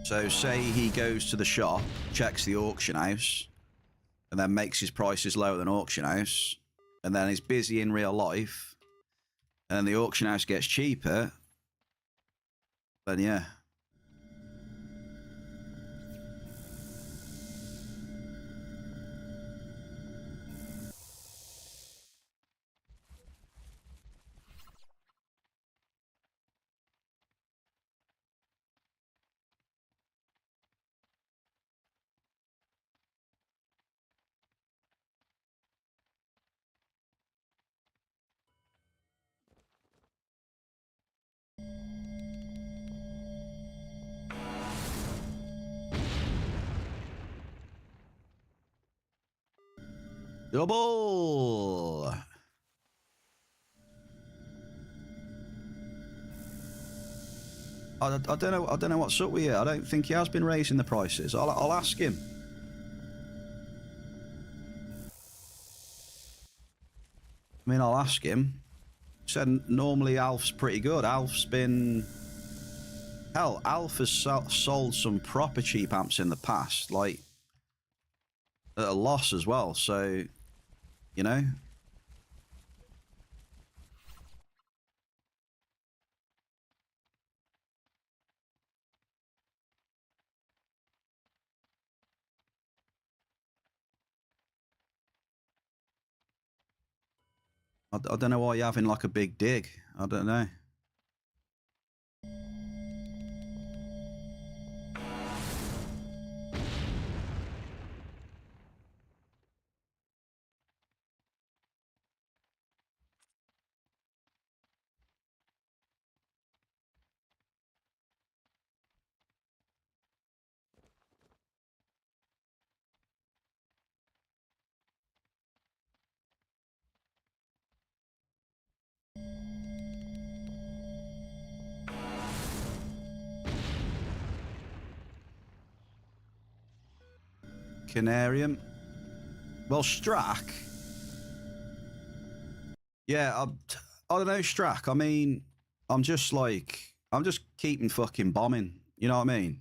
So say he goes to the shop, checks the auction house, and then makes his prices lower than auction house, and then is busy in real life, and then the auction house gets cheaper, then yeah. Double. I don't know. I don't know what's up with you. I don't think he has been raising the prices. I'll ask him. I mean, I'll ask him. He said normally Alf's pretty good. Alf's been... Hell, Alf has sold some proper cheap amps in the past, like at a loss as well. So, you know. I don't know why you're having like a big dig. I don't know. Canarium. Well, Strack. Yeah, I don't know, Strack. I mean, I'm just keeping fucking bombing. You know what I mean?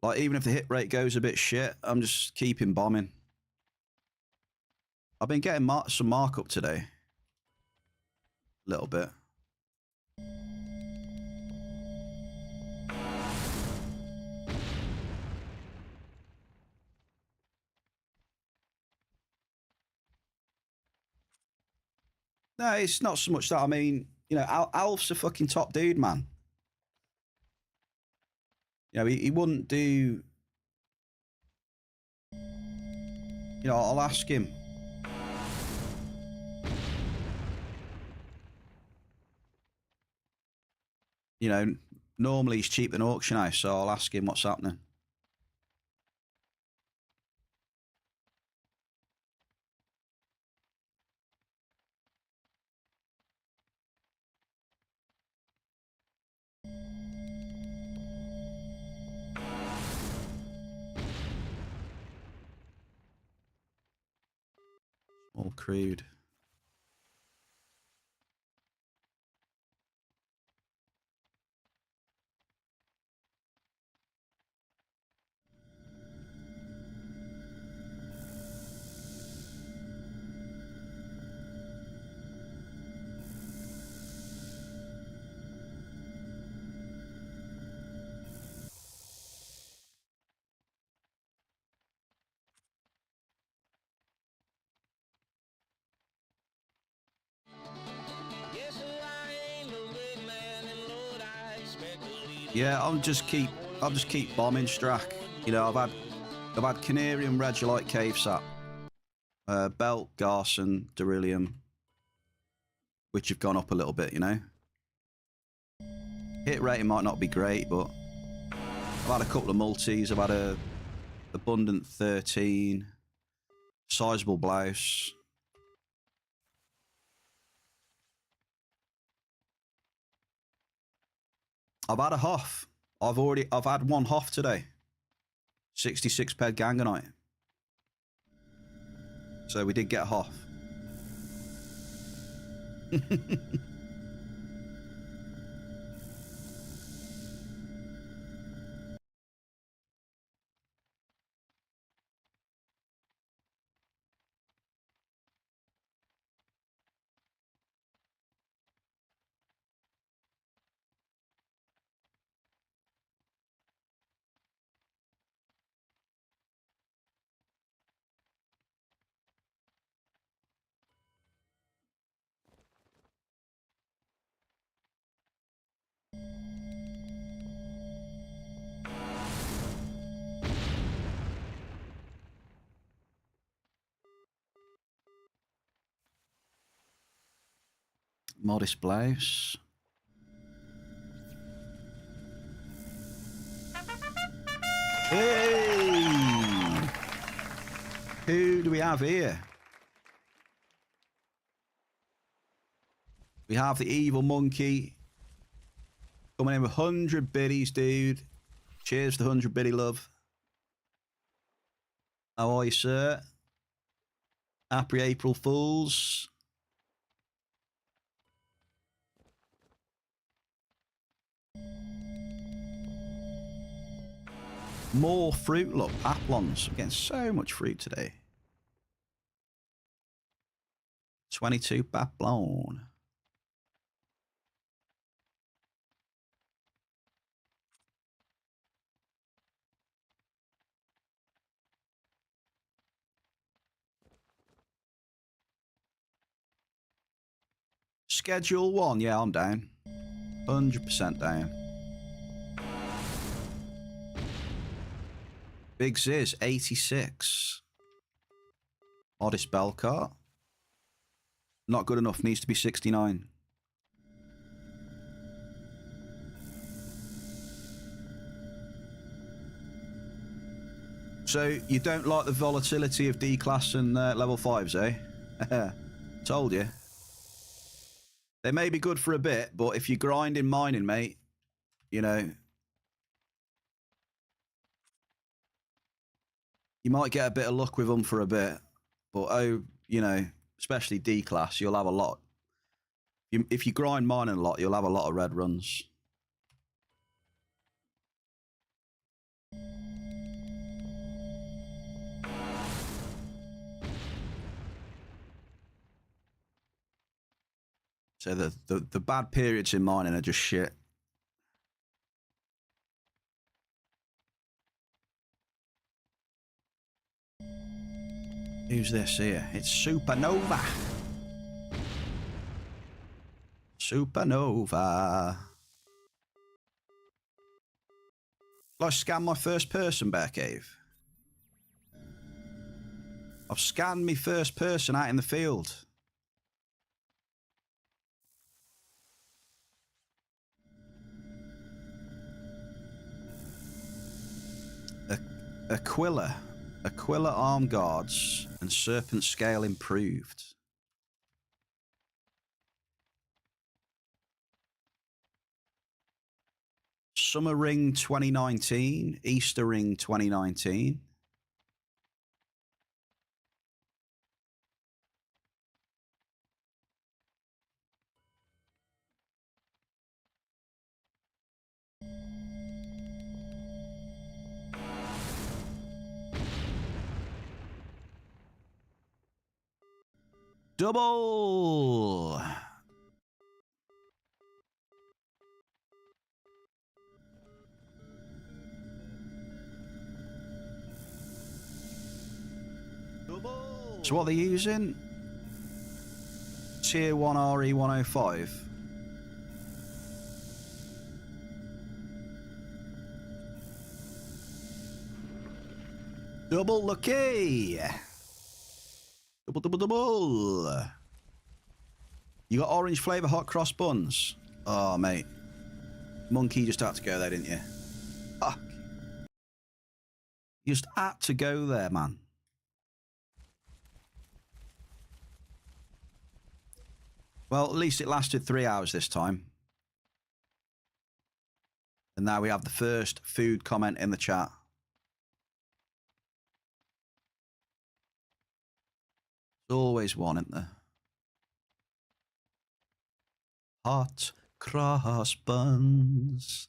Like, even if the hit rate goes a bit shit, I'm just keeping bombing. I've been getting some markup today. A little bit. No, it's not so much that. I mean, you know, Alf's a fucking top dude, man. You know, he wouldn't do... You know, I'll ask him. You know, normally he's cheap than auction house, so I'll ask him what's happening. All crude. Yeah, I'll just keep bombing Strack. You know, I've had Canarium, Regolite, Cave Sap, Belt, Garson, Beryllium, which have gone up a little bit, you know. Hit rating might not be great, but I've had a couple of multis. I've had a Abundant 13, Sizable Blouse. I've had a Hoff. I've had one Hoff today. 66 ped Ganganite. So we did get a Hoff. Modest Blouse. Hey! Who do we have here? We have the evil monkey coming in with 100 biddies, dude. Cheers to the 100 biddy love. How are you, sir? Happy April Fools. More fruit. Look, Paplons. I'm getting so much fruit today. 22 Paplon. Schedule 1. Yeah, I'm down. 100% down. Big Ziz, 86. Oddest bell cart. Not good enough. Needs to be 69. So you don't like the volatility of D-class and level 5s, eh? Told you. They may be good for a bit, but if you're grinding mining, mate, you know, you might get a bit of luck with them for a bit. But, oh, you know, especially D-class, you'll have a lot. If you grind mining a lot, you'll have a lot of red runs. So the bad periods in mining are just shit. Who's this here? It's Supernova. Supernova. Will I scan my first person, Bear Cave? I've scanned my first person out in the field. Aquila arm guards and serpent scale improved. Summer Ring 2019, Easter Ring 2019. Double. So what are they using? Tier 1 RE105. Double lucky. Double. You got orange flavour hot cross buns? Oh, mate. Monkey just had to go there, didn't you? Fuck. You just had to go there, man. Well, at least it lasted 3 hours this time. And now we have the first food comment in the chat. There's always one, isn't there? Hot cross buns.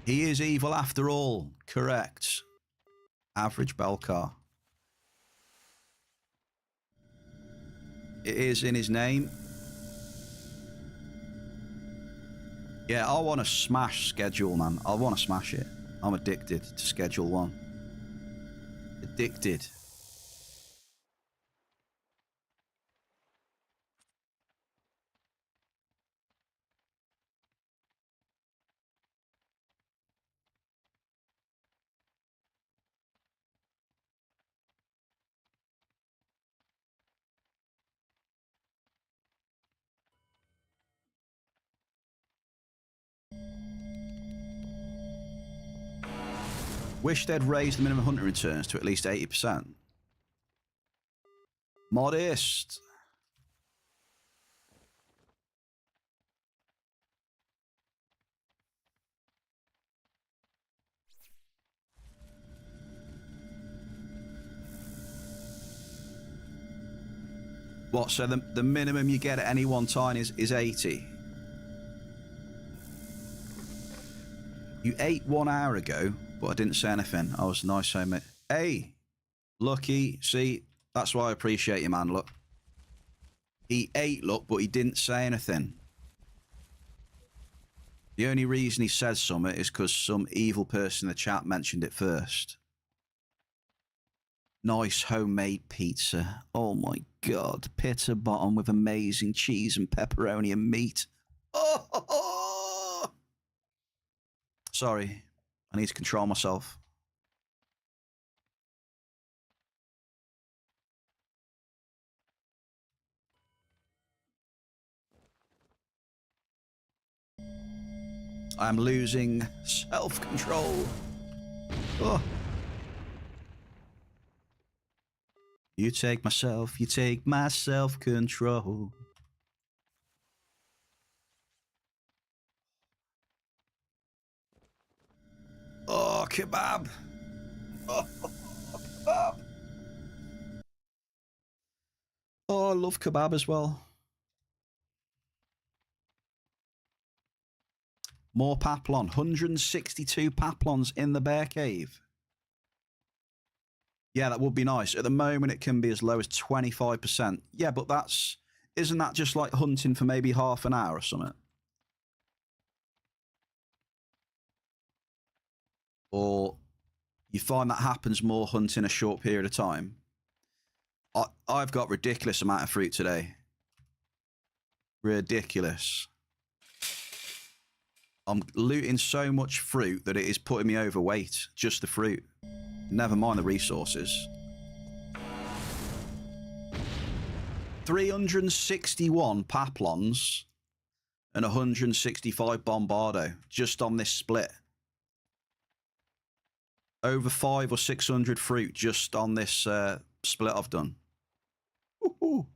He is evil after all. Correct. Average bell car. It is in his name. Yeah, I want to smash schedule, man. I want to smash it. I'm addicted to schedule 1. Addicted. Wish they'd raised the minimum hunting returns to at least 80%. Modest. What, so the minimum you get at any one time is 80? You ate 1 hour ago, but I didn't say anything. I was nice, mate. Hey, Lucky, see, that's why I appreciate you, man, look. He ate, look, but he didn't say anything. The only reason he said something is because some evil person in the chat mentioned it first. Nice homemade pizza. Oh my God. Pizza bottom with amazing cheese and pepperoni and meat. Oh! Sorry. I need to control myself. I'm losing self-control. Oh. You take my self-control. Oh, kebab. Oh, kebab. Oh, I love kebab as well. More Paplon. 162 Paplons in the bear cave. Yeah, that would be nice. At the moment, it can be as low as 25%. Yeah, but isn't that just like hunting for maybe half an hour or something? Or you find that happens more hunting a short period of time? I've got ridiculous amount of fruit today. Ridiculous. I'm looting so much fruit that it is putting me overweight. Just the fruit. Never mind the resources. 361 Paplons and 165 Bombardo just on this split. Over 500 or 600 fruit just on this split I've done. Woohoo.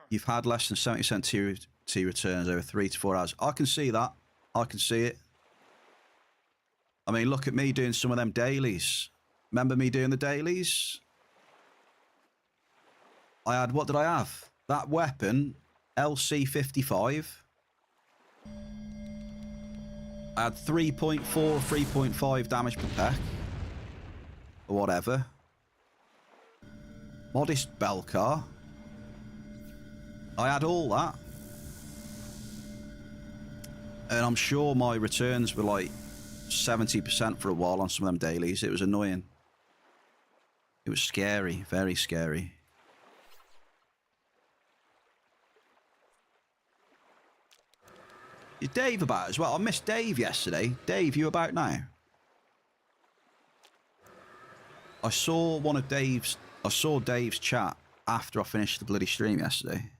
You've had less than 70% T returns over 3 to 4 hours. I can see that. I can see it. I mean, look at me doing some of them dailies. Remember me doing the dailies? I had, what did I have? That weapon, LC55. I had 3.4, 3.5 damage per peck. Or whatever. Modest bell car. I had all that. And I'm sure my returns were like 70% for a while on some of them dailies. It was annoying. It was scary, very scary. Is Dave about as well? I missed Dave yesterday. Dave, you about now? I saw Dave's chat after I finished the bloody stream yesterday.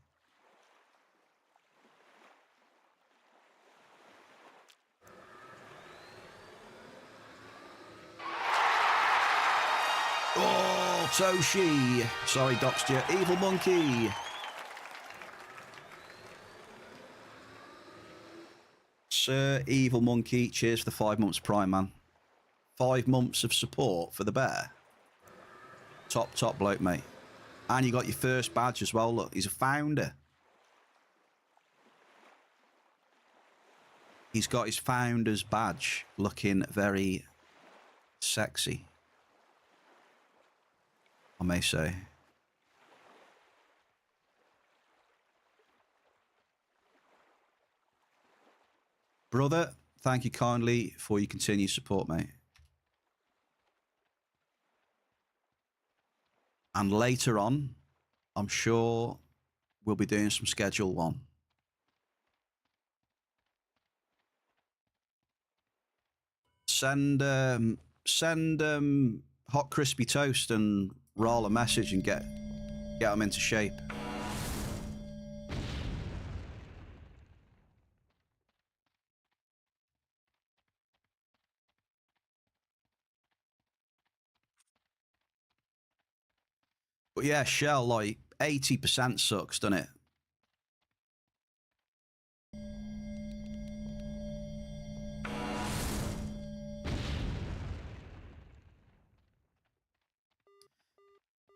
Oh, Toshi. Sorry, Doxter. Evil Monkey. Sir Evil Monkey, cheers for the 5 months prime, man. 5 months of support for the bear. Top bloke, mate. And you got your first badge as well. Look, he's a founder. He's got his founder's badge, looking very sexy, I may say. Brother, thank you kindly for your continued support, mate. And later on, I'm sure we'll be doing some Schedule 1. Send Hot Crispy Toast and Rawl a message and get them into shape. But yeah, Shell, like 80% sucks, doesn't it?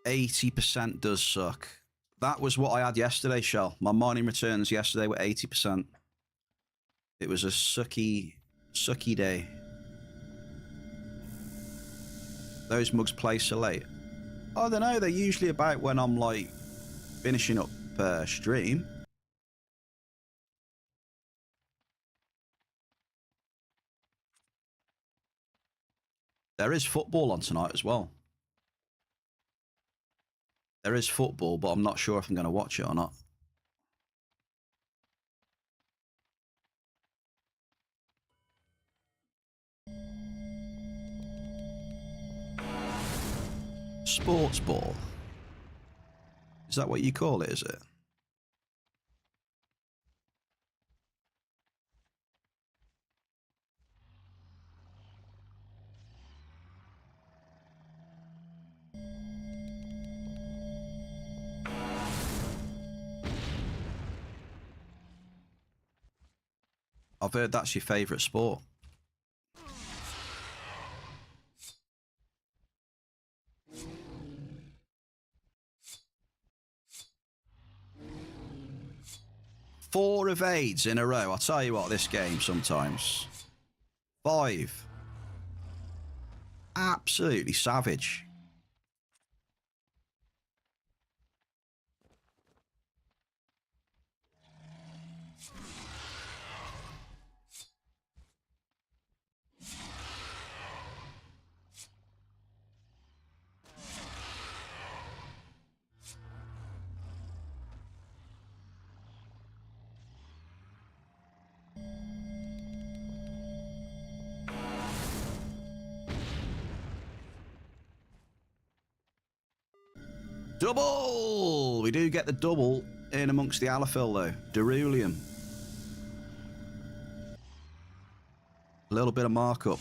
%80 does suck. That was what I had yesterday, Shell. My mining returns yesterday were 80%. It was a sucky day. Those mugs play so late. I don't know, they're usually about when I'm like finishing up stream. There is football on tonight as well. There is football, but I'm not sure if I'm going to watch it or not. Sports ball. Is that what you call it, is it? I've heard that's your favourite sport. Four evades in a row. I'll tell you what, this game sometimes. 5. Absolutely savage. Double! We do get the double in amongst the Allophil though. Derulium. A little bit of markup.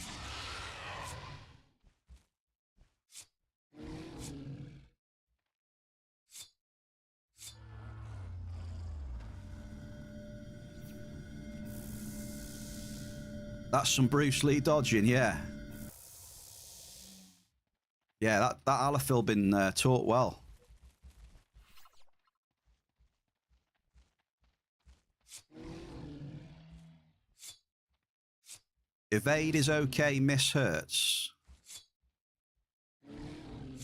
That's some Bruce Lee dodging, yeah. Yeah, that Allophil been taught well. Evade is okay, miss hurts.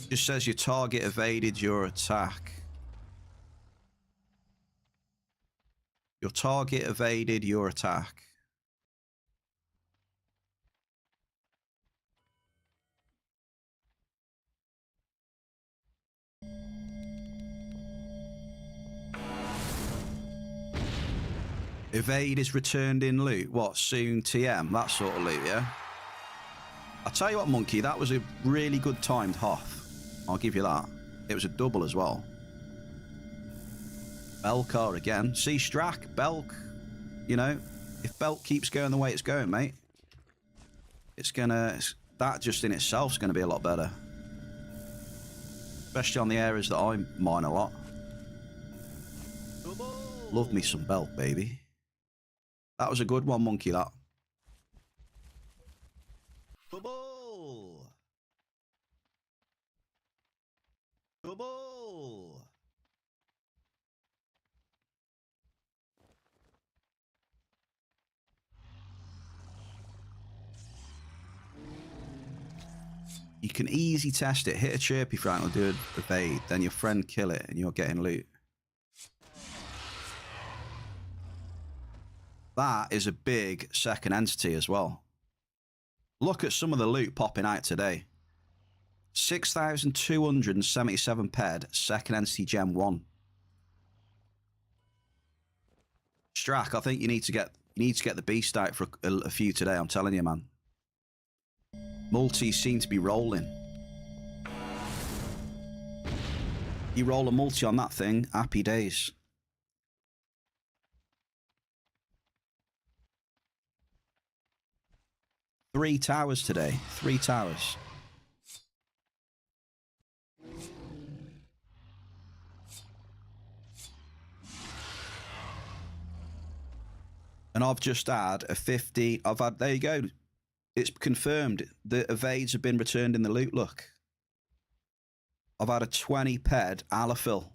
Just says your target evaded your attack. Your target evaded your attack. Evade is returned in loot. What, soon TM? That sort of loot, yeah? I'll tell you what, Monkey, that was a really good timed Hoff. I'll give you that. It was a double as well. Belcar again. See, Strack, Belk. You know, if Belk keeps going the way it's going, mate, it's gonna... that just in itself is going to be a lot better. Especially on the areas that I mine a lot. Love me some Belk, baby. That was a good one, Monkey, that. Double! Double! You can easy test it. Hit a chirpy Frank, will do a evade. Then your friend kill it and you're getting loot. That is a big second entity as well. Look at some of the loot popping out today. 6,277 ped, second entity gem 1. Strack, I think you need to get the beast out for a few today, I'm telling you, man. Multis seem to be rolling. You roll a multi on that thing, happy days. Three towers today. 3 towers. And I've just had a 50. I've had, there you go. It's confirmed. The evades have been returned in the loot, look. I've had a 20 ped allophil.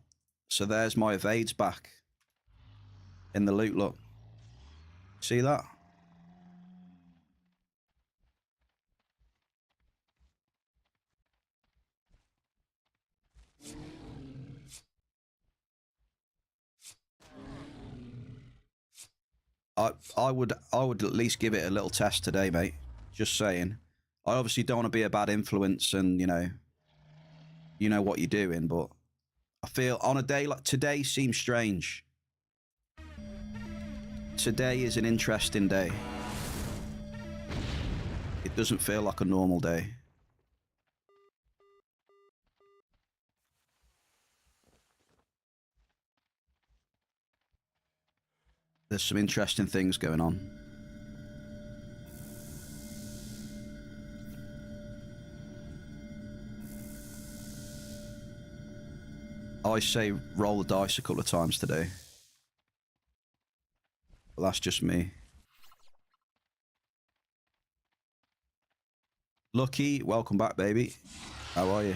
So there's my evades back in the loot, look. See that? I would at least give it a little test today, mate. Just saying. I obviously don't want to be a bad influence, and you know what you're doing, but I feel on a day like today seems strange. Today is an interesting day. It doesn't feel like a normal day. There's some interesting things going on. I say roll the dice a couple of times today. But that's just me. Lucky, welcome back, baby. How are you?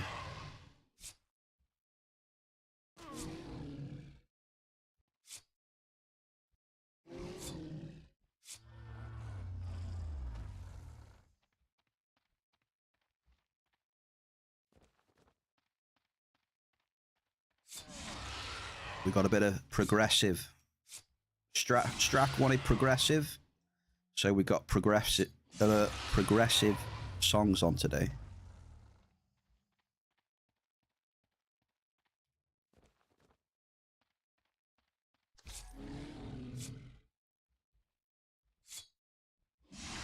We got a bit of progressive. Strack wanted progressive, so we got progressive songs on today.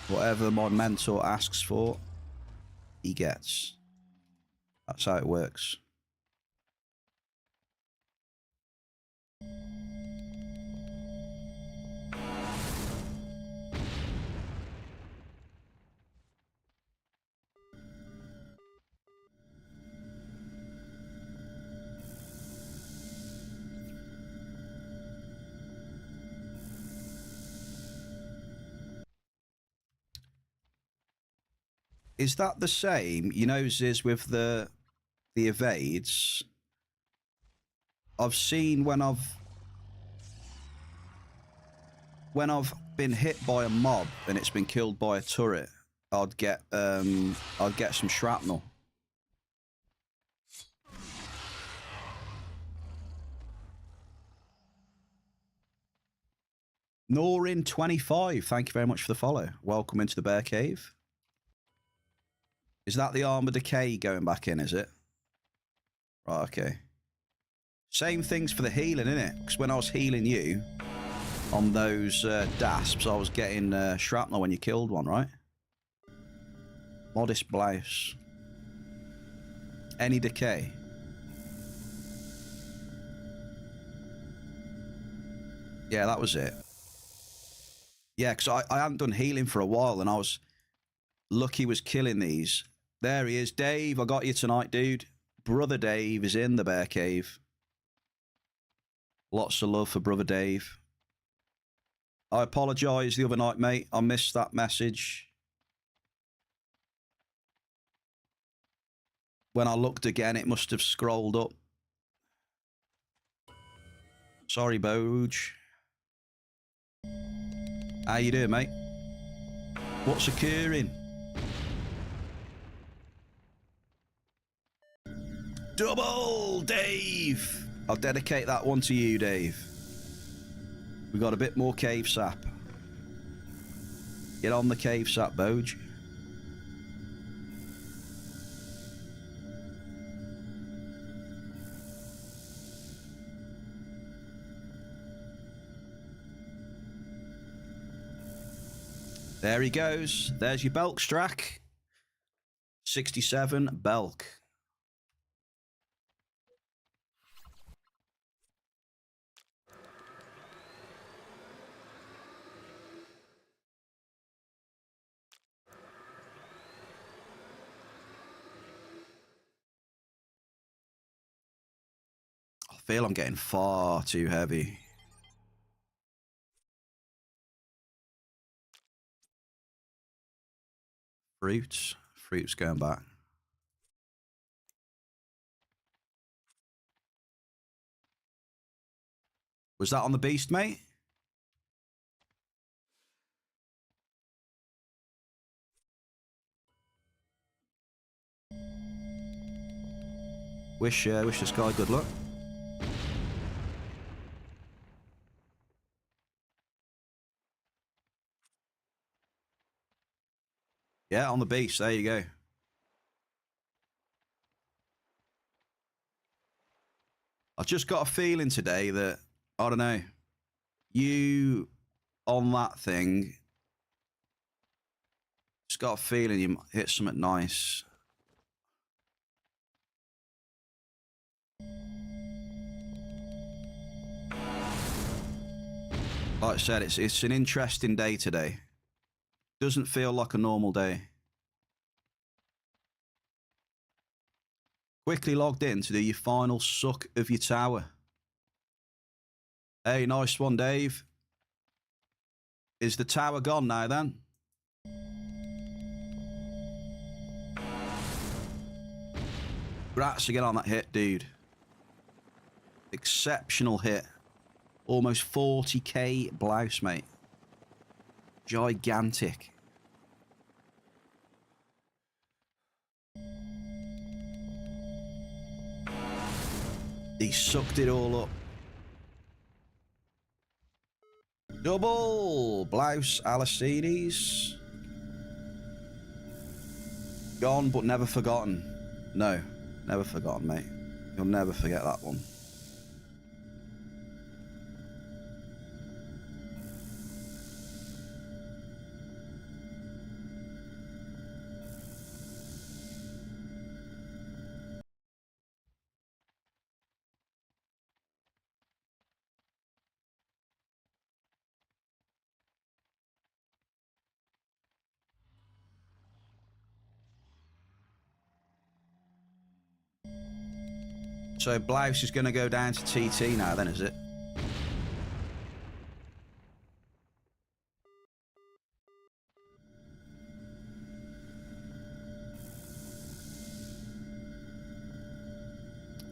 Whatever my mentor asks for, he gets. That's how it works. Is that the same? You know, Ziz, with the evades. I've seen when I've been hit by a mob and it's been killed by a turret, I'd get some shrapnel. Norin25, thank you very much for the follow. Welcome into the Bear Cave. Is that the armor decay going back in, is it? Right, okay. Same things for the healing, innit? Because when I was healing you on those dasps, I was getting shrapnel when you killed one, right? Modest blouse. Any decay? Yeah, that was it. Yeah, because I hadn't done healing for a while, and I was... Lucky was killing these. There he is. Dave, I got you tonight, dude. Brother Dave is in the Bear Cave. Lots of love for Brother Dave. I apologise the other night, mate. I missed that message. When I looked again, it must have scrolled up. Sorry, Boj. How you doing, mate? What's occurring? Double, Dave! I'll dedicate that one to you, Dave. We got a bit more cave sap. Get on the cave sap, Boj. There he goes. There's your Belk Strack. 67 Belk. I feel I'm getting far too heavy. Fruits. Fruits going back. Was that on the beast, mate? Wish this guy good luck. Yeah, on the beast. There you go. I've just got a feeling today that, I don't know, you on that thing, just got a feeling you might hit something nice. Like I said, it's an interesting day today. Doesn't feel like a normal day. Quickly logged in to do your final suck of your tower. Hey, nice one, Dave. Is the tower gone now, then? Congrats again on that hit, dude. Exceptional hit. Almost 40k blouse, mate. Gigantic. He sucked it all up. Double blouse Alicides. Gone but never forgotten. No, never forgotten, mate. You'll never forget that one. So blouse is going to go down to TT now, then, is it?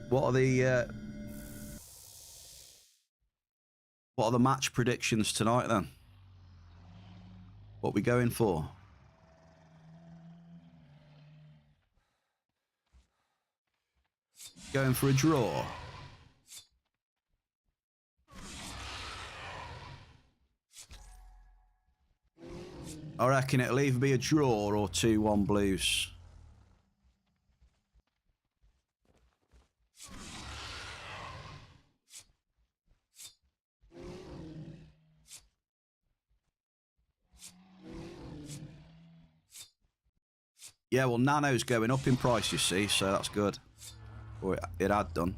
What are the match predictions tonight, then? What are we going for? Going for a draw. I reckon it'll either be a draw or 2-1 blues. Yeah, well, Nano's going up in price, you see, so that's good. Or it had done.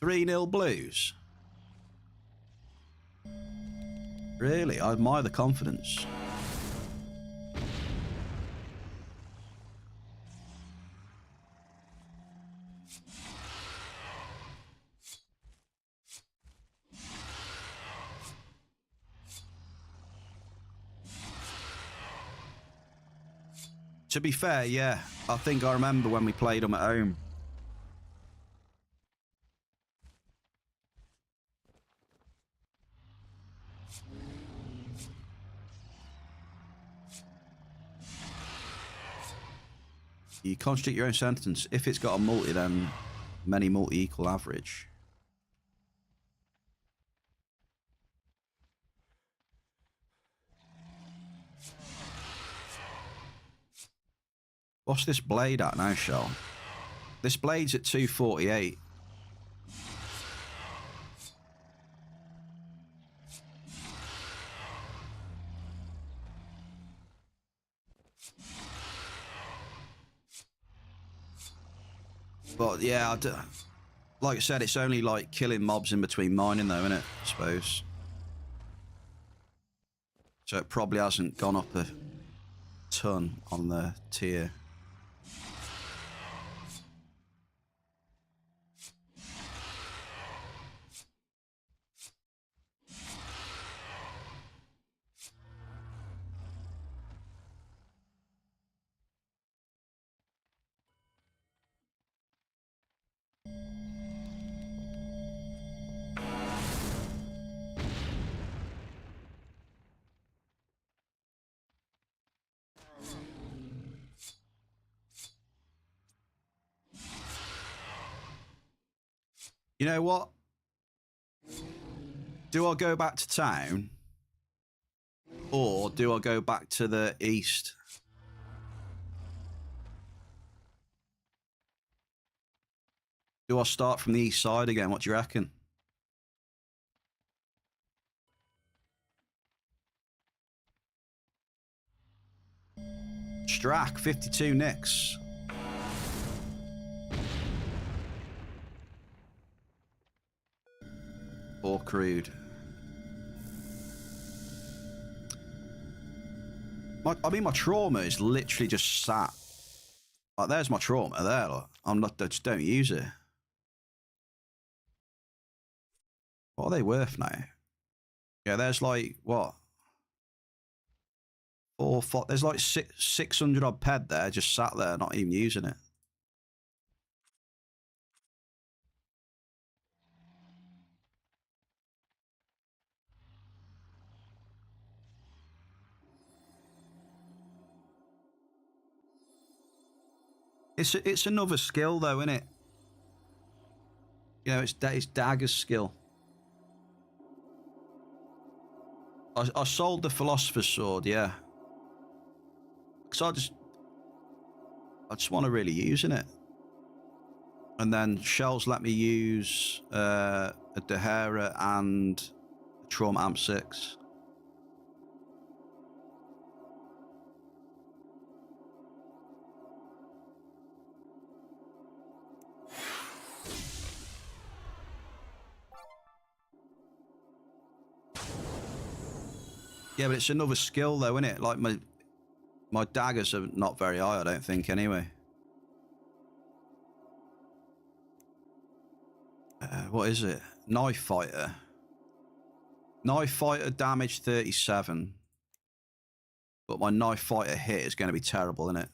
3-0 blues. Really? I admire the confidence. To be fair, yeah. I think I remember when we played them at home. You construct your own sentence. If it's got a multi, then many multi equal average. What's this blade at now, Shell? This blade's at 248. But yeah, like I said, it's only like killing mobs in between mining though, isn't it? I suppose. So it probably hasn't gone up a ton on the tier. You know what? Do I go back to town? Or do I go back to the east? Do I start from the east side again? What do you reckon? Strack, 52 nicks. Or crude. I mean, my trauma is literally just sat. Like, there's my trauma there. Like, I just don't use it. What are they worth now? Yeah, there's like, what? There's like 600 odd ped there, just sat there, not even using it. It's another skill though, isn't it? You know, it's Dagger's skill. I sold the Philosopher's Sword, yeah. Because I just want to really using it. And then Shell's let me use a Dahera and a Trauma Amp 6. Yeah, but it's another skill though, isn't it? Like my daggers are not very high, I don't think, anyway. What is it? Knife Fighter. Knife Fighter damage 37. But my Knife Fighter hit is going to be terrible, isn't it?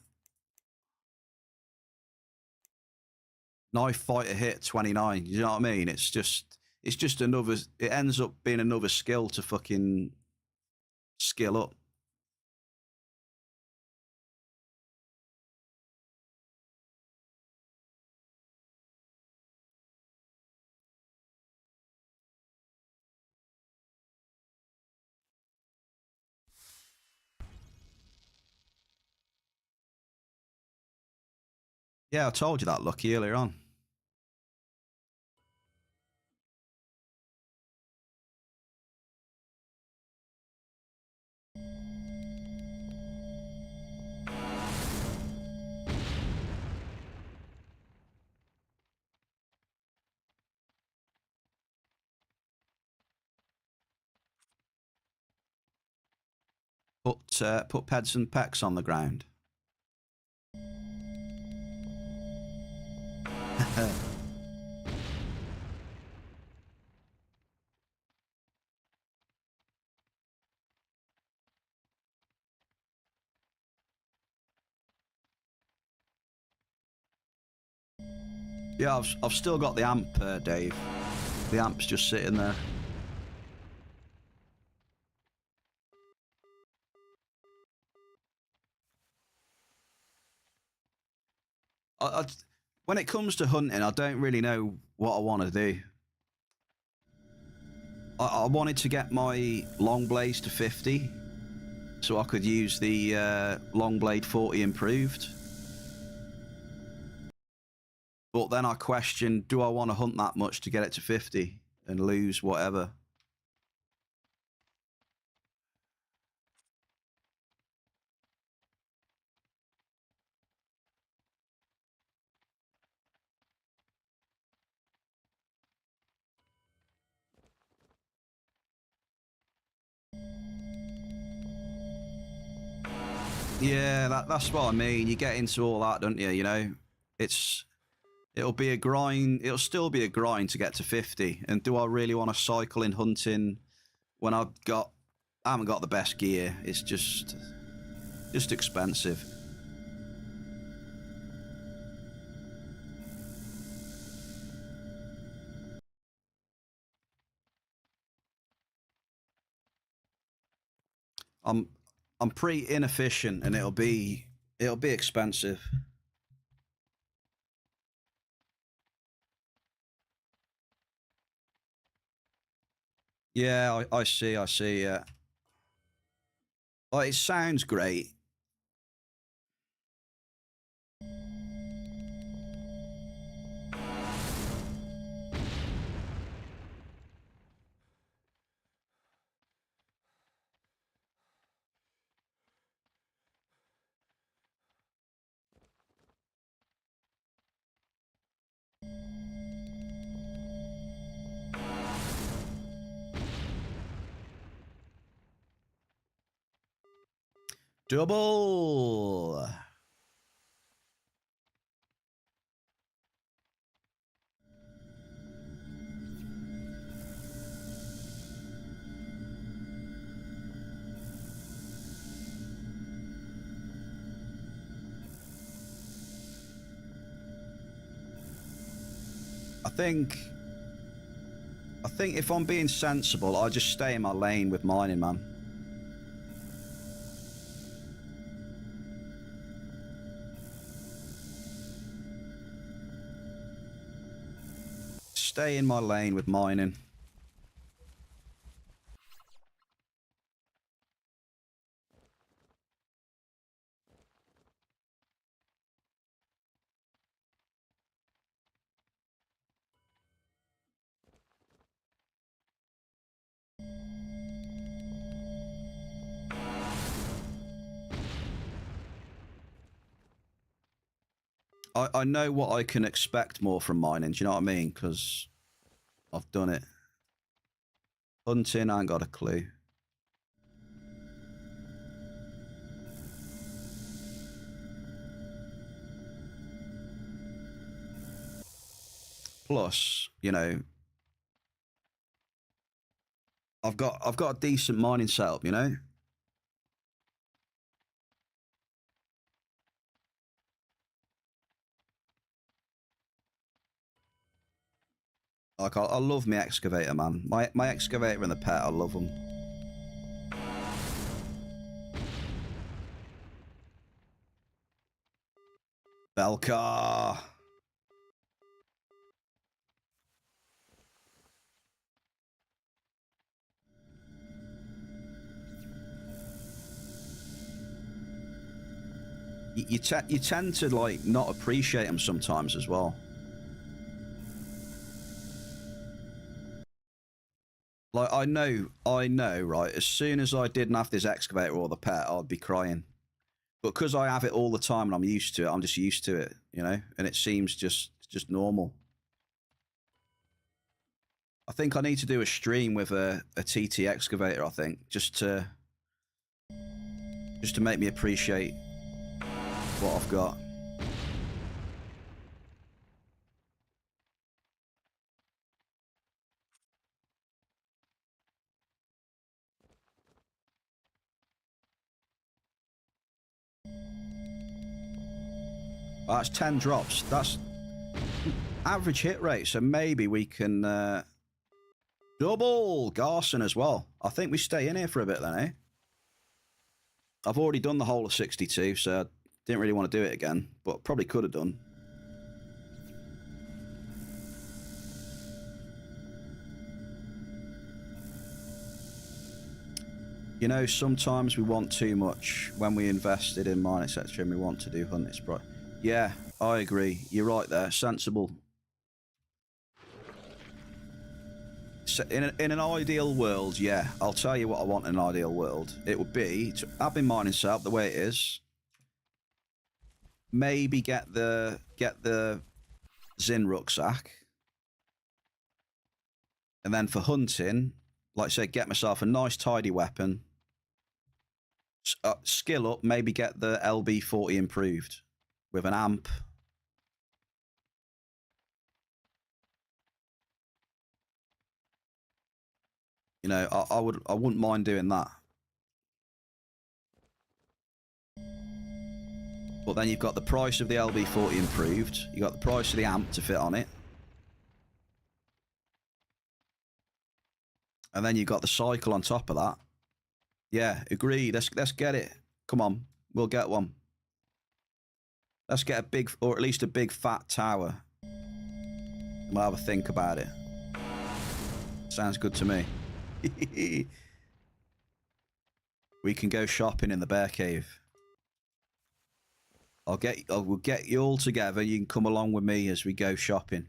Knife Fighter hit 29. You know what I mean? It's just another. It ends up being another skill to fucking skill up. Yeah, I told you that, Lucky, earlier on. Put Peds and Pecs on the ground. Yeah, I've still got the amp, Dave. The amp's just sitting there. When it comes to hunting, I don't really know what I want to do. I wanted to get my long blades to 50, so I could use the long blade 40 improved. But then I questioned, do I want to hunt that much to get it to 50 and lose whatever? Yeah, that's what I mean. You get into all that, don't you? You know, it'll be a grind. It'll still be a grind to get to 50. And do I really want to cycle in hunting when I haven't got the best gear? It's just expensive. I'm pretty inefficient, and it'll be expensive. Yeah, I see, yeah. Well, it sounds great. Double. I think if I'm being sensible, I just stay in my lane with mining, man. Stay in my lane with mining. I know what I can expect more from mining, do you know what I mean? Because I've done it. Hunting, I ain't got a clue. Plus, you know, I've got a decent mining setup, you know? Like, I love my excavator, man. My excavator and the pet, I love them. Belcar. You tend to, like, not appreciate them sometimes as well. Like, I know, right? As soon as I didn't have this excavator or the pet, I'd be crying. But because I have it all the time and I'm used to it, I'm just used to it, you know? And it seems just normal. I think I need to do a stream with a TT excavator, I think, just to make me appreciate what I've got. That's 10 drops. That's average hit rate, so maybe we can double Garson as well. I think we stay in here for a bit then, eh? I've already done the whole of 62, so I didn't really want to do it again, but probably could have done. You know, sometimes we want too much when we invested in mine, etc., and we want to do hunt. It's bright. Yeah, I agree. You're right there. Sensible. So in an ideal world, yeah, I'll tell you what I want in an ideal world. It would be to have my mining set up the way it is. Maybe get the Zin rucksack, and then for hunting, like I say, get myself a nice tidy weapon. Skill up, maybe get the LB40 improved with an amp. You know, I wouldn't mind doing that. But then you've got the price of the LB40 improved. You got the price of the amp to fit on it. And then you've got the cycle on top of that. Yeah, agreed. Let's get it. Come on, we'll get one. Let's get a big, or at least a big fat tower. We'll have a think about it. Sounds good to me. We can go shopping in the bear cave. We'll get you all together. You can come along with me as we go shopping.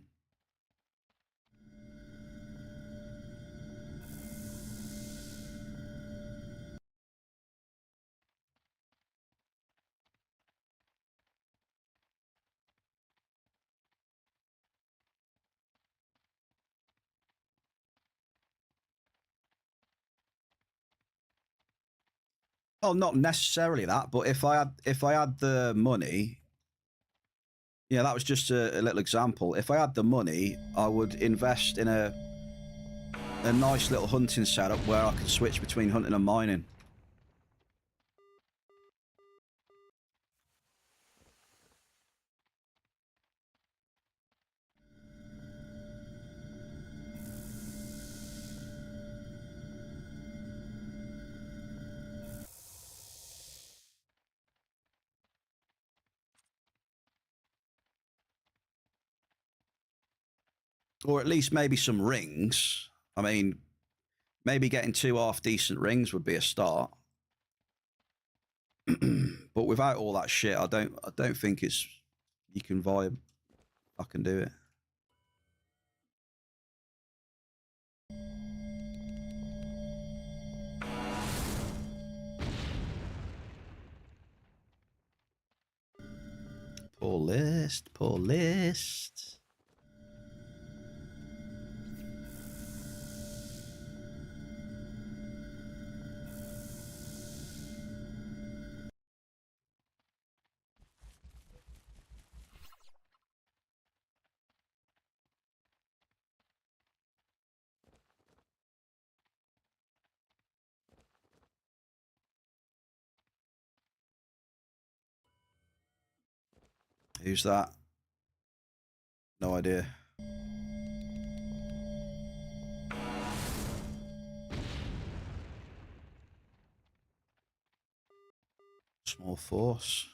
Oh, not necessarily that, but if I had the money, yeah, that was just a little example. If I had the money, I would invest in a nice little hunting setup where I can switch between hunting and mining. Or at least maybe some rings. I mean, maybe getting 2 half-decent rings would be a start. But without all that shit, I don't think it's you can vibe. I can do it. Poor list, poor list. Who's that? No idea. Small force.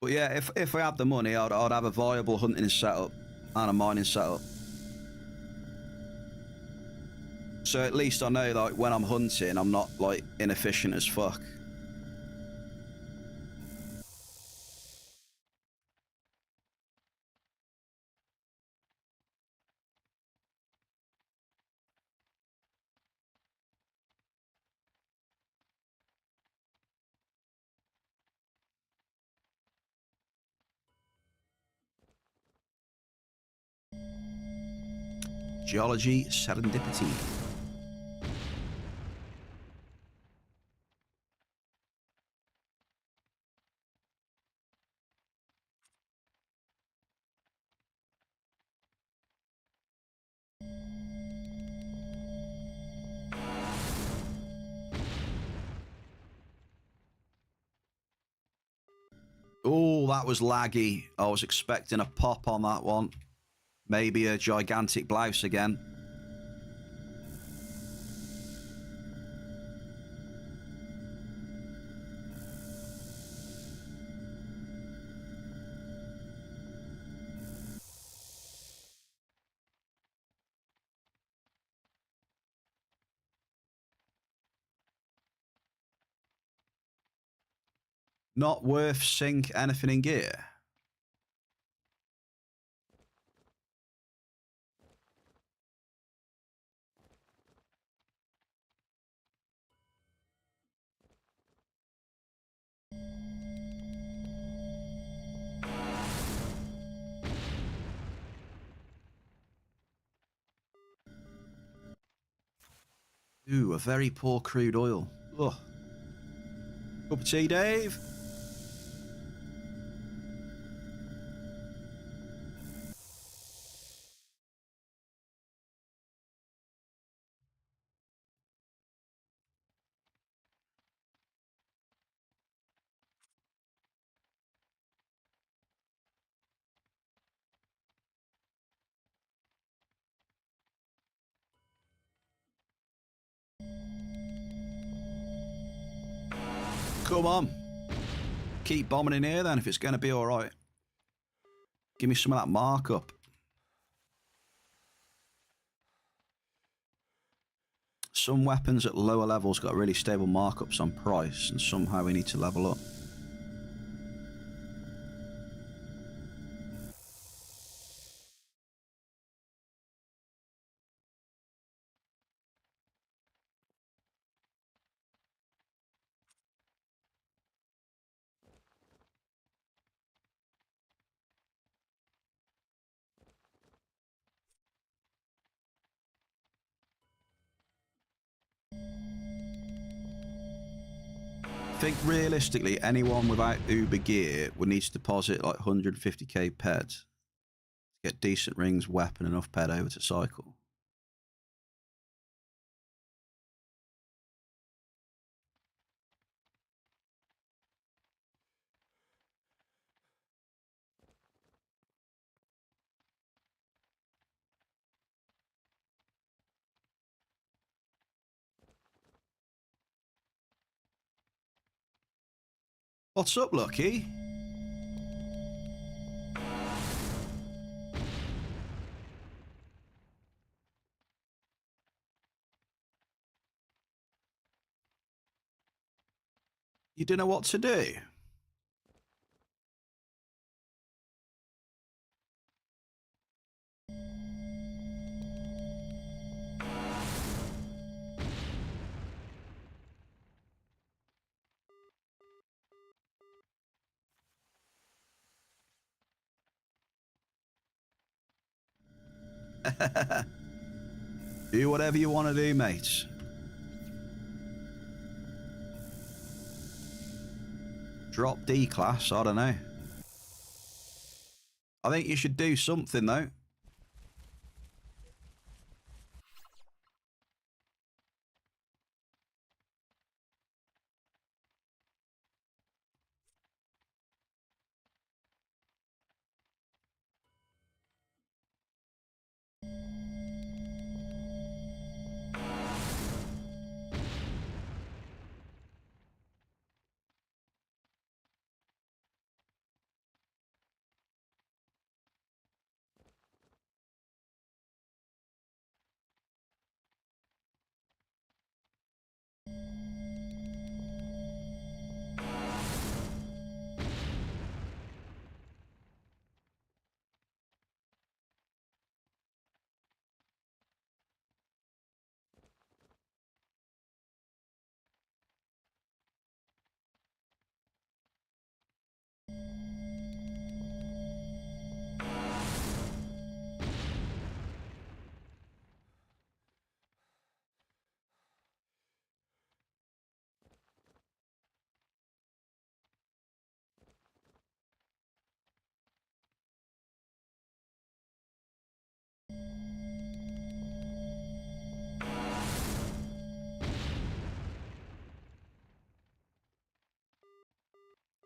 But yeah, if I had the money, I'd have a viable hunting setup and a mining setup. So at least I know, like, when I'm hunting, I'm not, like, inefficient as fuck. Geology serendipity. Oh, that was laggy. I was expecting a pop on that one. Maybe a gigantic blouse again. Not worth sync anything in gear. Ooh, a very poor crude oil. Ugh. Cup of tea, Dave? Come on. Keep bombing in here then if it's going to be all right. Give me some of that markup. some weapons at lower levels got really stable markups on price, and somehow we need to level up. I think realistically, anyone without Uber gear would need to deposit like 150k ped to get decent rings, weapon, enough ped over to cycle. What's up, Lucky? You don't know what to do? Do whatever you want to do, mate. Drop D class, I don't know. I think you should do something, though.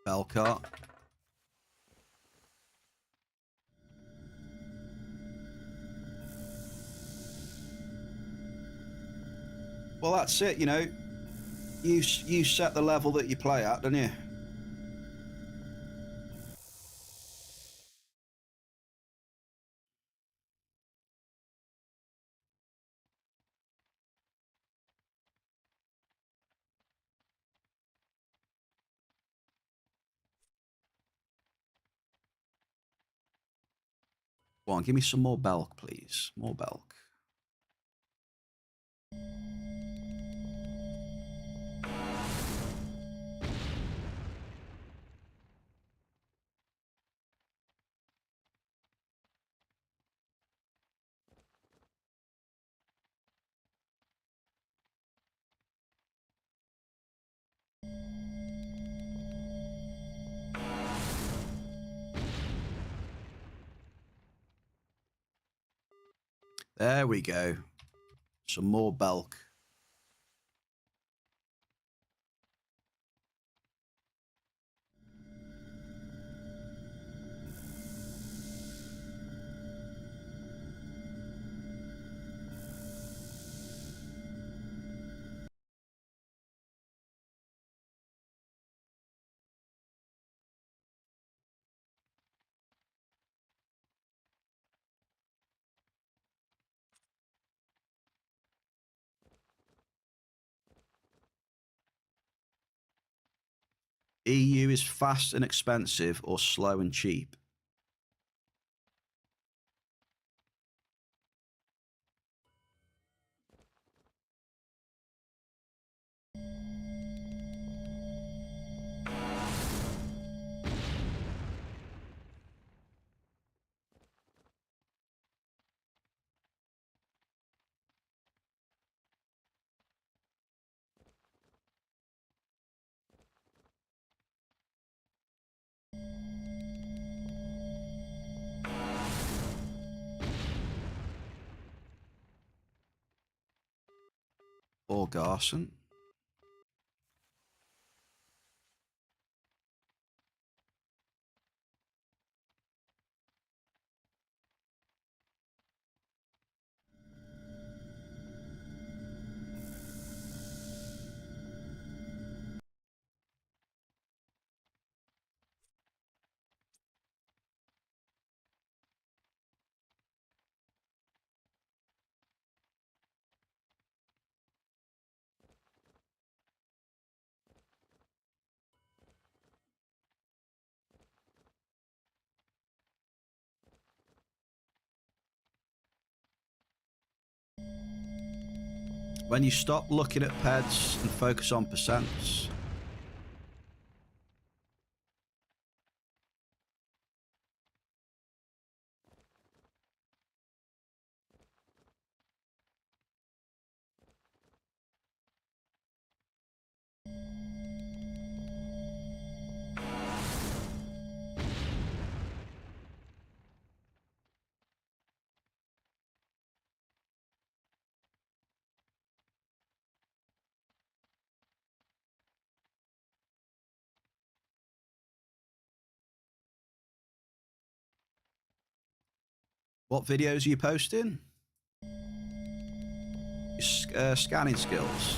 Bell cart. Well, that's it, you know. You set the level that you play at, don't you? Go on, give me some more Belk, please. More Belk. There we go. Some more Belk. EU is fast and expensive or slow and cheap? Or Garson? When you stop looking at PEDs and focus on percents. What videos are you posting? Your scanning skills.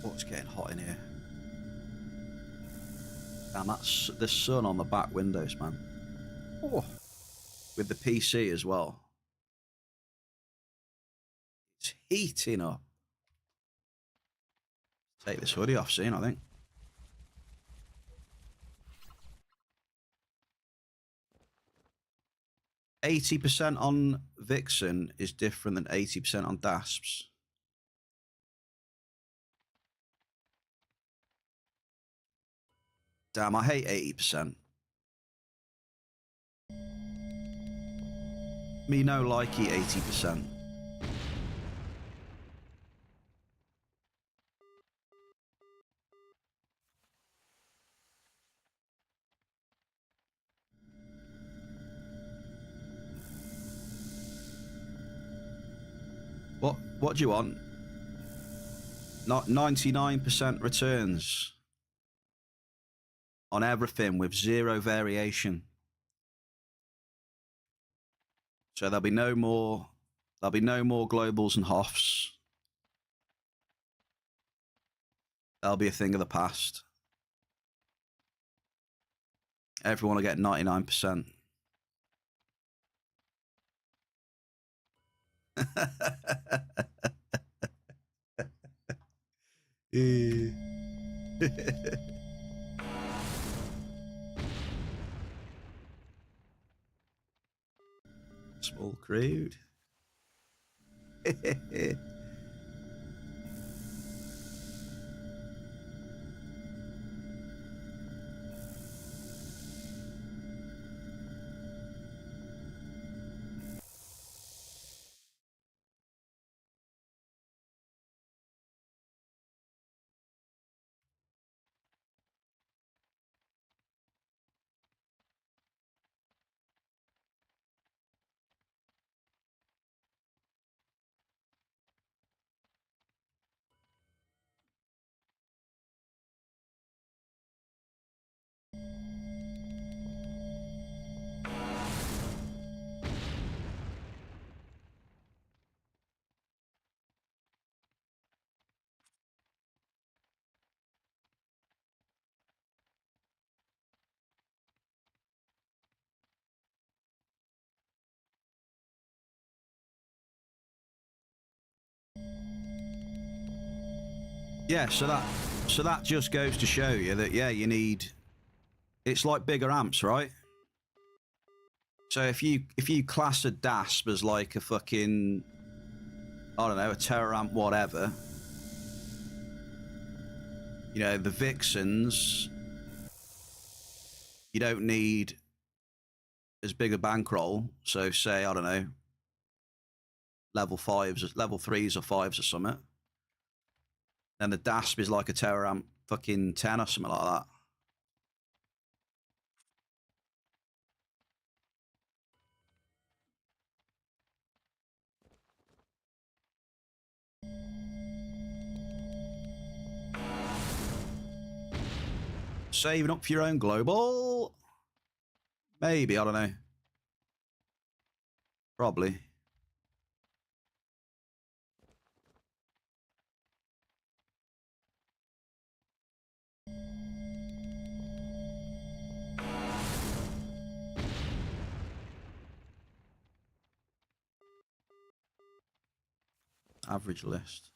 Oh, it's getting hot in here. Damn, that's the sun on the back windows, man. Oh, with the PC as well. It's heating up. Take this hoodie off soon, I think. %80 on Vixen is different than 80% on DASPs. Damn, I hate 80%. Me no likey 80%. What do you want? Not 99% returns on everything with zero variation. So there'll be no more globals and Hoffs. That'll be a thing of the past. Everyone will get 99%. Small crude. Yeah, so that just goes to show you that, yeah, you need... It's like bigger amps, right? So if you class a DASP as like a fucking, I don't know, a Terror amp, whatever, you know, the Vixens, you don't need as big a bankroll. So say, I don't know, level 5s, level 3s or 5s or something. And the DASP is like a Terror amp fucking 10 or something like that. Saving up for your own global? Maybe, I don't know. Probably. Average list.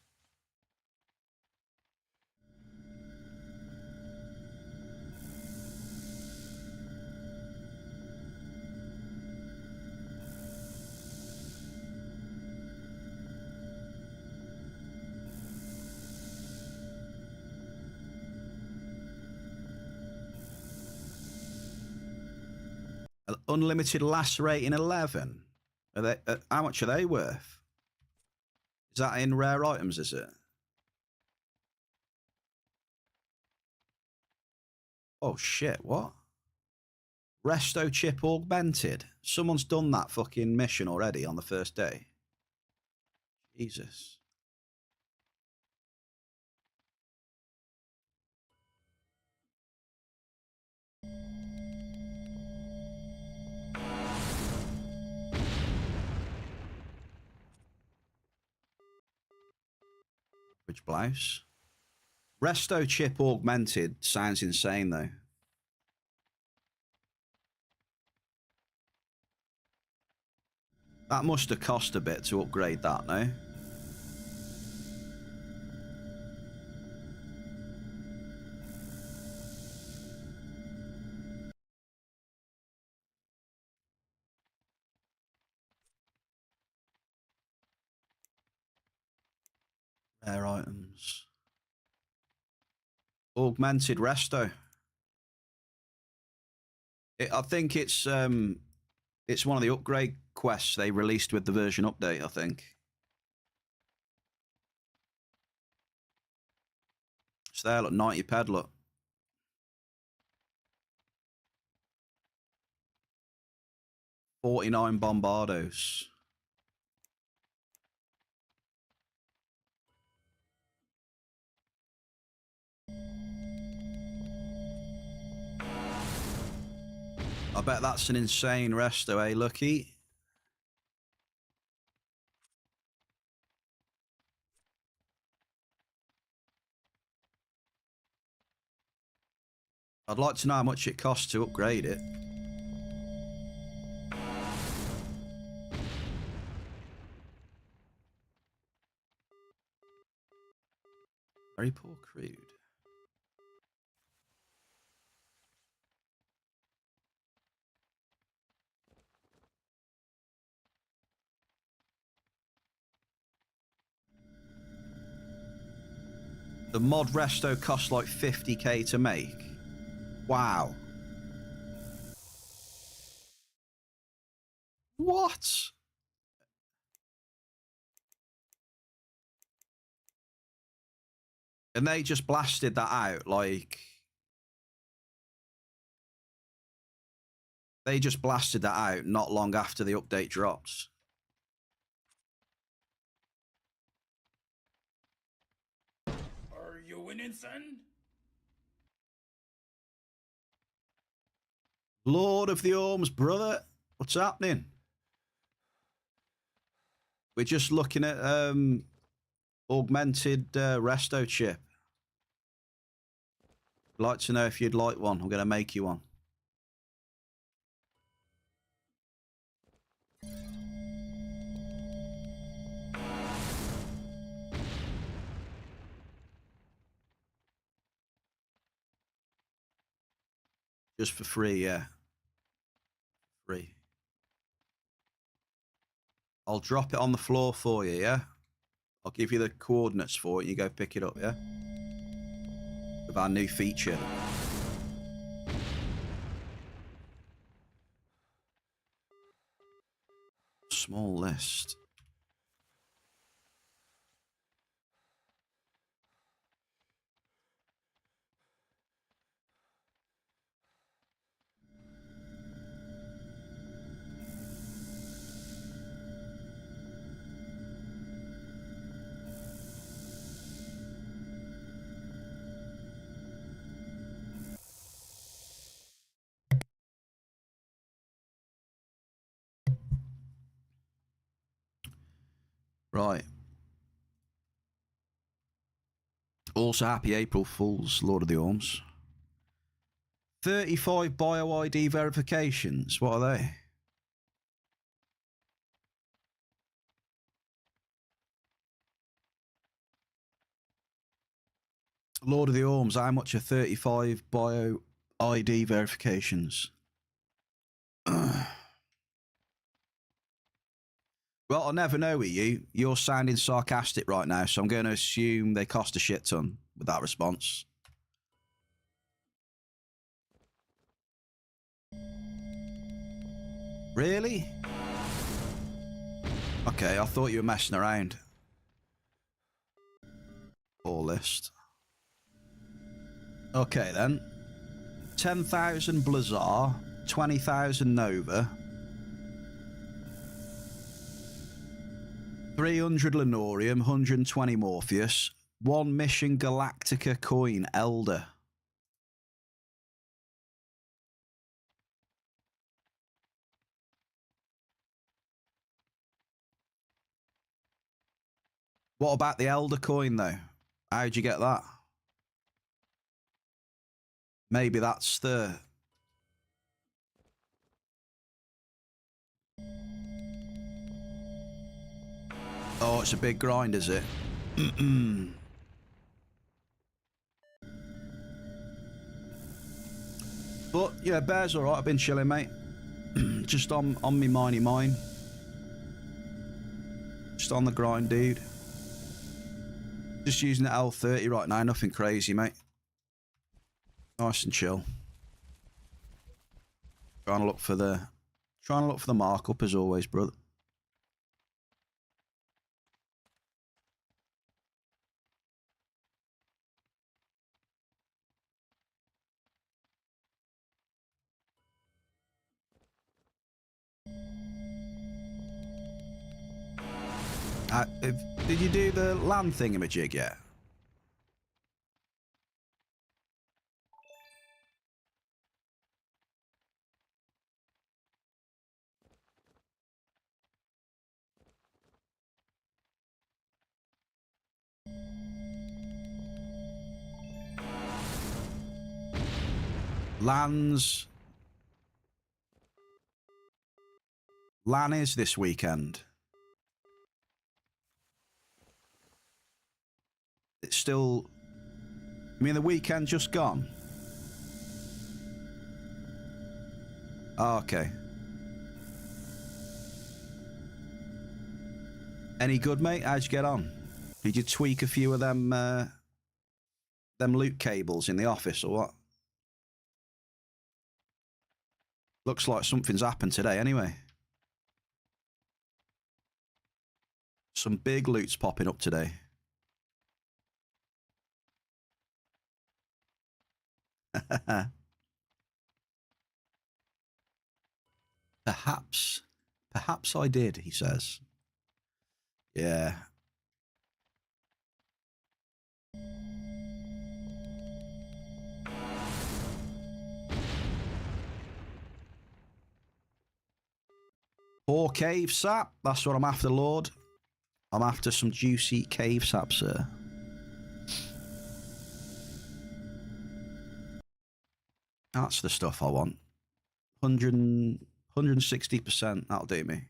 Unlimited lacerating 11. Are they? How much are they worth? Is that in rare items? Is it? Oh shit! What? Resto chip augmented. Someone's done that fucking mission already on the first day. Jesus. Average blouse. Resto chip augmented sounds insane though. That must have cost a bit to upgrade that, no? Rare items. Augmented resto. I think it's one of the upgrade quests they released with the version update, I think. It's there, look, 90 ped, look. $49 Bombardos. I bet that's an insane resto, eh, Lucky? I'd like to know how much it costs to upgrade it. Very poor crude. The mod resto costs like 50k to make. Wow. What? And they just blasted that out, like... They just blasted that out not long after the update dropped. Are you winning, son? Lord of the Orms, brother. What's happening? We're just looking at augmented resto chip. I'd like to know if you'd like one. I'm going to make you one. Just for free, yeah. Free. I'll drop it on the floor for you, yeah? I'll give you the coordinates for it. You go pick it up, yeah? With our new feature. Small list. Right. Also, happy April Fools, Lord of the Orms. 35 bio ID verifications. What are they? Lord of the Orms, how much are 35 bio ID verifications? Well, I'll never know with you. You're sounding sarcastic right now, so I'm going to assume they cost a shit ton with that response. Really? Okay, I thought you were messing around. All list. Okay, then. 10,000 Blizzard, 20,000 Nova, 300 Lenorium, 120 Morpheus, 1 Mission Galactica coin, Elder. What about the Elder coin, though? How'd you get that? Maybe that's the... Oh, it's a big grind, is it? But, yeah, Bear's alright. I've been chilling, mate. Just on me miney mine. Just on the grind, dude. Just using the L30 right now. Nothing crazy, mate. Nice and chill. Trying to look for the markup as always, brother. Did you do the land thingamajig yet? LAN is this weekend. It's still... I mean, the weekend just gone? Oh, okay. Any good, mate? How'd you get on? Did you tweak a few of them loot cables in the office or what? Looks like something's happened today anyway. Some big loot's popping up today. Perhaps I did, he says. Yeah. Four cave sap. That's what I'm after, Lord. I'm after some juicy cave sap, sir. That's the stuff I want. 160%. That'll do me.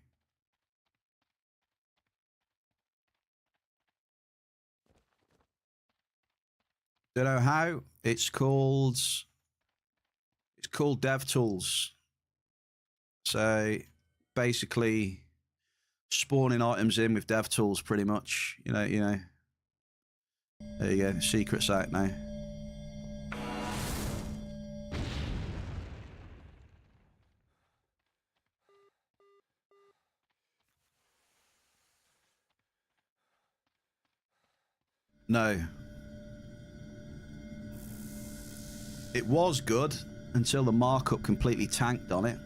Don't know how. It's called called DevTools. So basically spawning items in with DevTools pretty much. You know. There you go, secret's out now. No. It was good until the markup completely tanked on it.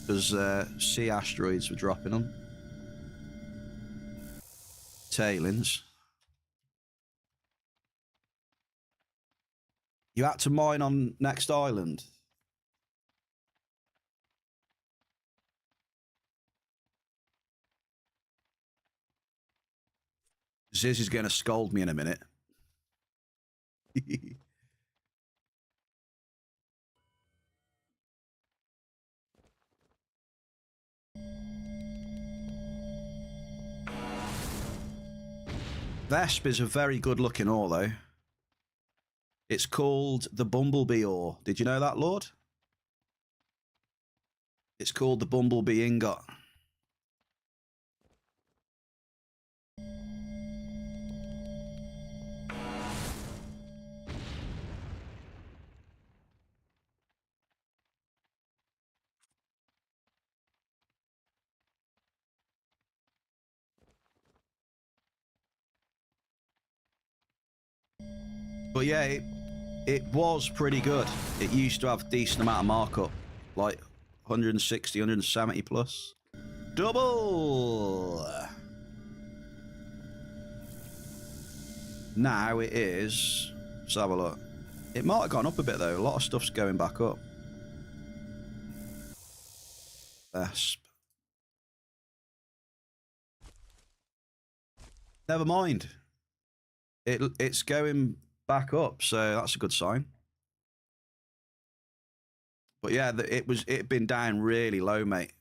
Because sea asteroids were dropping on. Tailings. You had to mine on next island. Ziz is going to scold me in a minute. Vesp is a very good looking ore though. It's called the Bumblebee ore. Did you know that, Lord? It's called the Bumblebee ingot. But yeah, it was pretty good. It used to have a decent amount of markup, like 160, 170 plus. Double! Now it is... Let's have a look. It might have gone up a bit though. A lot of stuff's going back up. Vesp. Never mind. It's going back up, so that's a good sign. But yeah, it'd been down really low, mate.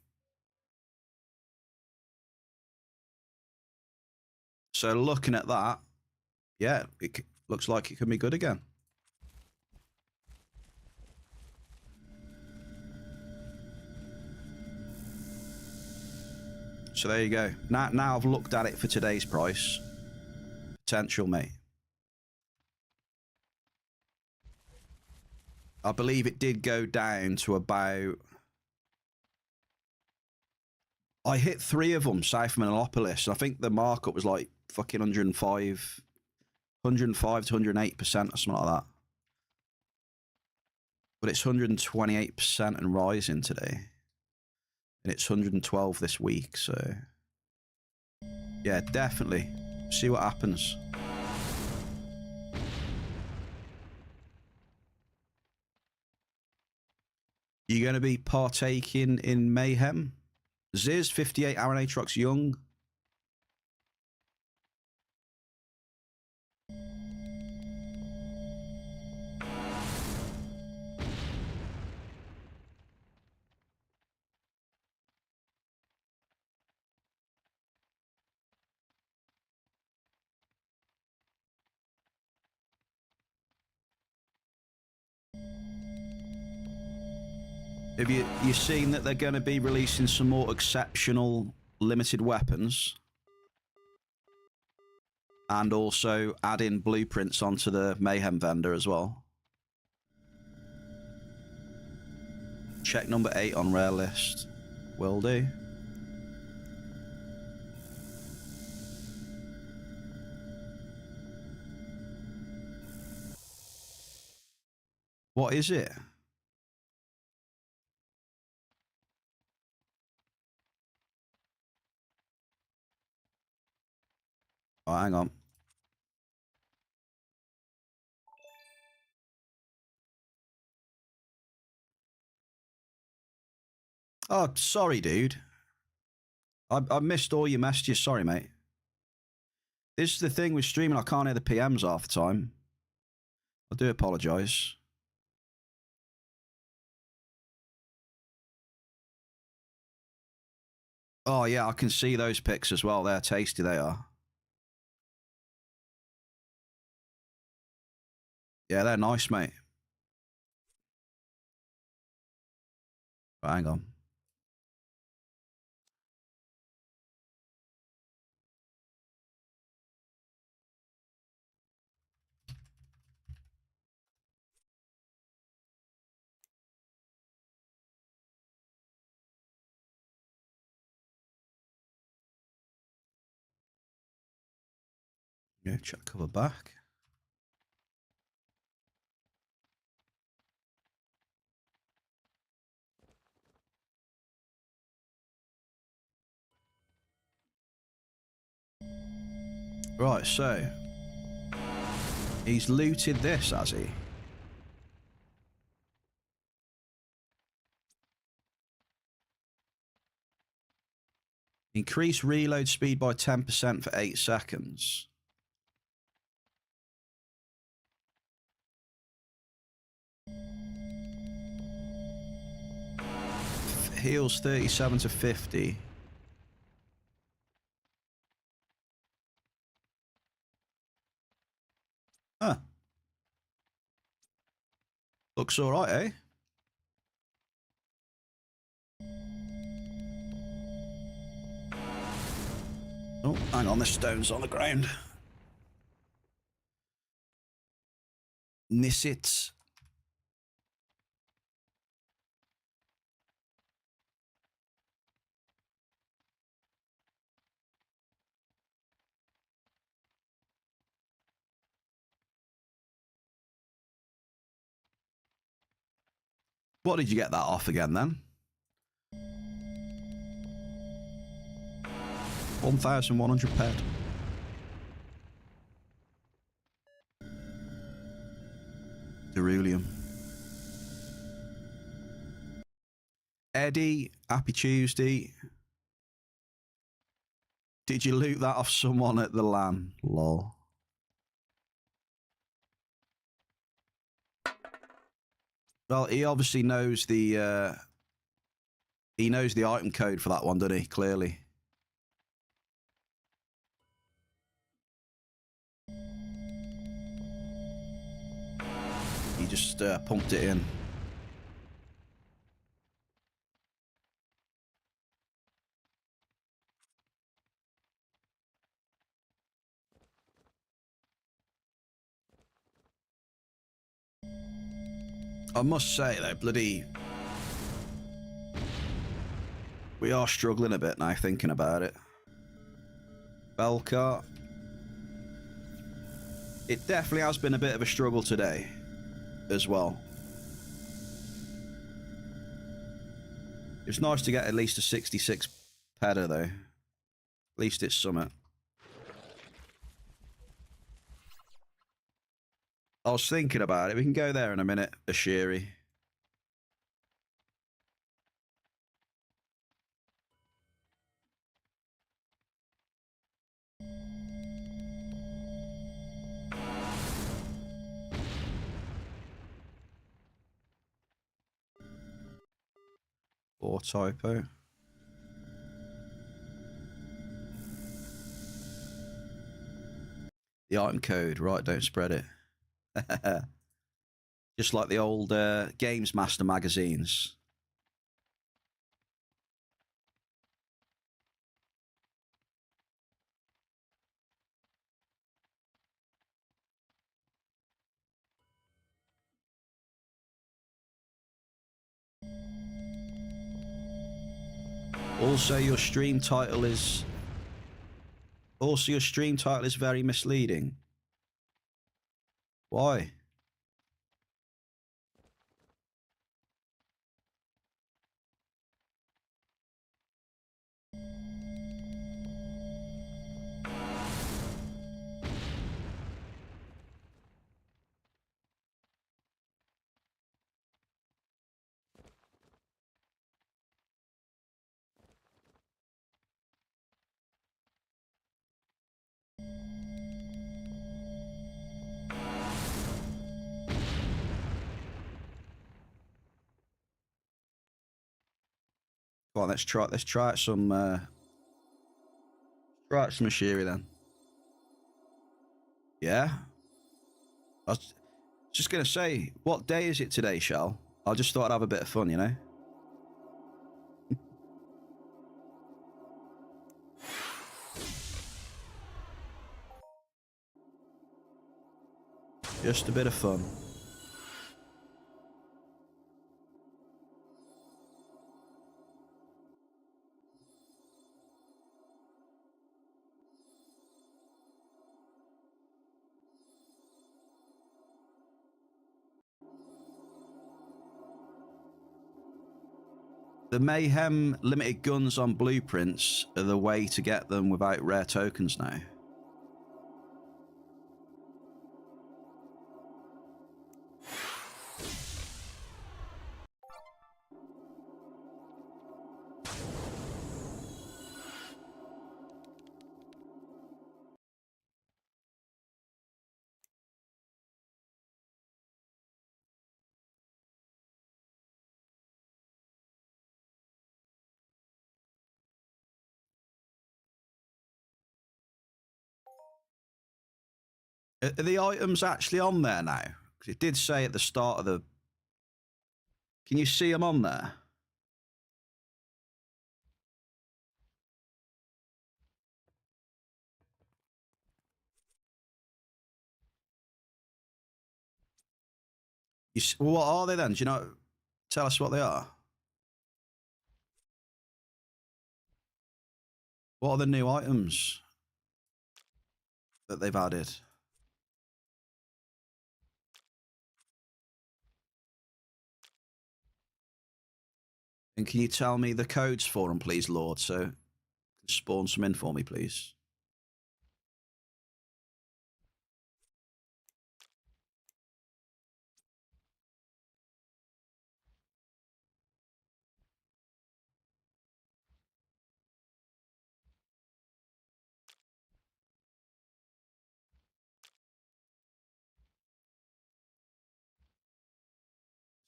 So looking at that, yeah, it looks like it can be good again. So there you go. Now I've looked at it for today's price. Potential, mate. I believe it did go down to about... I hit 3 of them, south of Monopolis. I think the markup was like fucking 105 to 108% or something like that. But it's 128% and rising today. And it's 112 this week, so... Yeah, definitely. See what happens. You going to be partaking in mayhem? Ziz, 58, Aaron Atrox Young. Have you seen that they're going to be releasing some more exceptional limited weapons? And also adding blueprints onto the Mayhem vendor as well. Check number 8 on rare list. Will do. What is it? Oh, hang on. Oh, sorry, dude. I missed all your messages. Sorry, mate. This is the thing with streaming. I can't hear the PMs half the time. I do apologise. Oh, yeah, I can see those pics as well. They're tasty, they are. Yeah, they're nice, mate. Hang on. Yeah, check cover back. Right, so he's looted this, has he? Increase reload speed by 10% for 8 seconds. Heals 37 to 50. Huh. Looks alright, eh? Oh, hang on, the stone's on the ground. Nissit. What did you get that off again then? 1,100 ped. Ceruleum. Eddie, happy Tuesday. Did you loot that off someone at the LAN? Lol. Well, he obviously knows the item code for that one, doesn't he? Clearly. He just pumped it in. I must say though, bloody, we are struggling a bit now thinking about it. Bellcart. It definitely has been a bit of a struggle today as well. It's nice to get at least a 66 pedder though. At least it's summit. I was thinking about it. We can go there in a minute, Ashiri. Or typo. The item code, right, don't spread it. Just like the old Games Master magazines. Also, your stream title is very misleading. Why? Come on, let's try it some Ashiri then. Yeah. I was just gonna say, what day is it today, Shell? I just thought I'd have a bit of fun, you know. Just a bit of fun. The Mayhem limited guns on blueprints are the way to get them without rare tokens now. Are the items actually on there now? Because it did say at the start of the... Can you see them on there? Well, what are they then? Do you know? Tell us what they are. What are the new items that they've added? And can you tell me the codes for them, please, Lord? So spawn some in for me, please.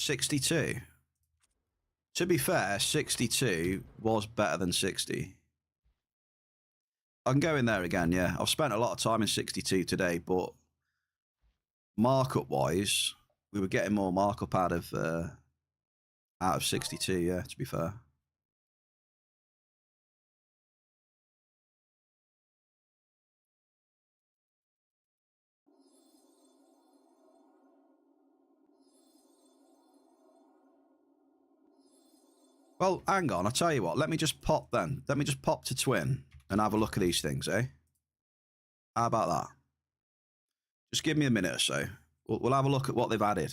$62. To be fair, 62 was better than 60. I can go in there again, yeah. I've spent a lot of time in 62 today, but markup-wise, we were getting more markup out of 62, yeah, to be fair. Well, hang on, I'll tell you what. Let me just pop then. Let me just pop to Twin and have a look at these things, eh? How about that? Just give me a minute or so. We'll have a look at what they've added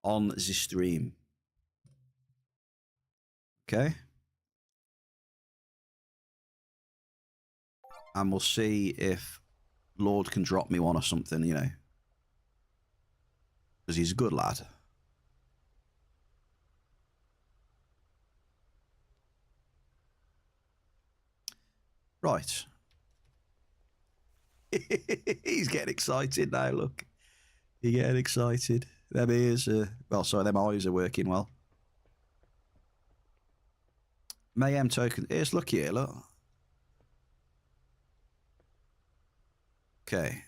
on the stream. Okay? And we'll see if Lord can drop me one or something, you know. Because he's a good lad. Right. He's getting excited now, look. He's getting excited. Them ears are... Well, sorry, them eyes are working well. Mayhem token. Here's, look here, look. Okay.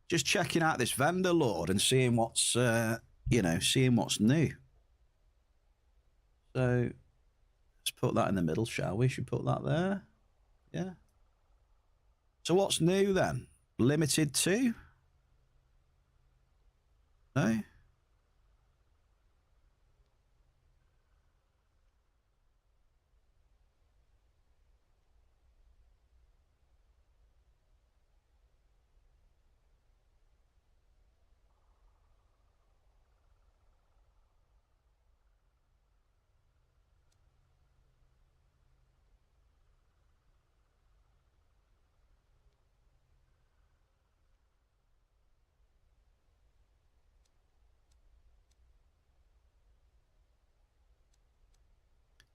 Just checking out this vendor, Lord, and seeing what's, you know, seeing what's new. So, let's put that in the middle, shall we? Should we put that there? Yeah. So what's new then? Limited to? No?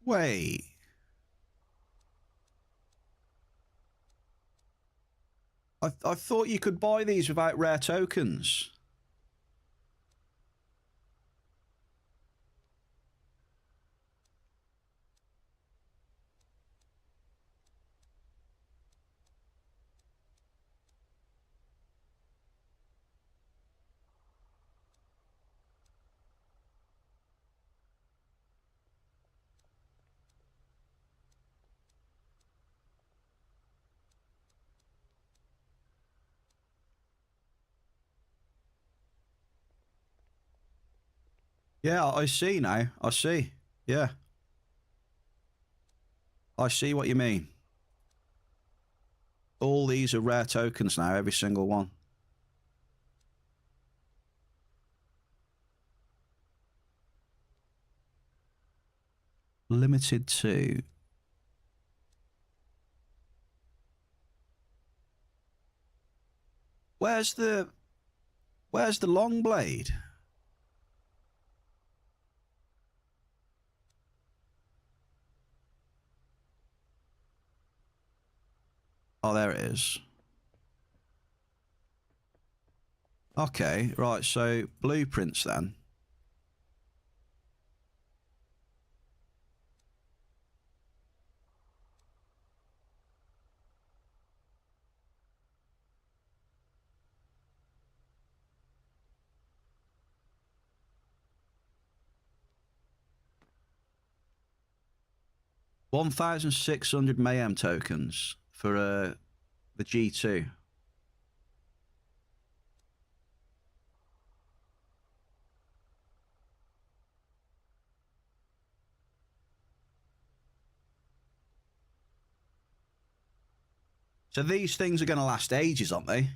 Wait. I thought you could buy these without rare tokens. Yeah, I see now. I see. Yeah. I see what you mean. All these are rare tokens now, every single one. Limited to... Where's the long blade? Oh, there it is. Okay, right, so blueprints then. $1,600 mayhem tokens for the G2. So these things are going to last ages, aren't they?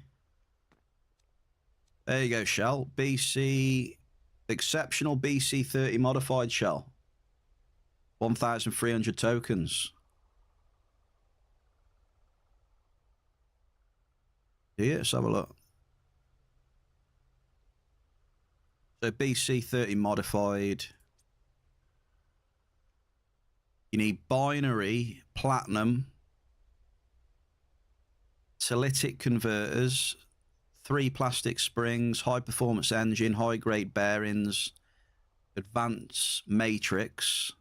There you go, shell. BC, exceptional BC30 modified shell. 1,300 tokens. Yeah, let's have a look. So BC30 modified. You need binary, platinum, Talytic converters, 3 plastic springs, high performance engine, high grade bearings, advanced matrix,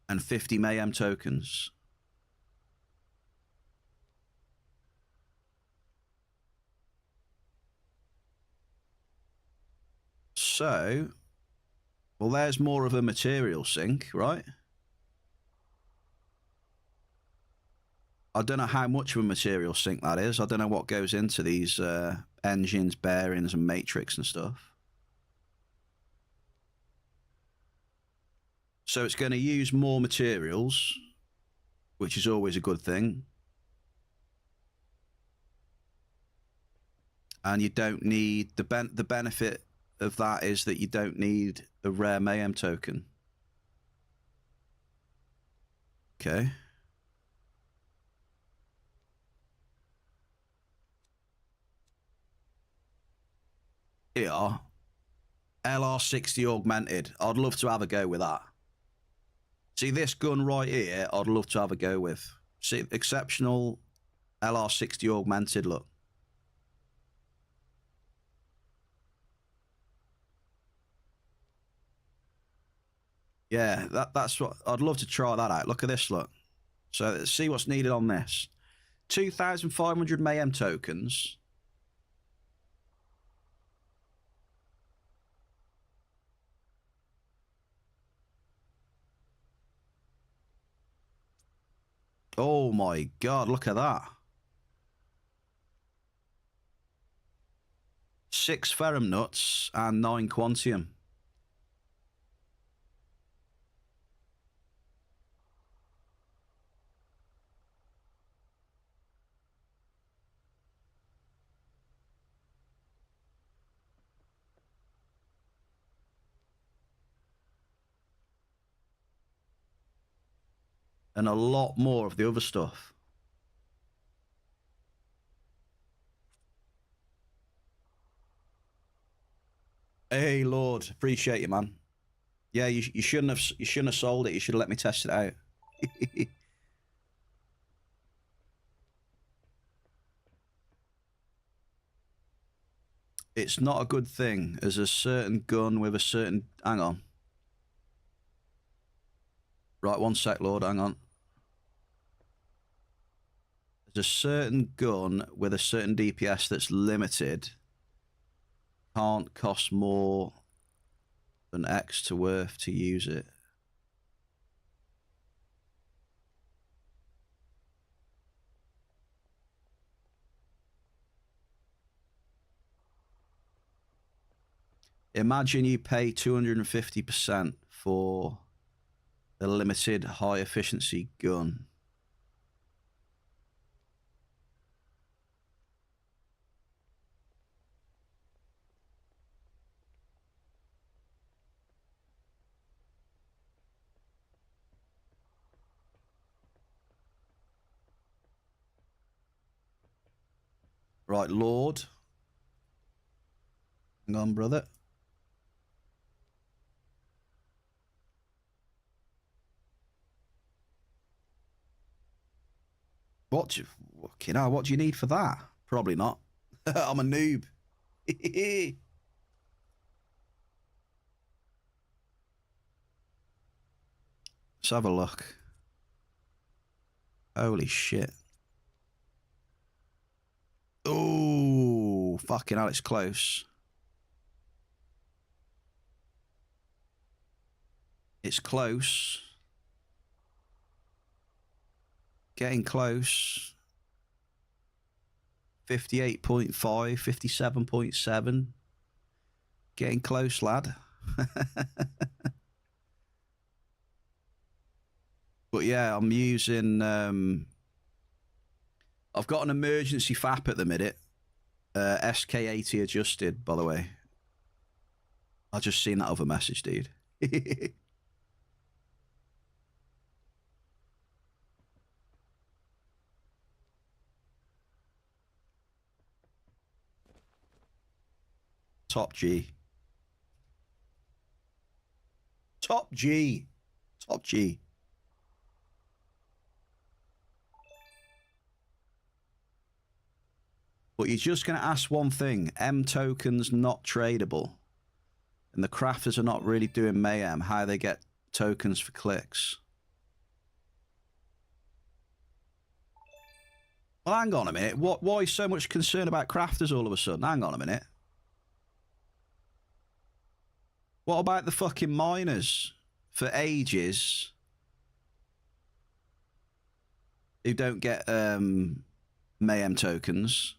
and 50 mayhem tokens. So, well, there's more of a material sink, right? I don't know how much of a material sink that is. I don't know what goes into these engines, bearings, and matrix and stuff. So it's going to use more materials, which is always a good thing. And you don't need the benefit of that is that you don't need a rare mayhem token. Okay. Yeah. LR60 augmented. I'd love to have a go with that. See this gun right here, I'd love to have a go with. See, exceptional LR60 augmented, look. Yeah, that's what I'd love to try that out. Look at this, look. So let's see what's needed on this. 2,500 mayhem tokens. Oh my god, look at that. 6 ferrum nuts and 9 quantium. And a lot more of the other stuff. Hey Lord, appreciate you, man. Yeah, you shouldn't have sold it. You should have let me test it out. It's not a good thing. There's a certain gun with a certain... Hang on. Right, one sec, Lord. Hang on. There's a certain gun with a certain DPS that's limited. Can't cost more than X to worth to use it. Imagine you pay 250% for a limited high efficiency gun. Right, Lord. Hang on, brother. What do you need for that? Probably not. I'm a noob. Let's have a look. Holy shit. Oh, fucking hell, it's close. It's close. Getting close. 58.5, 57.7. Getting close, lad. But yeah, I'm using... I've got an emergency FAP at the minute. SK80 adjusted, by the way. I just seen that other message, dude. Top G. Top G. Top G. But you're just going to ask one thing. M tokens not tradable. And the crafters are not really doing mayhem. How they get tokens for clicks. Well, hang on a minute. Why so much concern about crafters all of a sudden? Hang on a minute. What about the fucking miners for ages who don't get mayhem tokens?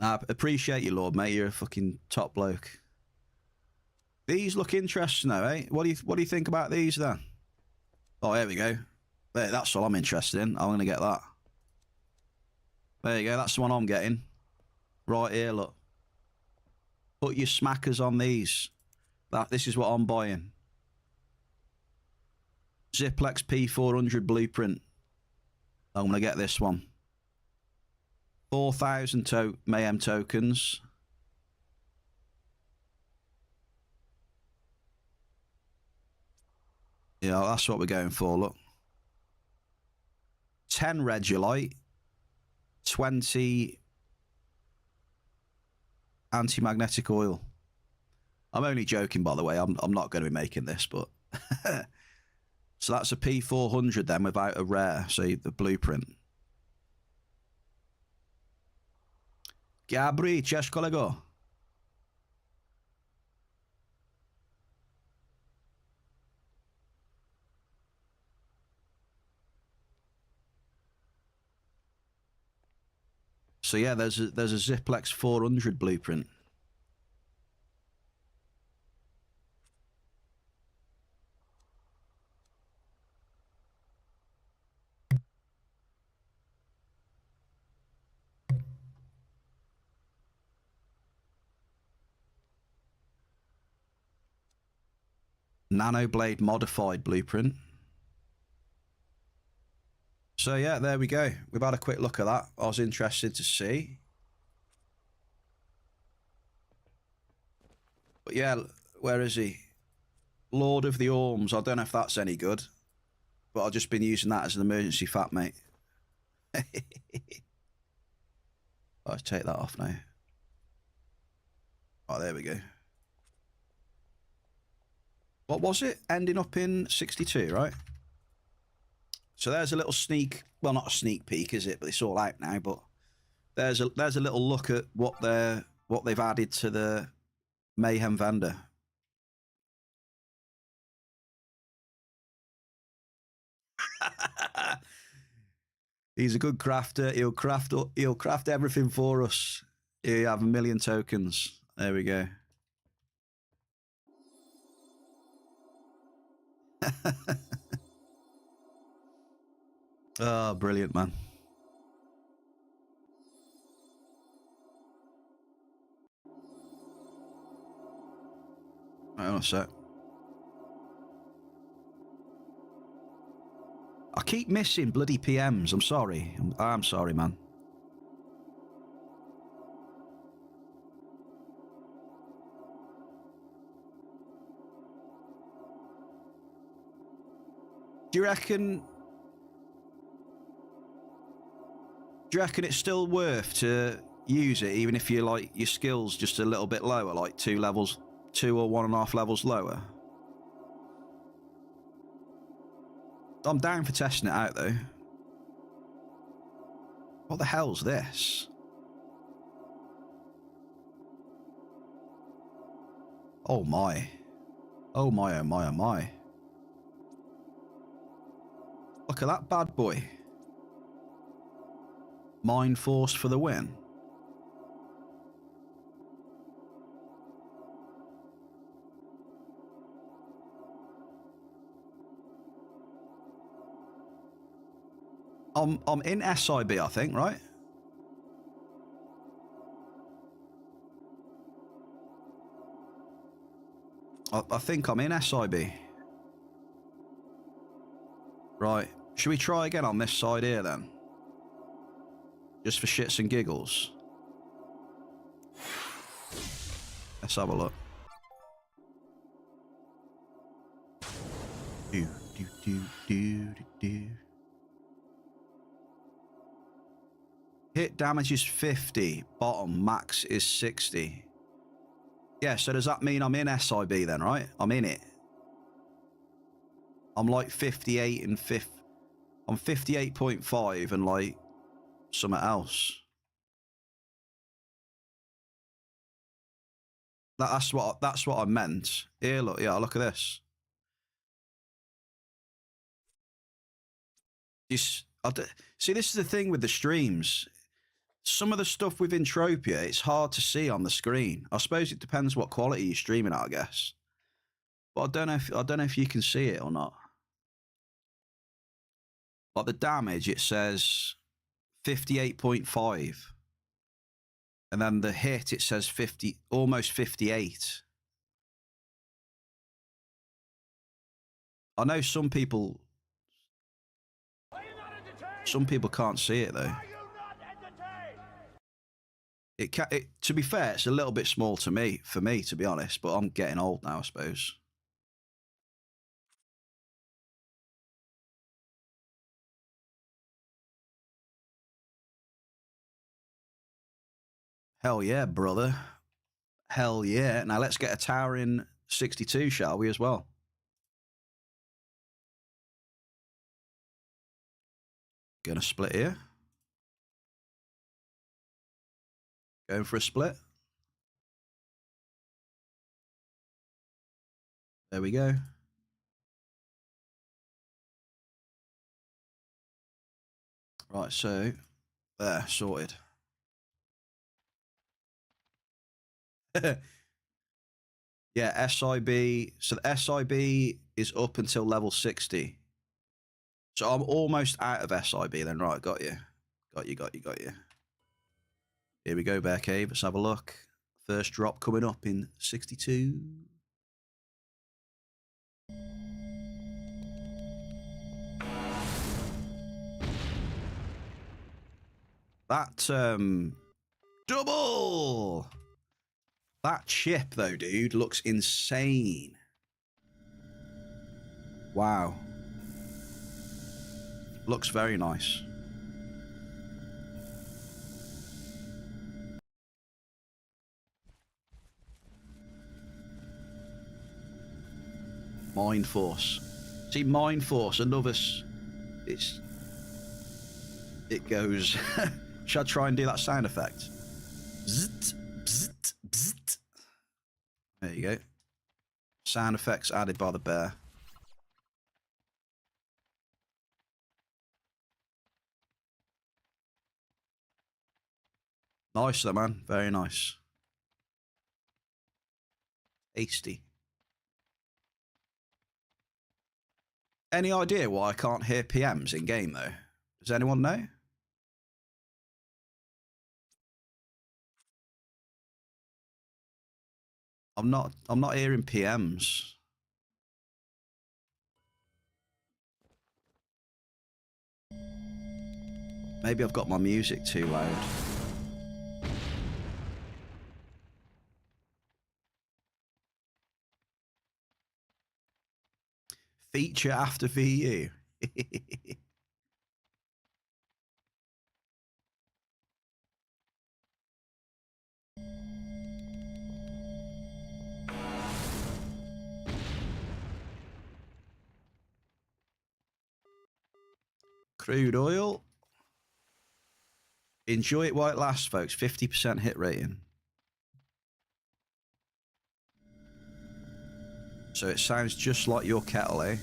I appreciate you, Lord, mate. You're a fucking top bloke. These look interesting, though, eh? What do you think about these, then? Oh, here we go. There, that's all I'm interested in. I'm going to get that. There you go. That's the one I'm getting. Right here, look. Put your smackers on these. This is what I'm buying. Ziplex P400 blueprint. I'm going to get this one. 4,000 mayhem tokens. Yeah, that's what we're going for, look. 10 Regolite. 20 anti-magnetic oil. I'm only joking, by the way. I'm not going to be making this, but... So that's a P400 then without a rare, so the blueprint. Gabri, cześć kolego. So yeah, there's a Ziplex 400 blueprint. Nanoblade modified blueprint. So yeah, there we go. We've had a quick look at that. I was interested to see. But yeah, where is he? Lord of the Orms. I don't know if that's any good. But I've just been using that as an emergency fat, mate. Let's take that off now. Oh, there we go. What was it? Ending up in 62, right? So there's a little sneak, well, not a sneak peek, is it? But it's all out now. But there's a little look at what what they've added to the Mayhem vendor. He's a good crafter. He'll craft everything for us. He'll have 1 million tokens. There we go. Oh, brilliant, man. Hang on a sec. I keep missing bloody PMs. I'm sorry. I'm sorry, man. Do you reckon it's still worth to use it, even if you like your skills just a little bit lower, like 2 or 1.5 levels lower? I'm down for testing it out, though. What the hell's this? Oh my. Oh my, oh my, oh my. Look at that bad boy. Mind Force for the win. I'm in SIB, I think, right? I think I'm in SIB. Right. Should we try again on this side here, then? Just for shits and giggles. Let's have a look. Hit damage is 50. Bottom max is 60. Yeah, so does that mean I'm in SIB then, right? I'm in it. I'm like 58 and 5. I'm 58.5 and like something else. That's what I meant. Here, look. Yeah, look at this. See, this is the thing with the streams. Some of the stuff with Entropia, it's hard to see on the screen. I suppose it depends what quality you're streaming at, I guess. But I don't know if you can see it or not. Like the damage, it says 58.5. And then the hit, it says almost 58. I know some people can't see it though. To be fair, it's a little bit small for me, to be honest, but I'm getting old now, I suppose. Hell yeah, brother. Hell yeah. Now let's get a towering 62, shall we, as well? Gonna split here. Going for a split. There we go. Right, so there, sorted. Yeah, SIB. So the SIB is up until level 60. So I'm almost out of SIB then. Right, got you. Got you. Here we go, Bear Cave. Let's have a look. First drop coming up in 62. That, double! That chip, though, dude, looks insane. Wow. Looks very nice. Mind Force. See, Mind Force, another... It goes... Should I try and do that sound effect? Zzzt, bzzzt. you go. Sound effects added by the bear. Nice though, man. Very nice. Tasty. Any idea why I can't hear PMs in game though? Does anyone know? I'm not hearing PMs. Maybe I've got my music too loud. Feature after VU. Crude oil. Enjoy it while it lasts, folks. 50% hit rating. So it sounds just like your kettle, eh?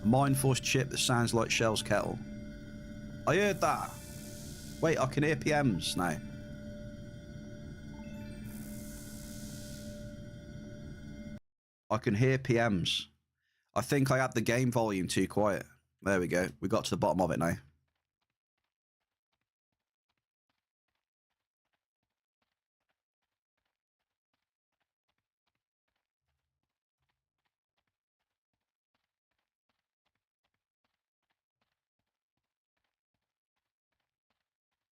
A Mindforce chip that sounds like Shell's kettle. I heard that. Wait, I can hear PMs now. I can hear PMs. I think I had the game volume too quiet. There we go. We got to the bottom of it now.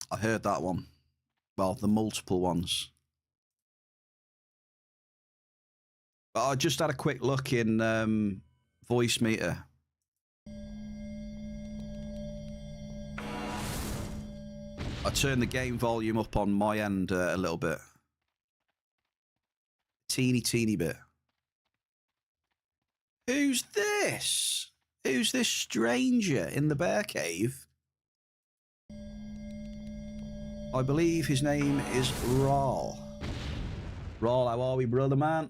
I heard that one. Well, the multiple ones. But I just had a quick look in voice meter. I turned the game volume up on my end a little bit. Teeny bit. Who's this? Who's this stranger in the bear cave? I believe his name is Rawl. Rawl, how are we, brother man?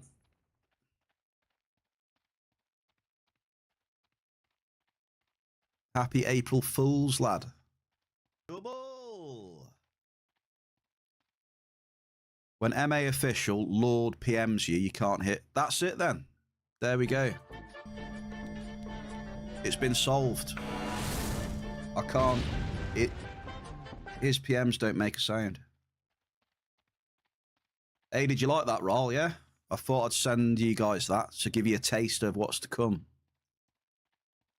Happy April Fools, lad. Double. When MA official Lord PMs you, you can't hit. That's it then. There we go. It's been solved. I can't. His PMs don't make a sound. Hey, did you like that, Rawl? Yeah? I thought I'd send you guys that to give you a taste of what's to come.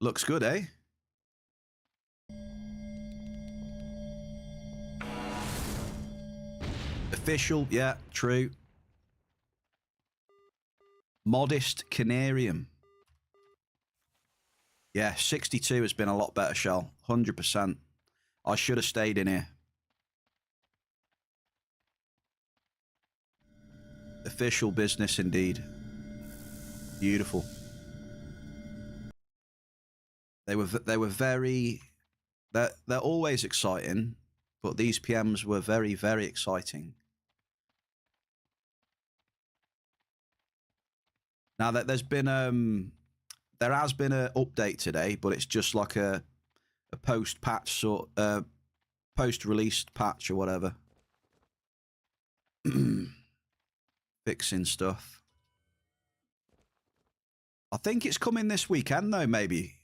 Looks good, eh? Official, yeah, true. Modest Canarium. Yeah, 62 has been a lot better, Shell. 100%. I should have stayed in here. Official business indeed. Beautiful. They were very. They're always exciting, but these PMs were very, very exciting. Now that there has been an update today, but it's just like a post patch sort post released patch or whatever. Fixing stuff. I think it's coming this weekend though, maybe.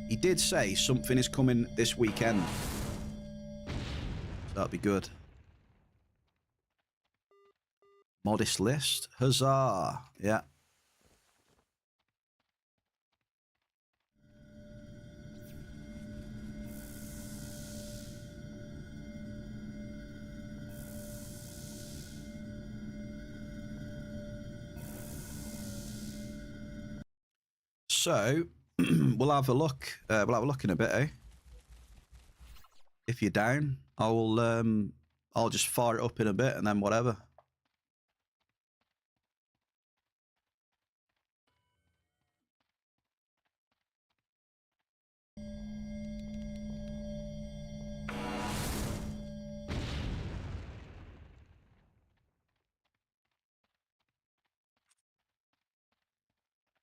He did say something is coming this weekend. That'd be good. Modest list. Huzzah. Yeah. So we'll have a look. We'll have a look in a bit, eh? If you're down, I'll just fire it up in a bit and then whatever.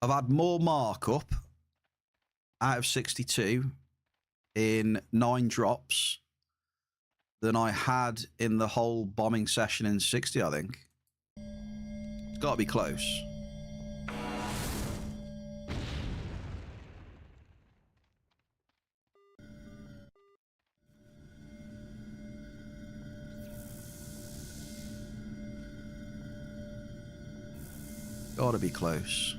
I've had more markup out of 62 in 9 drops than I had in the whole bombing session in 60, I think. It's got to be close. Got to be close.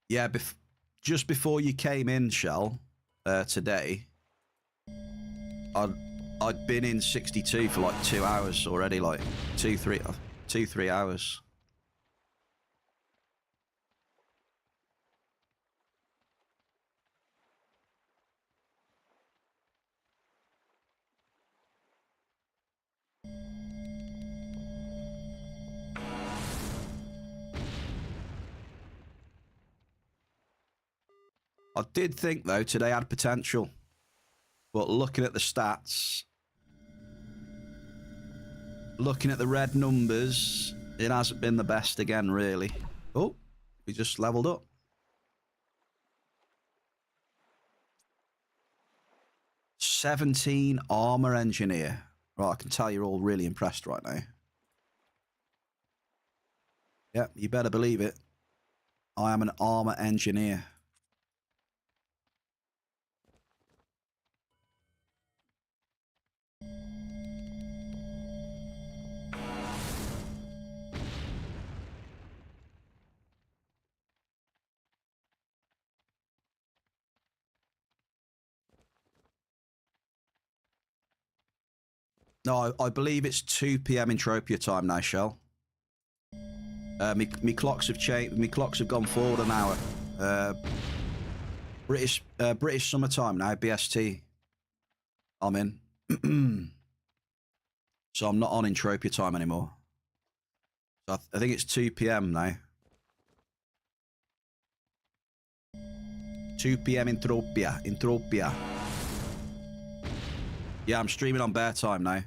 Yeah, just before you came in, Shell, today, I'd been in 62 for like 2 hours already, like 2-3 hours. I did think, though, today had potential. But looking at the stats, looking at the red numbers, it hasn't been the best again, really. Oh, we just leveled up. "17 armor engineer." Right, I can tell you're all really impressed right now. Yep, you better believe it. I am an armor engineer. No, I believe it's 2 p.m. Entropia time now, Shell. Me clocks have changed. Me clocks have gone forward an hour. British summertime now, BST. I'm in. So I'm not on Entropia time anymore. So I think it's 2 p.m. now. 2 p.m. Entropia. Yeah, I'm streaming on Bear time now.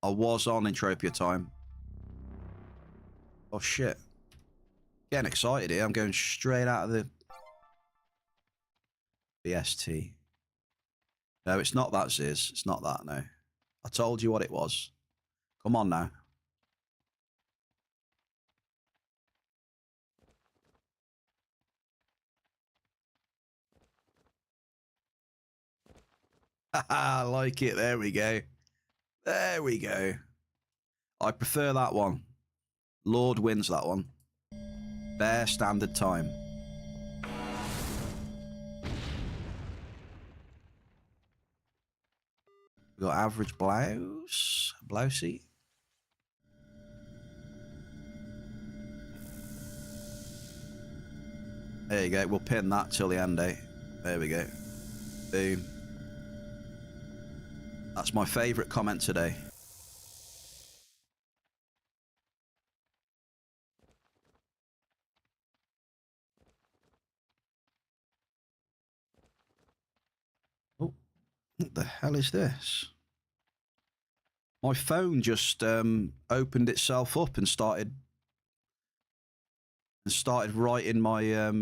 I was on Entropia time. Oh, shit. Getting excited here. I'm going straight out of the BST. No, it's not that, Ziz. It's not that, no. I told you what it was. Come on now. I like it. There we go. There we go. I prefer that one. Lord wins that one. Bear standard time. We got average blousey. There you go. We'll pin that till the end, eh? There we go. Boom. That's my favourite comment today. Oh, what the hell is this? My phone just opened itself up and started writing my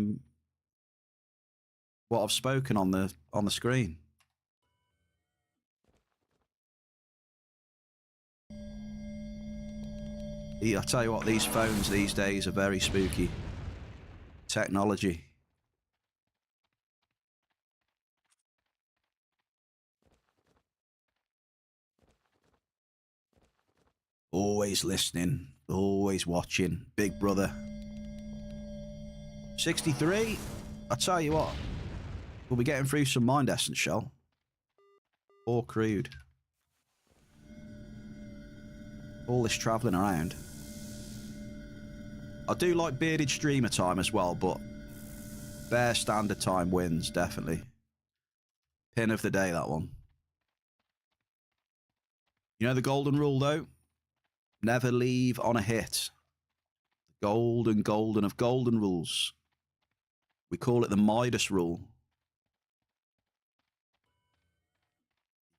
what I've spoken on the screen. I tell you what, these phones these days are very spooky. Technology. Always listening, always watching. Big brother. 63. I tell you what, we'll be getting through some mind essence, Shell. Or crude. All this travelling around. I do like bearded streamer time as well, but Bear standard time wins, definitely. Pin of the day, that one. You know the golden rule, though? Never leave on a hit. Golden of golden rules. We call it the Midas rule.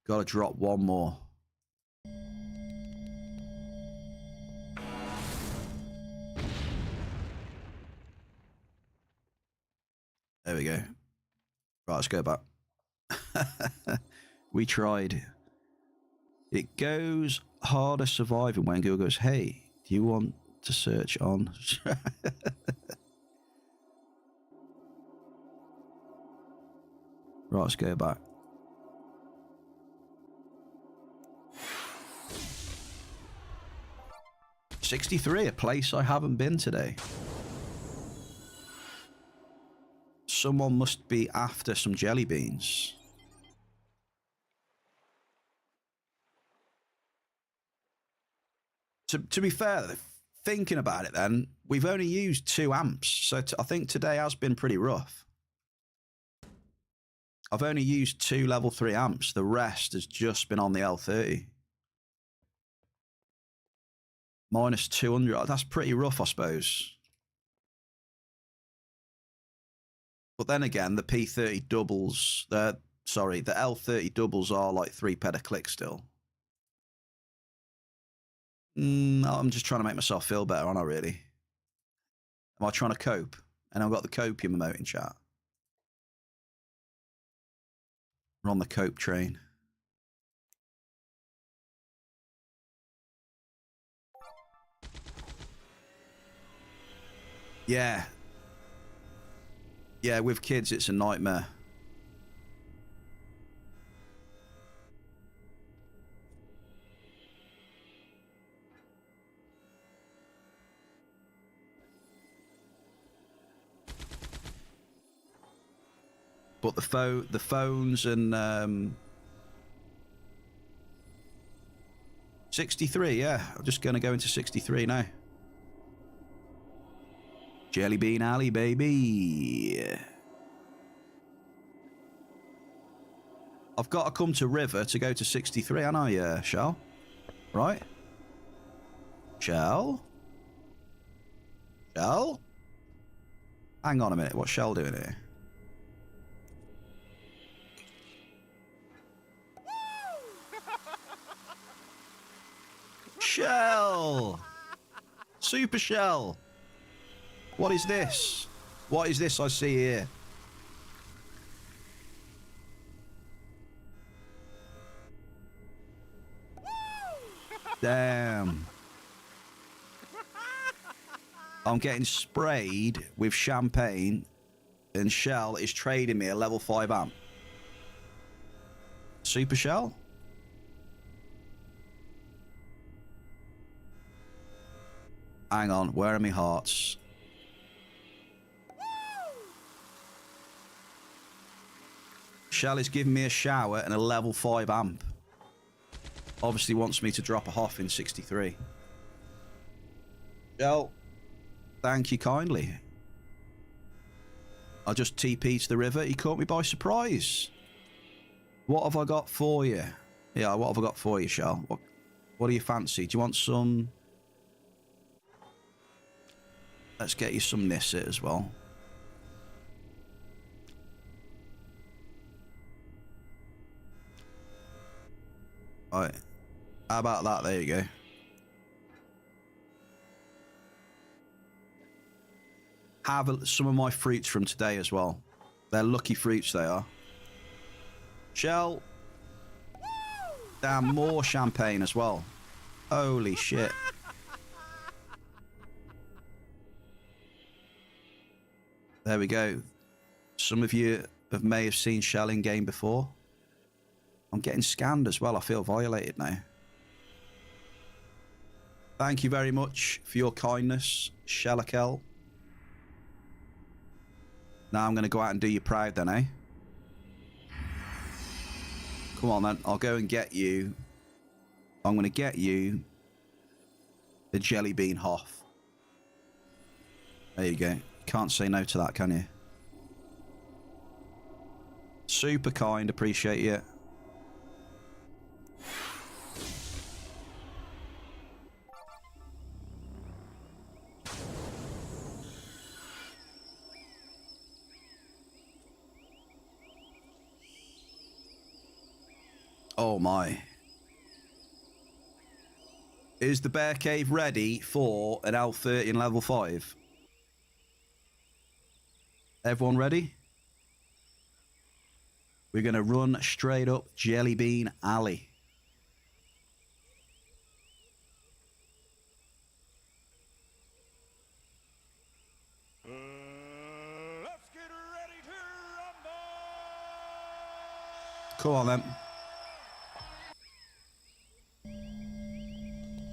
Got to drop one more. There we go. Right, let's go back. We tried. It goes harder surviving when Google goes, hey, do you want to search on? Right, let's go back. $63, a place I haven't been today. Someone must be after some jelly beans. To be fair, thinking about it then, we've only used 2 amps. So I think today has been pretty rough. I've only used 2 level 3 amps. The rest has just been on the L30. Minus 200. That's pretty rough, I suppose. But then again, the P30 doubles, the L30 doubles are like 3 ped a click still. I'm just trying to make myself feel better, aren't I, really? Am I trying to cope? And I've got the copium emote in chat. We're on the cope train. Yeah. Yeah, with kids, it's a nightmare. But the phones and 63, yeah. I'm just going to go into 63 now. Jelly Bean Alley, baby. I've got to come to River to go to 63, haven't I, Shell? Right? Shell? Shell? Hang on a minute, what's Shell doing here? Shell! Super Shell! What is this? What is this I see here? Damn. I'm getting sprayed with champagne and Shell is trading me a level 5 amp. Super Shell? Hang on, where are my hearts? Shell is giving me a shower and a level 5 amp. Obviously wants me to drop a Hoff in 63. Shell, thank you kindly. I just TP'd to the river. He caught me by surprise. What have I got for you? Yeah, what have I got for you, Shell? What do you fancy? Do you want some? Let's get you some Nisset as well. Right. How about that? There you go. Have some of my fruits from today as well. They're lucky fruits, they are. Shell. Damn, more champagne as well. Holy shit. There we go. Some of you may have seen Shell in game before. I'm getting scanned as well. I feel violated now. Thank you very much for your kindness, Shellakel. Now I'm going to go out and do you proud then, eh? Come on then. I'll go and get you. I'm going to get you the Jelly Bean Hoff. There you go. Can't say no to that, can you? Super kind. Appreciate you. Oh my. Is the bear cave ready for an L13 level 5? Everyone ready? We're going to run straight up Jelly Bean Alley. Let's get ready to rumble! Come on then.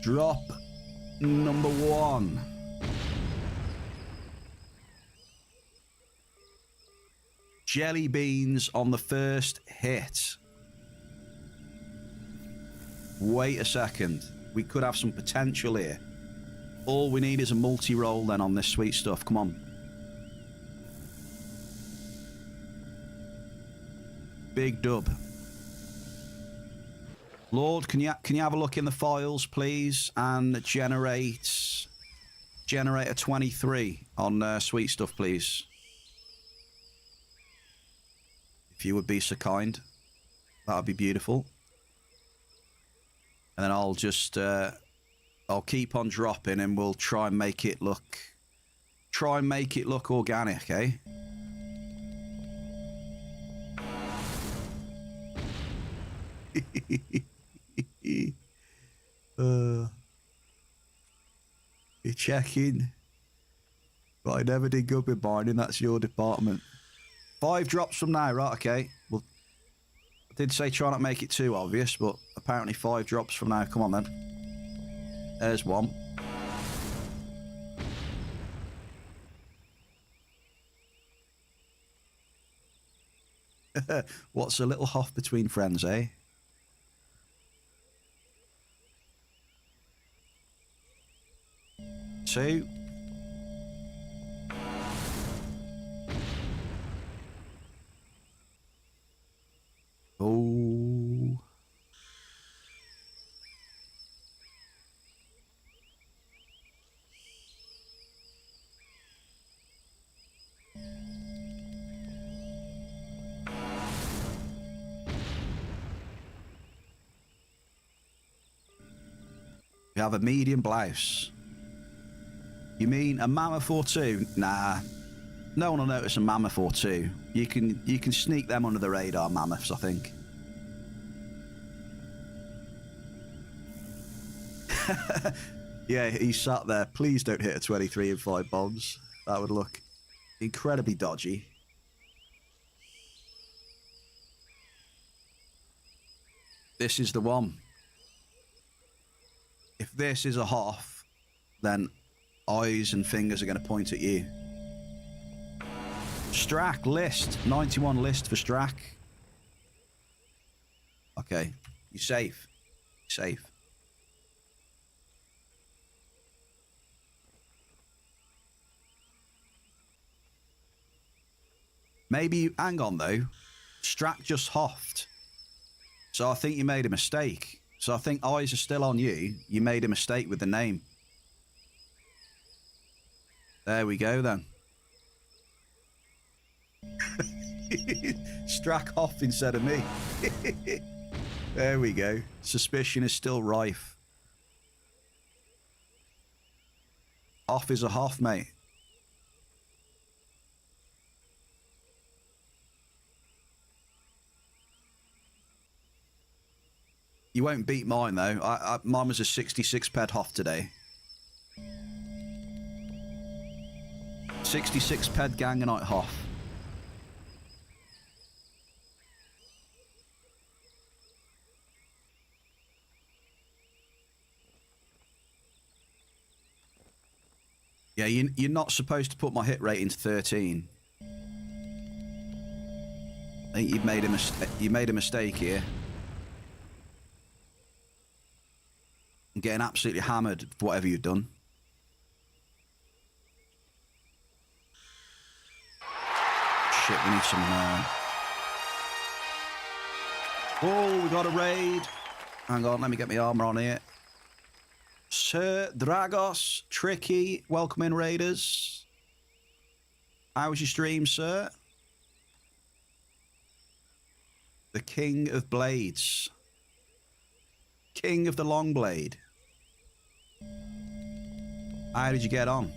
Drop number 1. Jelly beans on the first hit. Wait a second. We could have some potential here. All we need is a multi-roll then on this sweet stuff. Come on. Big dub. Lord, can you have a look in the files, please, and generate a 23 on sweet stuff, please. If you would be so kind, that would be beautiful. And then I'll just I'll keep on dropping, and we'll try and make it look organic, eh? You're checking. But I never did good with mining. That's your department. 5 drops from now, right? Okay. Well, I did say try not to make it too obvious, but apparently 5 drops from now. Come on then. There's one. What's a little huff between friends, eh? Two. Oh. We have a medium blouse. You mean a mammoth or 2? Nah. No one will notice a mammoth or 2. You can sneak them under the radar, mammoths, I think. Yeah, he sat there. Please don't hit a 23 and 5 bombs. That would look incredibly dodgy. This is the one. If this is a half, then eyes and fingers are going to point at you. Strack, list. 91 list for Strack. Okay. You're safe. You're safe. Maybe, hang on though. Strack just hoffed. So I think you made a mistake. So I think eyes are still on you. You made a mistake with the name. There we go then. Strack off instead of me. There we go. Suspicion is still rife. Off is a hoff, mate. You won't beat mine though. Mine was a 66 ped hoff today. 66 ped ganganite hoff. Yeah, you're not supposed to put my hit rate into 13. I think you've made a mistake. You made a mistake here. I'm getting absolutely hammered for whatever you've done. Shit, we need some... Oh, we got a raid. Hang on, let me get my armor on here. Sir Dragos, Tricky, welcome in, raiders. How was your stream, sir? The King of Blades. King of the long blade. How did you get on?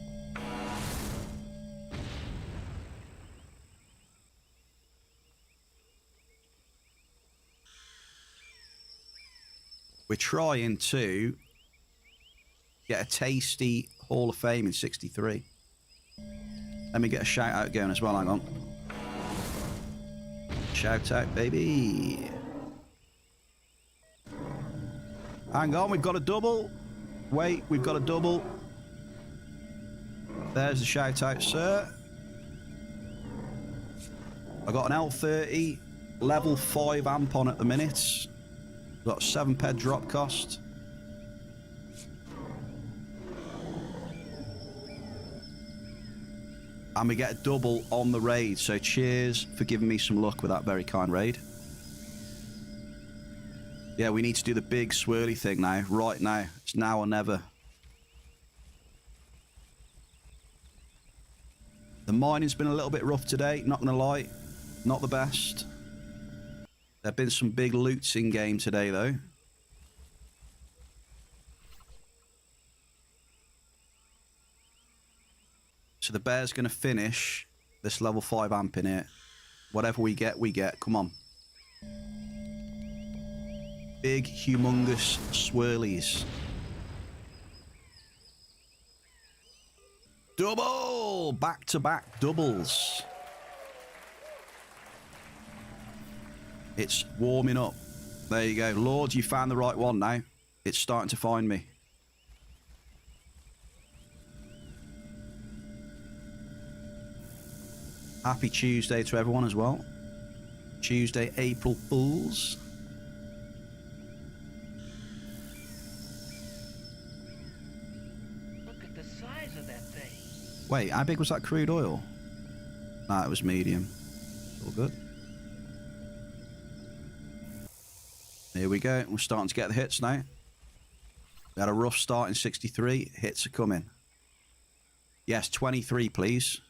We're trying to get a tasty Hall of Fame in 63. Let me get a shout out going as well. Hang on. Shout out, baby. Hang on, we've got a double. Wait, we've got a double. There's the shout out, sir. I got an L30 level 5 amp on at the minute. Got 7 ped drop cost. And we get a double on the raid. So cheers for giving me some luck with that very kind raid. Yeah, we need to do the big swirly thing now. Right now. It's now or never. The mining's been a little bit rough today. Not going to lie. Not the best. There have been some big loots in game today, though. So the bear's going to finish this level 5 amp in it. Whatever we get, we get. Come on. Big, humongous swirlies. Double! Back-to-back doubles. It's warming up. There you go. Lord, you found the right one now. It's starting to find me. Happy Tuesday to everyone as well. Tuesday, April Fools. Look at the size of that thing. Wait, how big was that crude oil? Nah, it was medium. All good. Here we go. We're starting to get the hits now. We had a rough start in 63. Hits are coming. Yes, 23, please.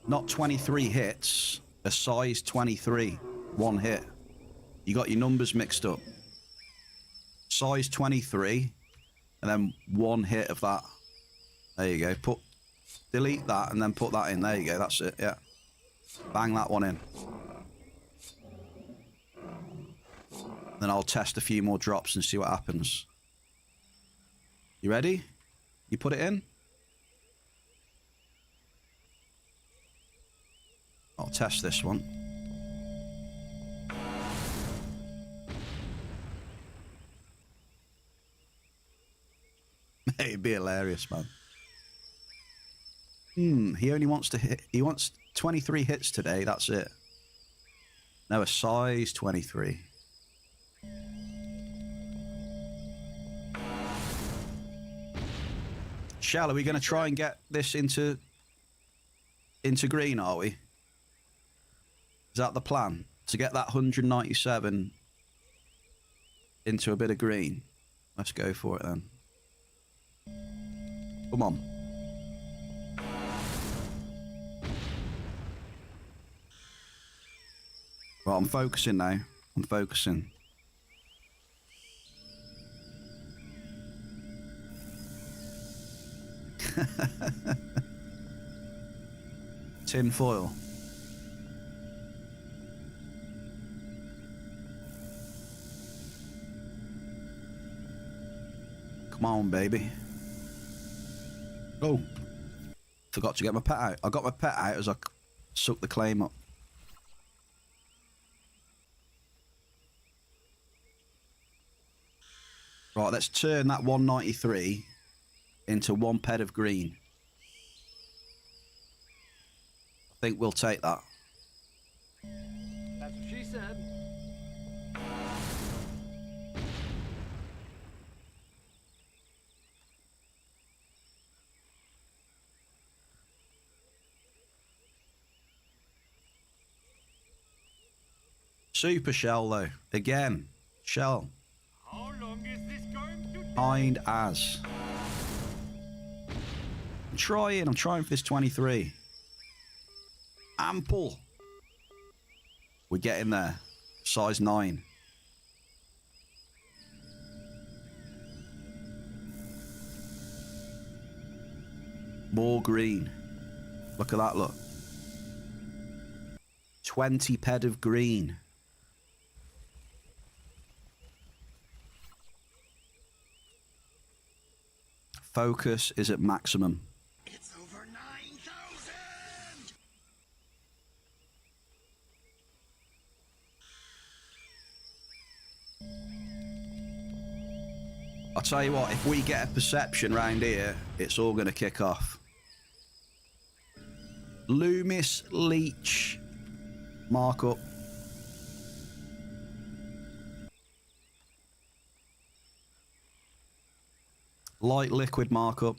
Not 23 hits, a size 23, one hit. You got your numbers mixed up. Size 23, and then one hit of that. There you go. Delete that and then put that in. There you go, that's it, yeah. Bang that one in. Then I'll test a few more drops and see what happens. You ready? You put it in? I'll test this one. It'd be hilarious, man. He only wants to hit. He wants 23 hits today. That's it. No, a size 23. Shall, are we going to try and get this into green, are we? Is that the plan? To get that 197 into a bit of green? Let's go for it then. Come on. Right, I'm focusing now. I'm focusing. Tin foil. Come on, baby. Oh. Forgot to get my pet out. I got my pet out as I sucked the claim up. Right, let's turn that 193 into one ped of green. I think we'll take that. That's what she said. Super shell though. Again. Shell. How long is this going to take? Kind as. I'm trying for this 23. Ample. We're getting there. Size 9. More green. Look at that, look. 20 ped of green. Focus is at maximum. It's over 9,000! I'll tell you what, if we get a perception round here, it's all going to kick off. Loomis Leech. Markup. Light liquid markup.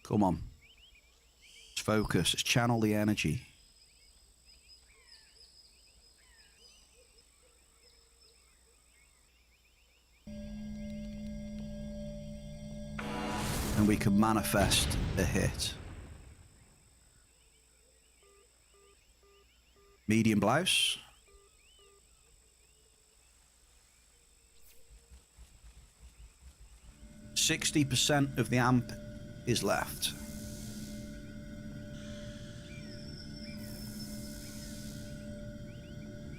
Come on. Let's focus. Let's channel the energy. And we can manifest a hit. Medium blouse. %60 of the amp is left.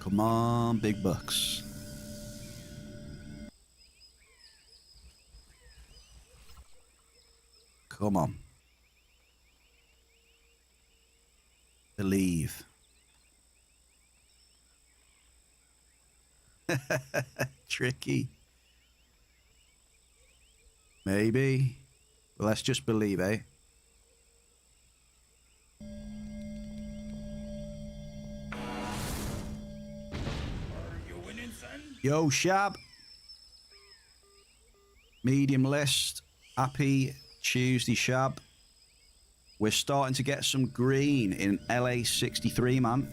Come on, big bucks. Come on. Believe. Tricky. Maybe. But let's just believe, eh? Yo, Shab. Medium list. Happy Tuesday, Shab. We're starting to get some green in LA63, man.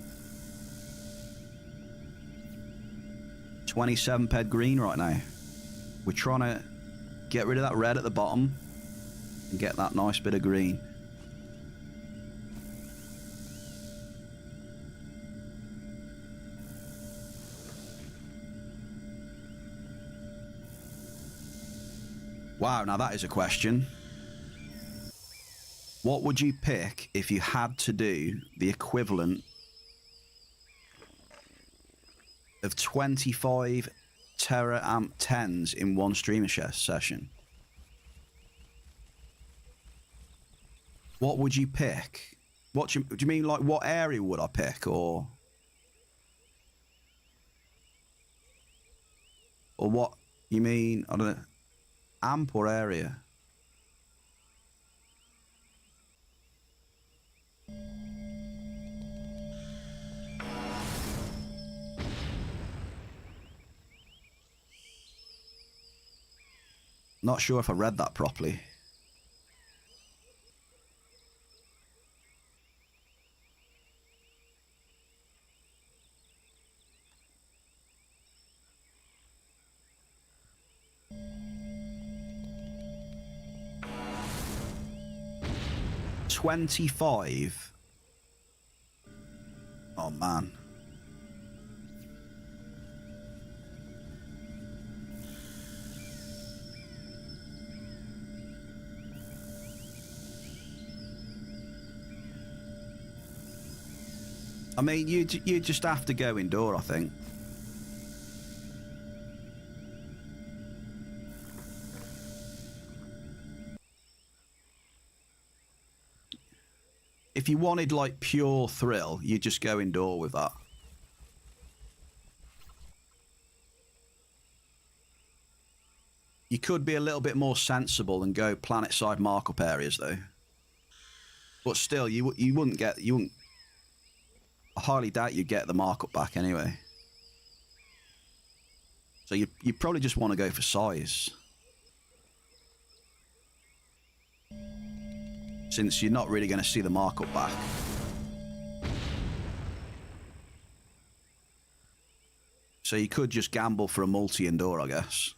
27 ped green right now. We're trying to get rid of that red at the bottom and get that nice bit of green. Wow, now that is a question. What would you pick if you had to do the equivalent of 25 teraamp 10s in one streamer session? What would you pick? What do you mean, like, what area would I pick, or what you mean? I don't know. Amp or area? Not sure if I read that properly. $25. Oh man. I mean, you just have to go indoor, I think. If you wanted, like, pure thrill, you just go indoor with that. You could be a little bit more sensible and go planet-side markup areas, though. But still, you wouldn't get... I highly doubt you'd get the markup back anyway. So you probably just want to go for size. since you're not really going to see the markup back. So you could just gamble for a multi-indoor, I guess.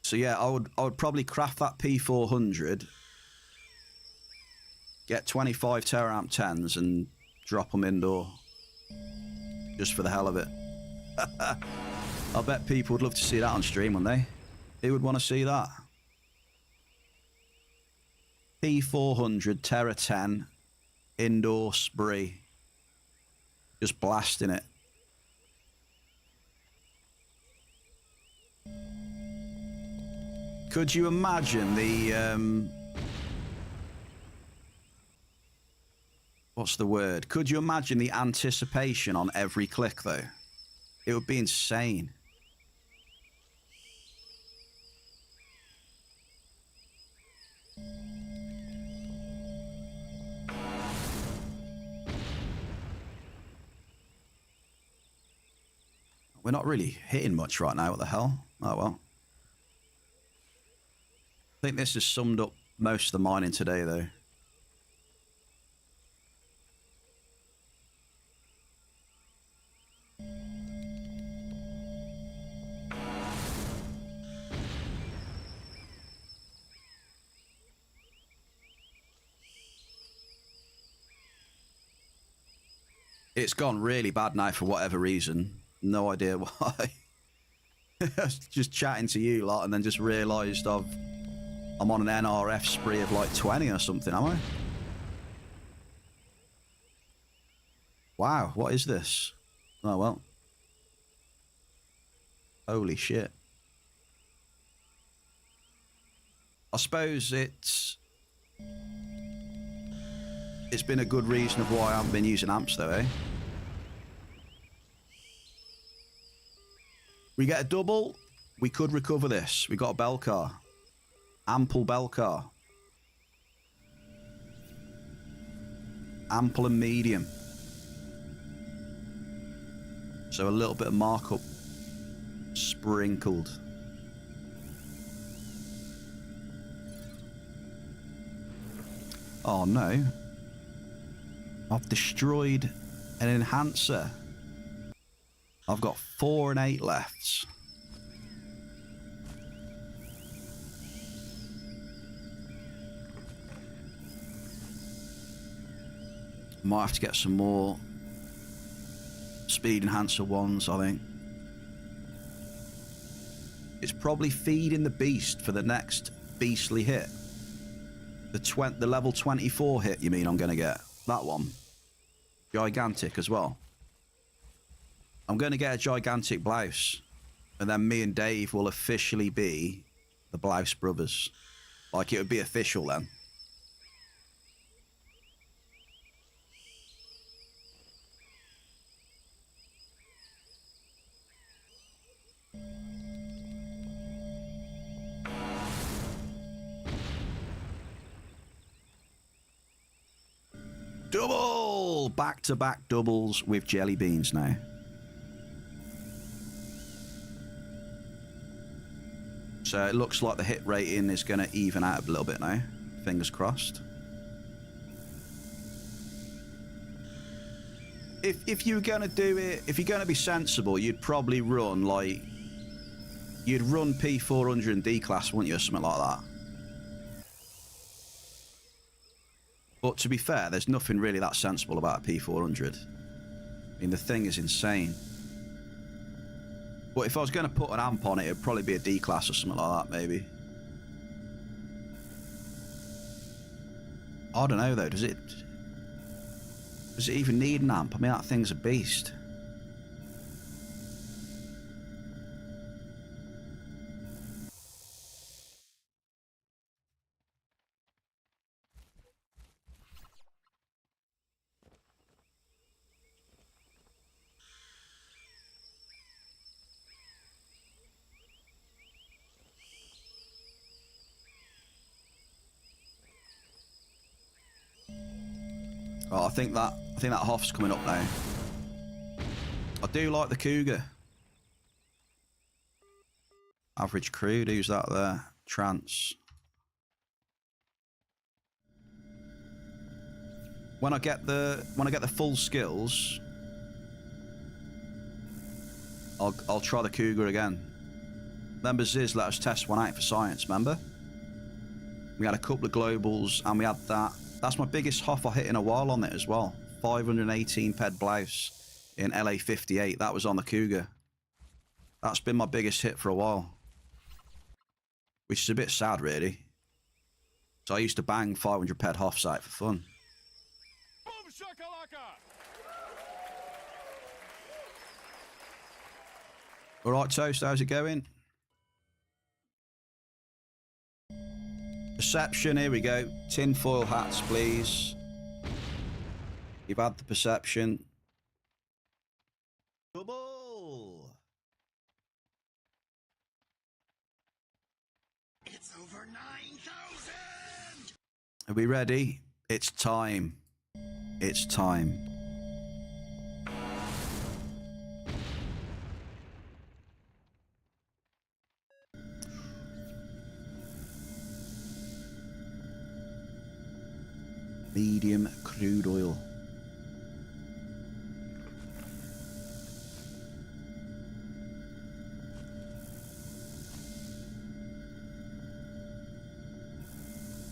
So yeah, I would probably craft that P400, get 25 teraamp 10s and drop them indoor, just for the hell of it. I bet people would love to see that on stream, wouldn't they? Who would want to see that? P400 Terra 10 indoor spree, just blasting it. Could you imagine the what's the word? Could you imagine the anticipation on every click though? It would be insane. We're not really hitting much right now. What the hell? Oh well. I think this has summed up most of the mining today though. It's gone really bad now for whatever reason. No idea why. Just chatting to you lot and then just realised I'm on an NRF spree of like 20 or something, am I? Wow, what is this? Oh well. Holy shit. I suppose it's been a good reason of why I haven't been using amps though, eh? We get a double, we could recover this. We got a bell car. Ample bell car. Ample and medium. So a little bit of markup sprinkled. Oh no. I've destroyed an enhancer. I've got 4 and 8 left. Might have to get some more speed enhancer ones, I think. It's probably feeding the beast for the next beastly hit. The level 24 hit, you mean I'm going to get? That one. Gigantic as well. I'm going to get a gigantic blouse. And then me and Dave will officially be the Blouse Brothers. Like, it would be official then. Double! Back-to-back doubles with jelly beans now. So it looks like the hit rating is going to even out a little bit now. Fingers crossed. If you were going to do it, if you're going to be sensible, you'd probably run like... You'd run P400 and D-Class, wouldn't you? Or something like that. But to be fair, there's nothing really that sensible about a P400. I mean, the thing is insane. But if I was going to put an amp on it, it'd probably be a D-Class or something like that, maybe. I don't know, though. Does it even need an amp? I mean, that thing's a beast. Oh, I think that Hoff's coming up now. I do like the Cougar. Average crude, who's that there? Trance. When I get the full skills, I'll try the Cougar again. Remember Ziz let us test one out for science, remember? We had a couple of globals and we had that. That's my biggest HOF I hit in a while on it as well. 518 ped blouse in LA58. That was on the Cougar. That's been my biggest hit for a while. Which is a bit sad, really. So I used to bang 500 ped HOFs out for fun. Boom shakalaka! All right, Toast, how's it going? Perception, here we go. Tinfoil hats, please. You've had the perception. Double! It's over 9,000! Are we ready? It's time. It's time. Medium crude oil.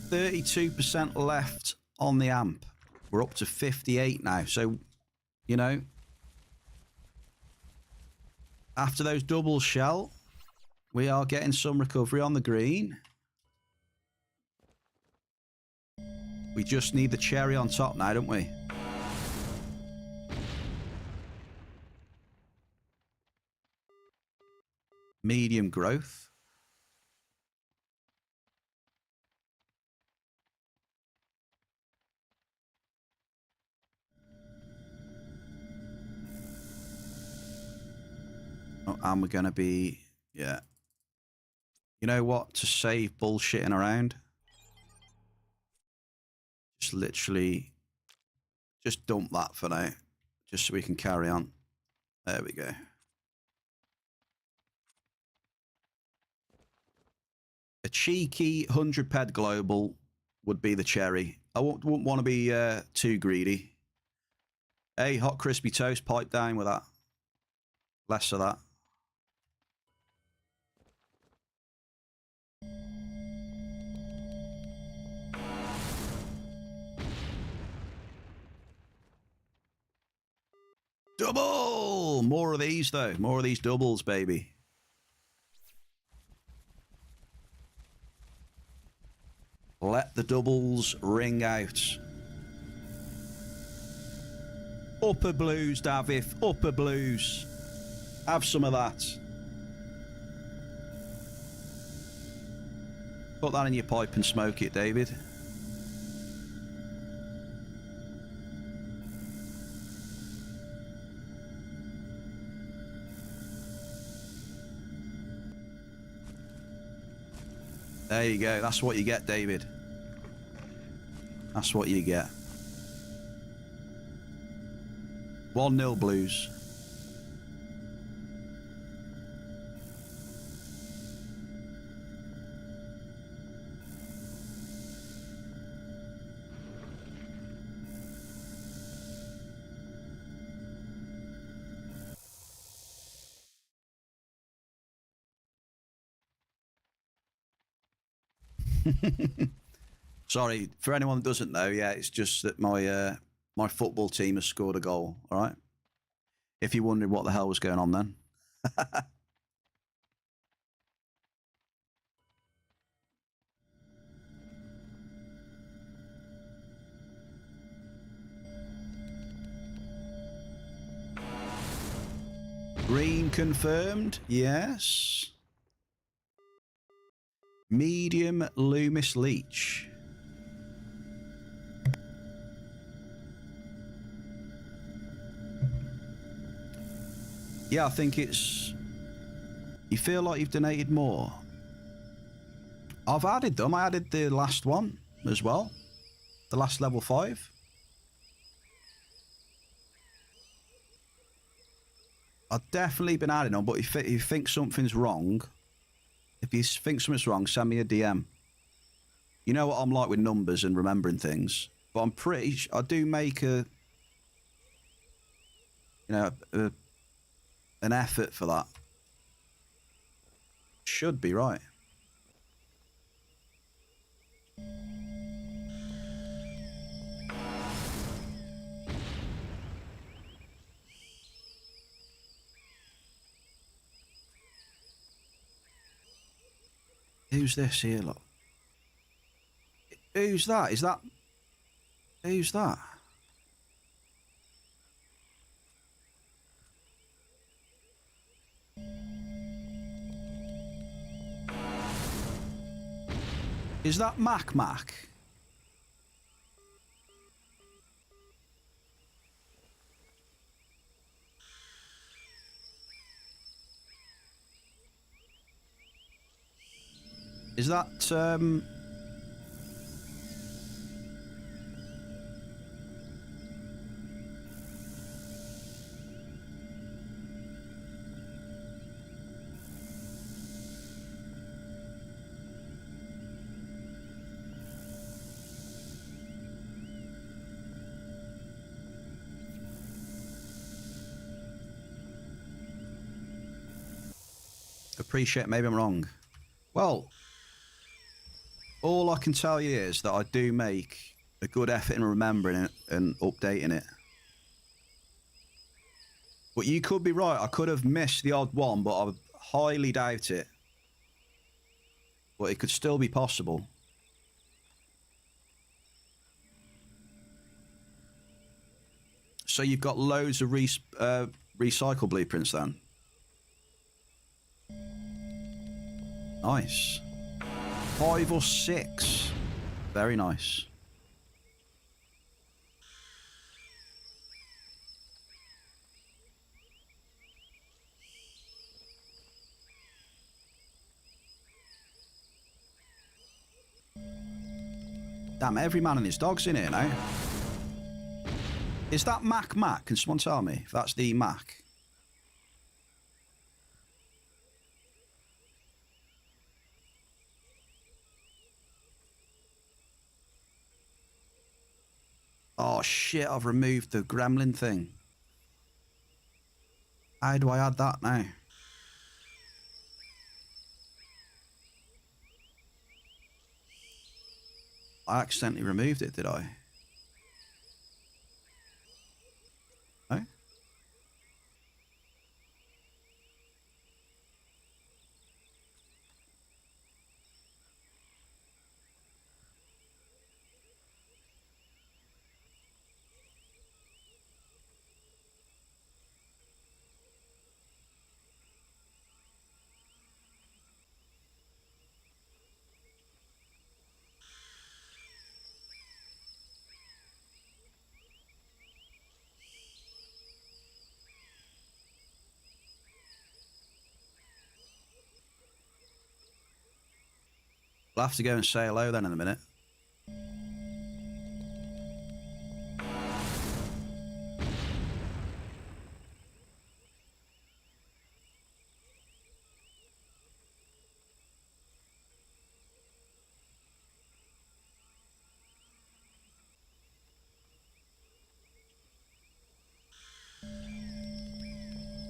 %32 left on the amp. We're up to 58 now. So, you know, after those doubles, Shell, we are getting some recovery on the green. We just need the cherry on top now, don't we? Medium growth. Oh, and we're going to be, yeah. You know what? To save bullshitting around. Just literally, just dump that for now. Just so we can carry on. There we go. A cheeky 100 ped global would be the cherry. I wouldn't want to be too greedy. Hey, hot crispy toast, pipe down with that. Less of that. Double! More of these, though. More of these doubles, baby. Let the doubles ring out. Upper blues, Davith. Upper blues. Have some of that. Put that in your pipe and smoke it, David. There you go. That's what you get, David. That's what you get. 1-0 blues. Sorry, for anyone that doesn't know, yeah, it's just that my my football team has scored a goal, all right? If you wondered what the hell was going on then. Green confirmed, yes. Medium Loomis Leech. Yeah, I think it's... You feel like you've donated more. I've added them. I added the last one as well. The last level 5. I've definitely been adding them, but if you think something's wrong, If you think something's wrong, send me a DM. You know what I'm like with numbers and remembering things, but I'm pretty. I do make a, you know, an effort for that. Should be right. Who's this here, look? Who's that? Is that... Who's that? Is that Mac? Is that, appreciate, maybe I'm wrong. Well, all I can tell you is that I do make a good effort in remembering it and updating it. But you could be right. I could have missed the odd one, but I highly doubt it. But it could still be possible. So you've got loads of recycle blueprints then? Nice. 5 or 6. Very nice. Damn, every man and his dog's in here now. Is that Mac? Can someone tell me if that's the Mac? Oh shit, I've removed the gremlin thing. How do I add that now? I accidentally removed it, did I? No? I'll have to go and say hello then in a minute.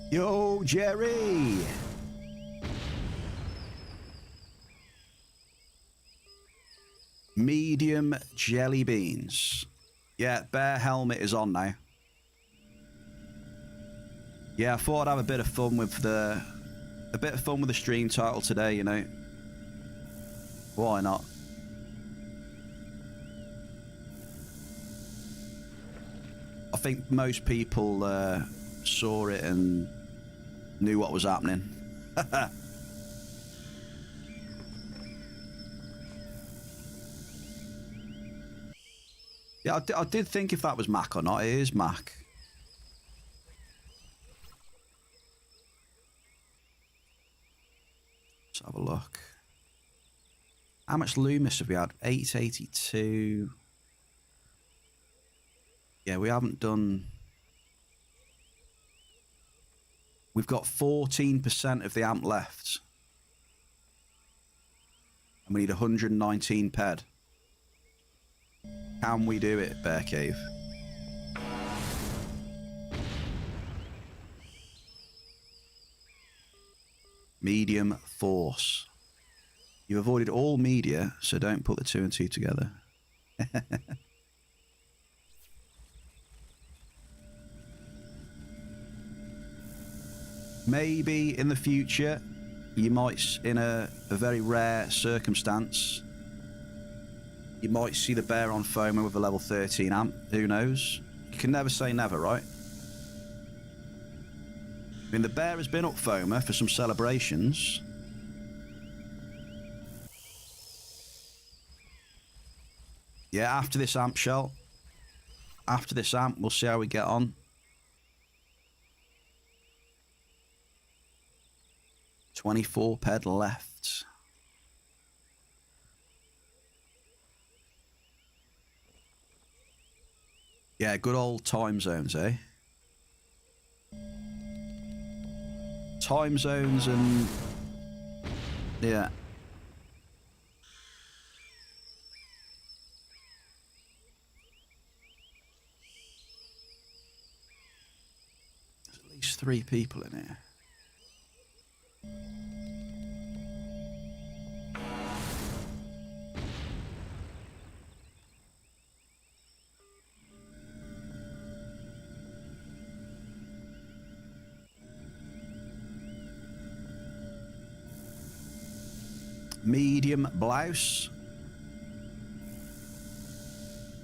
Yo, Jerry! Medium jelly beans. Yeah, bear helmet is on now. Yeah, I thought I'd have a bit of fun with the stream title today, you know. Why not? I think most people saw it and knew what was happening. Yeah, I did think if that was Mac or not. It is Mac. Let's have a look. How much Loomis have we had? 882. Yeah, we haven't done... We've got 14% of the amp left. We need 119 ped. Can we do it, Bear Cave? Medium force. You avoided all media, so don't put the 2 and 2 together. Maybe in the future, you might, in a very rare circumstance, you might see the bear on FOMA with a level 13 amp. Who knows? You can never say never, right? I mean, the bear has been up FOMA for some celebrations. Yeah, after this amp, Shell. After this amp, we'll see how we get on. 24 ped left. Yeah, good old time zones, eh? Time zones and... yeah. There's at least 3 people in here. Medium blouse.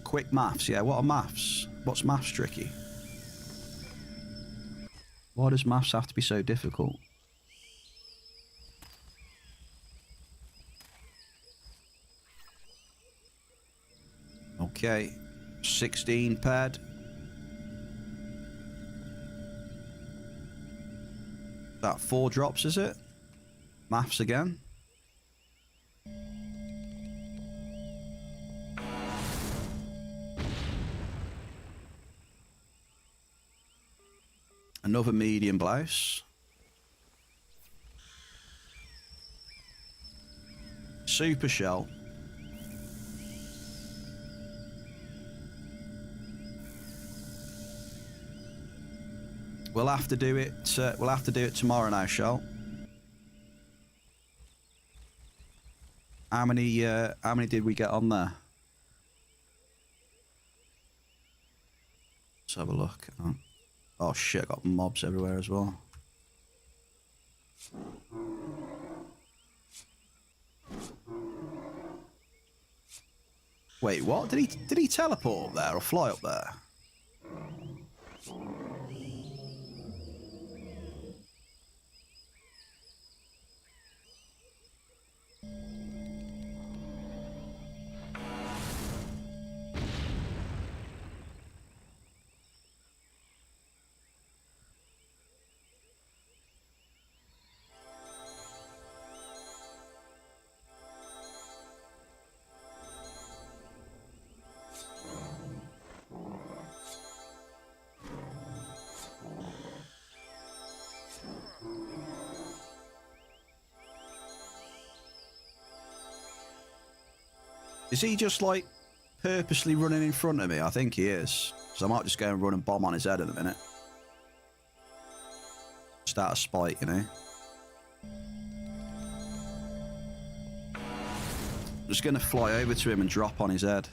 Quick maths. Yeah, what are maths? What's maths tricky? Why does maths have to be so difficult? Okay. 16 ped. That 4 drops, is it? Maths again. Another medium blouse. Super shell. We'll have to do it. We'll have to do it tomorrow now, Shell. How many did we get on there? Let's have a look. Oh shit, I got mobs everywhere as well. Wait, what? Did he teleport up there or fly up there? Is he just like purposely running in front of me? I think he is. So I might just go and run and bomb on his head in a minute. Just out of spite, you know. Just going to fly over to him and drop on his head.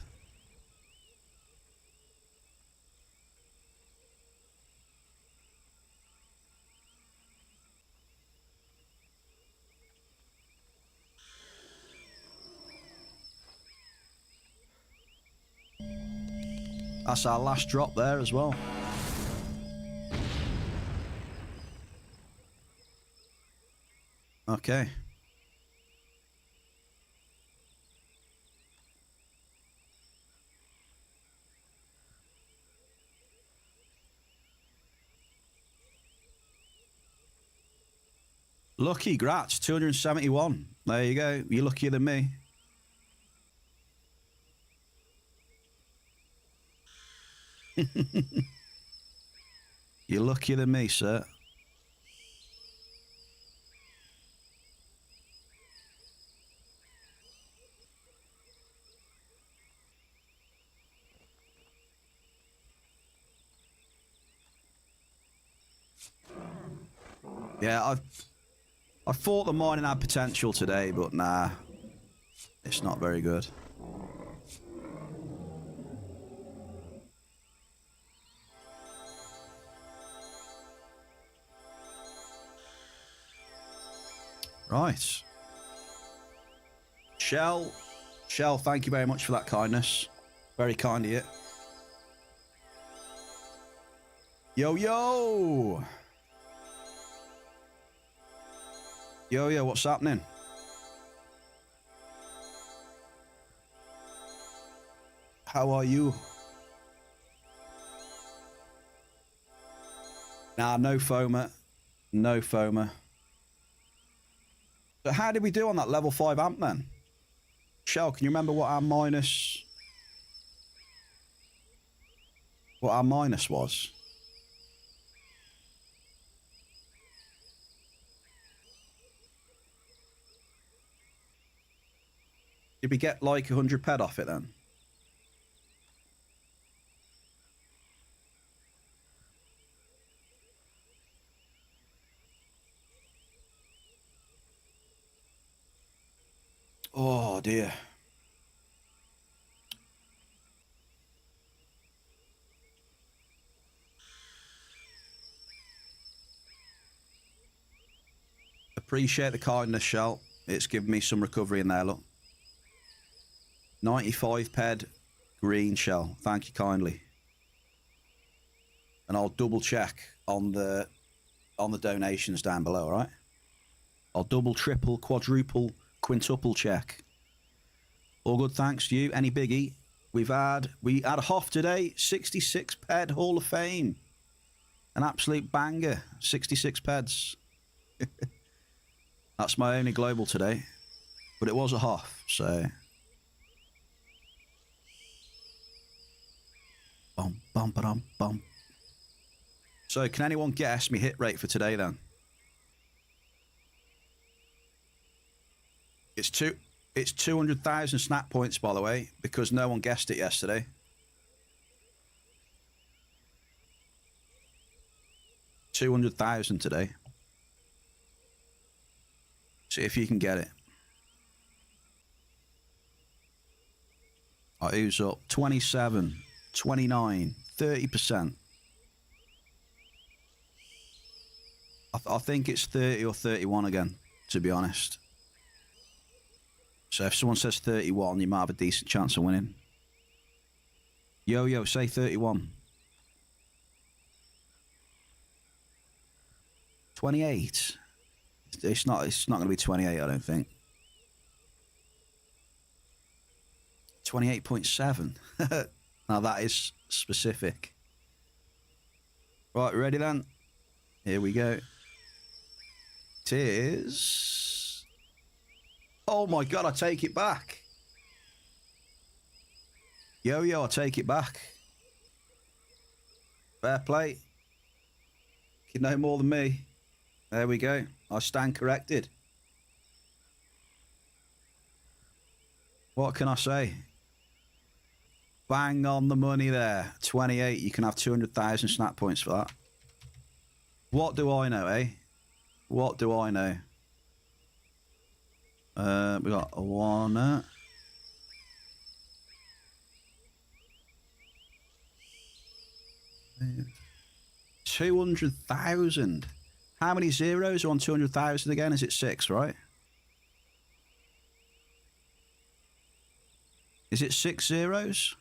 That's our last drop there as well. Okay. Lucky, grats, 271. There you go. You're luckier than me. You're luckier than me, sir. Yeah, I thought the mining had potential today, but nah. It's not very good. Right. Shell, thank you very much for that kindness. Very kind of you. Yo, yo! Yo, yo, what's happening? How are you? Nah, no FOMA. No FOMA. So how did we do on that level 5 amp then? Shell, can you remember what our minus... What our minus was? Did we get like 100 ped off it then? Oh dear. Appreciate the kindness, Shell. It's given me some recovery in there, look. 95 ped green, Shell. Thank you kindly. And I'll double check on the donations down below, all right? I'll double, triple, quadruple, quintuple check. All good, thanks to you. Any biggie? We had a Hoff today, 66 ped Hall of Fame. An absolute banger, 66 peds. That's my only global today. But it was a Hoff, so... Bum, bum, ba-dum, bum. So, can anyone guess me hit rate for today, then? It's 200,000 snap points, by the way, because no one guessed it yesterday. $200,000 today. See if you can get it. Oh, who's up? 27, 29, 30%. I think it's 30 or 31 again, to be honest. So if someone says 31, you might have a decent chance of winning. Yo, yo, say 31. 28. It's not going to be 28, I don't think. 28.7. Now that is specific. Right, ready then? Here we go. It is... Oh my God, I take it back. Yo, yo, I take it back. Fair play. You know more than me. There we go. I stand corrected. What can I say? Bang on the money there. 28. You can have 200,000 snap points for that. What do I know, eh? What do I know? We got a one. 200,000. How many zeros are on 200,000 again? Is it 6, right? Is it 6 zeros?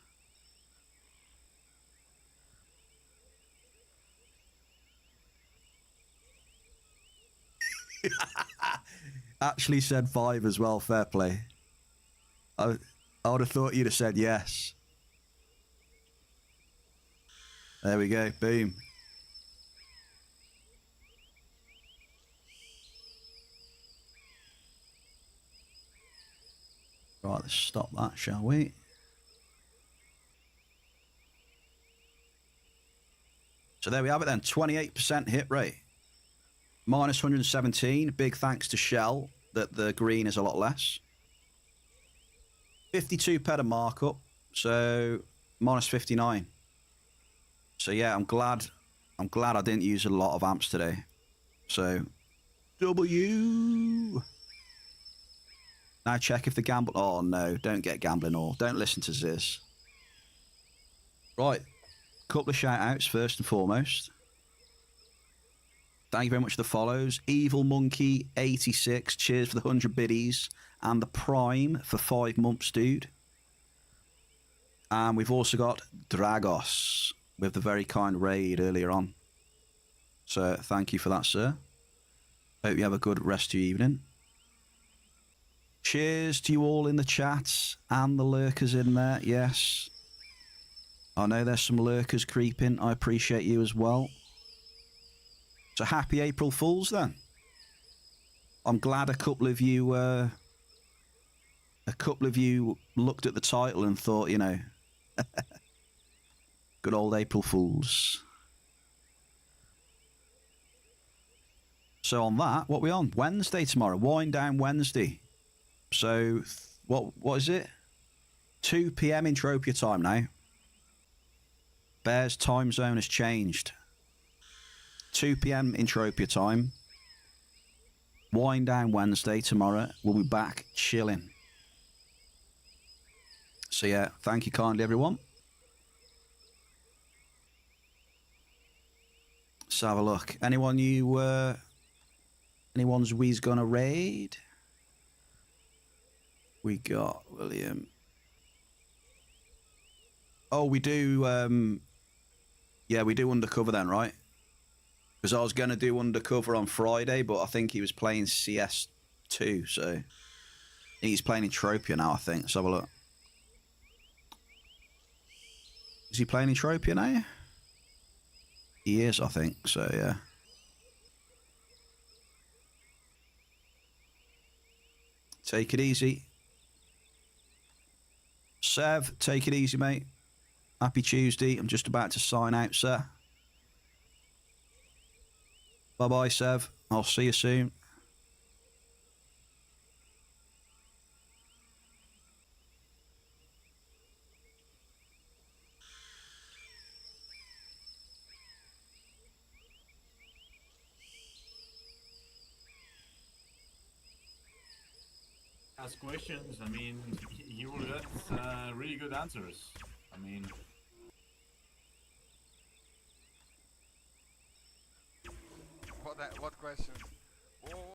Actually said 5 as well, fair play. I would have thought you'd have said yes. There we go, boom. Right, let's stop that, shall we? So there we have it then, 28% hit rate. Minus 117, big thanks to Shell that the green is a lot less. 52 ped a markup, so minus 59. So yeah, I'm glad I didn't use a lot of amps today. So W. Now check if the gamble. Oh no, don't get gambling or don't listen to Ziz. Right, couple of shout outs first and foremost. Thank you very much for the follows. Evil Monkey 86, cheers for the 100 biddies and the Prime for 5 months, dude. And we've also got Dragos with the very kind raid earlier on. So thank you for that, sir. Hope you have a good rest of your evening. Cheers to you all in the chat and the lurkers in there. Yes. I know there's some lurkers creeping. I appreciate you as well. So happy April Fools then. I'm glad a couple of you looked at the title and thought, you know, good old April Fools. So on that, what are we on? Wednesday tomorrow. Wind down Wednesday. So what is it? 2 p.m. Entropia time now. Bear's time zone has changed. 2 p.m. Entropia time. Wind down Wednesday tomorrow. We'll be back chilling. So yeah, thank you kindly everyone. Let's have a look. Anyone's we's gonna raid? We got William. Oh, we do yeah, we do undercover then, right? Because I was gonna do undercover on Friday, but I think he was playing CS2, so he's playing Entropia now, I think. Let's have a look. Is he playing Entropia now? He is, I think, so yeah. Take it easy. Sev, take it easy, mate. Happy Tuesday. I'm just about to sign out, sir. Bye-bye, Sev. I'll see you soon. Ask questions. I mean, you will get really good answers. I mean, What questions?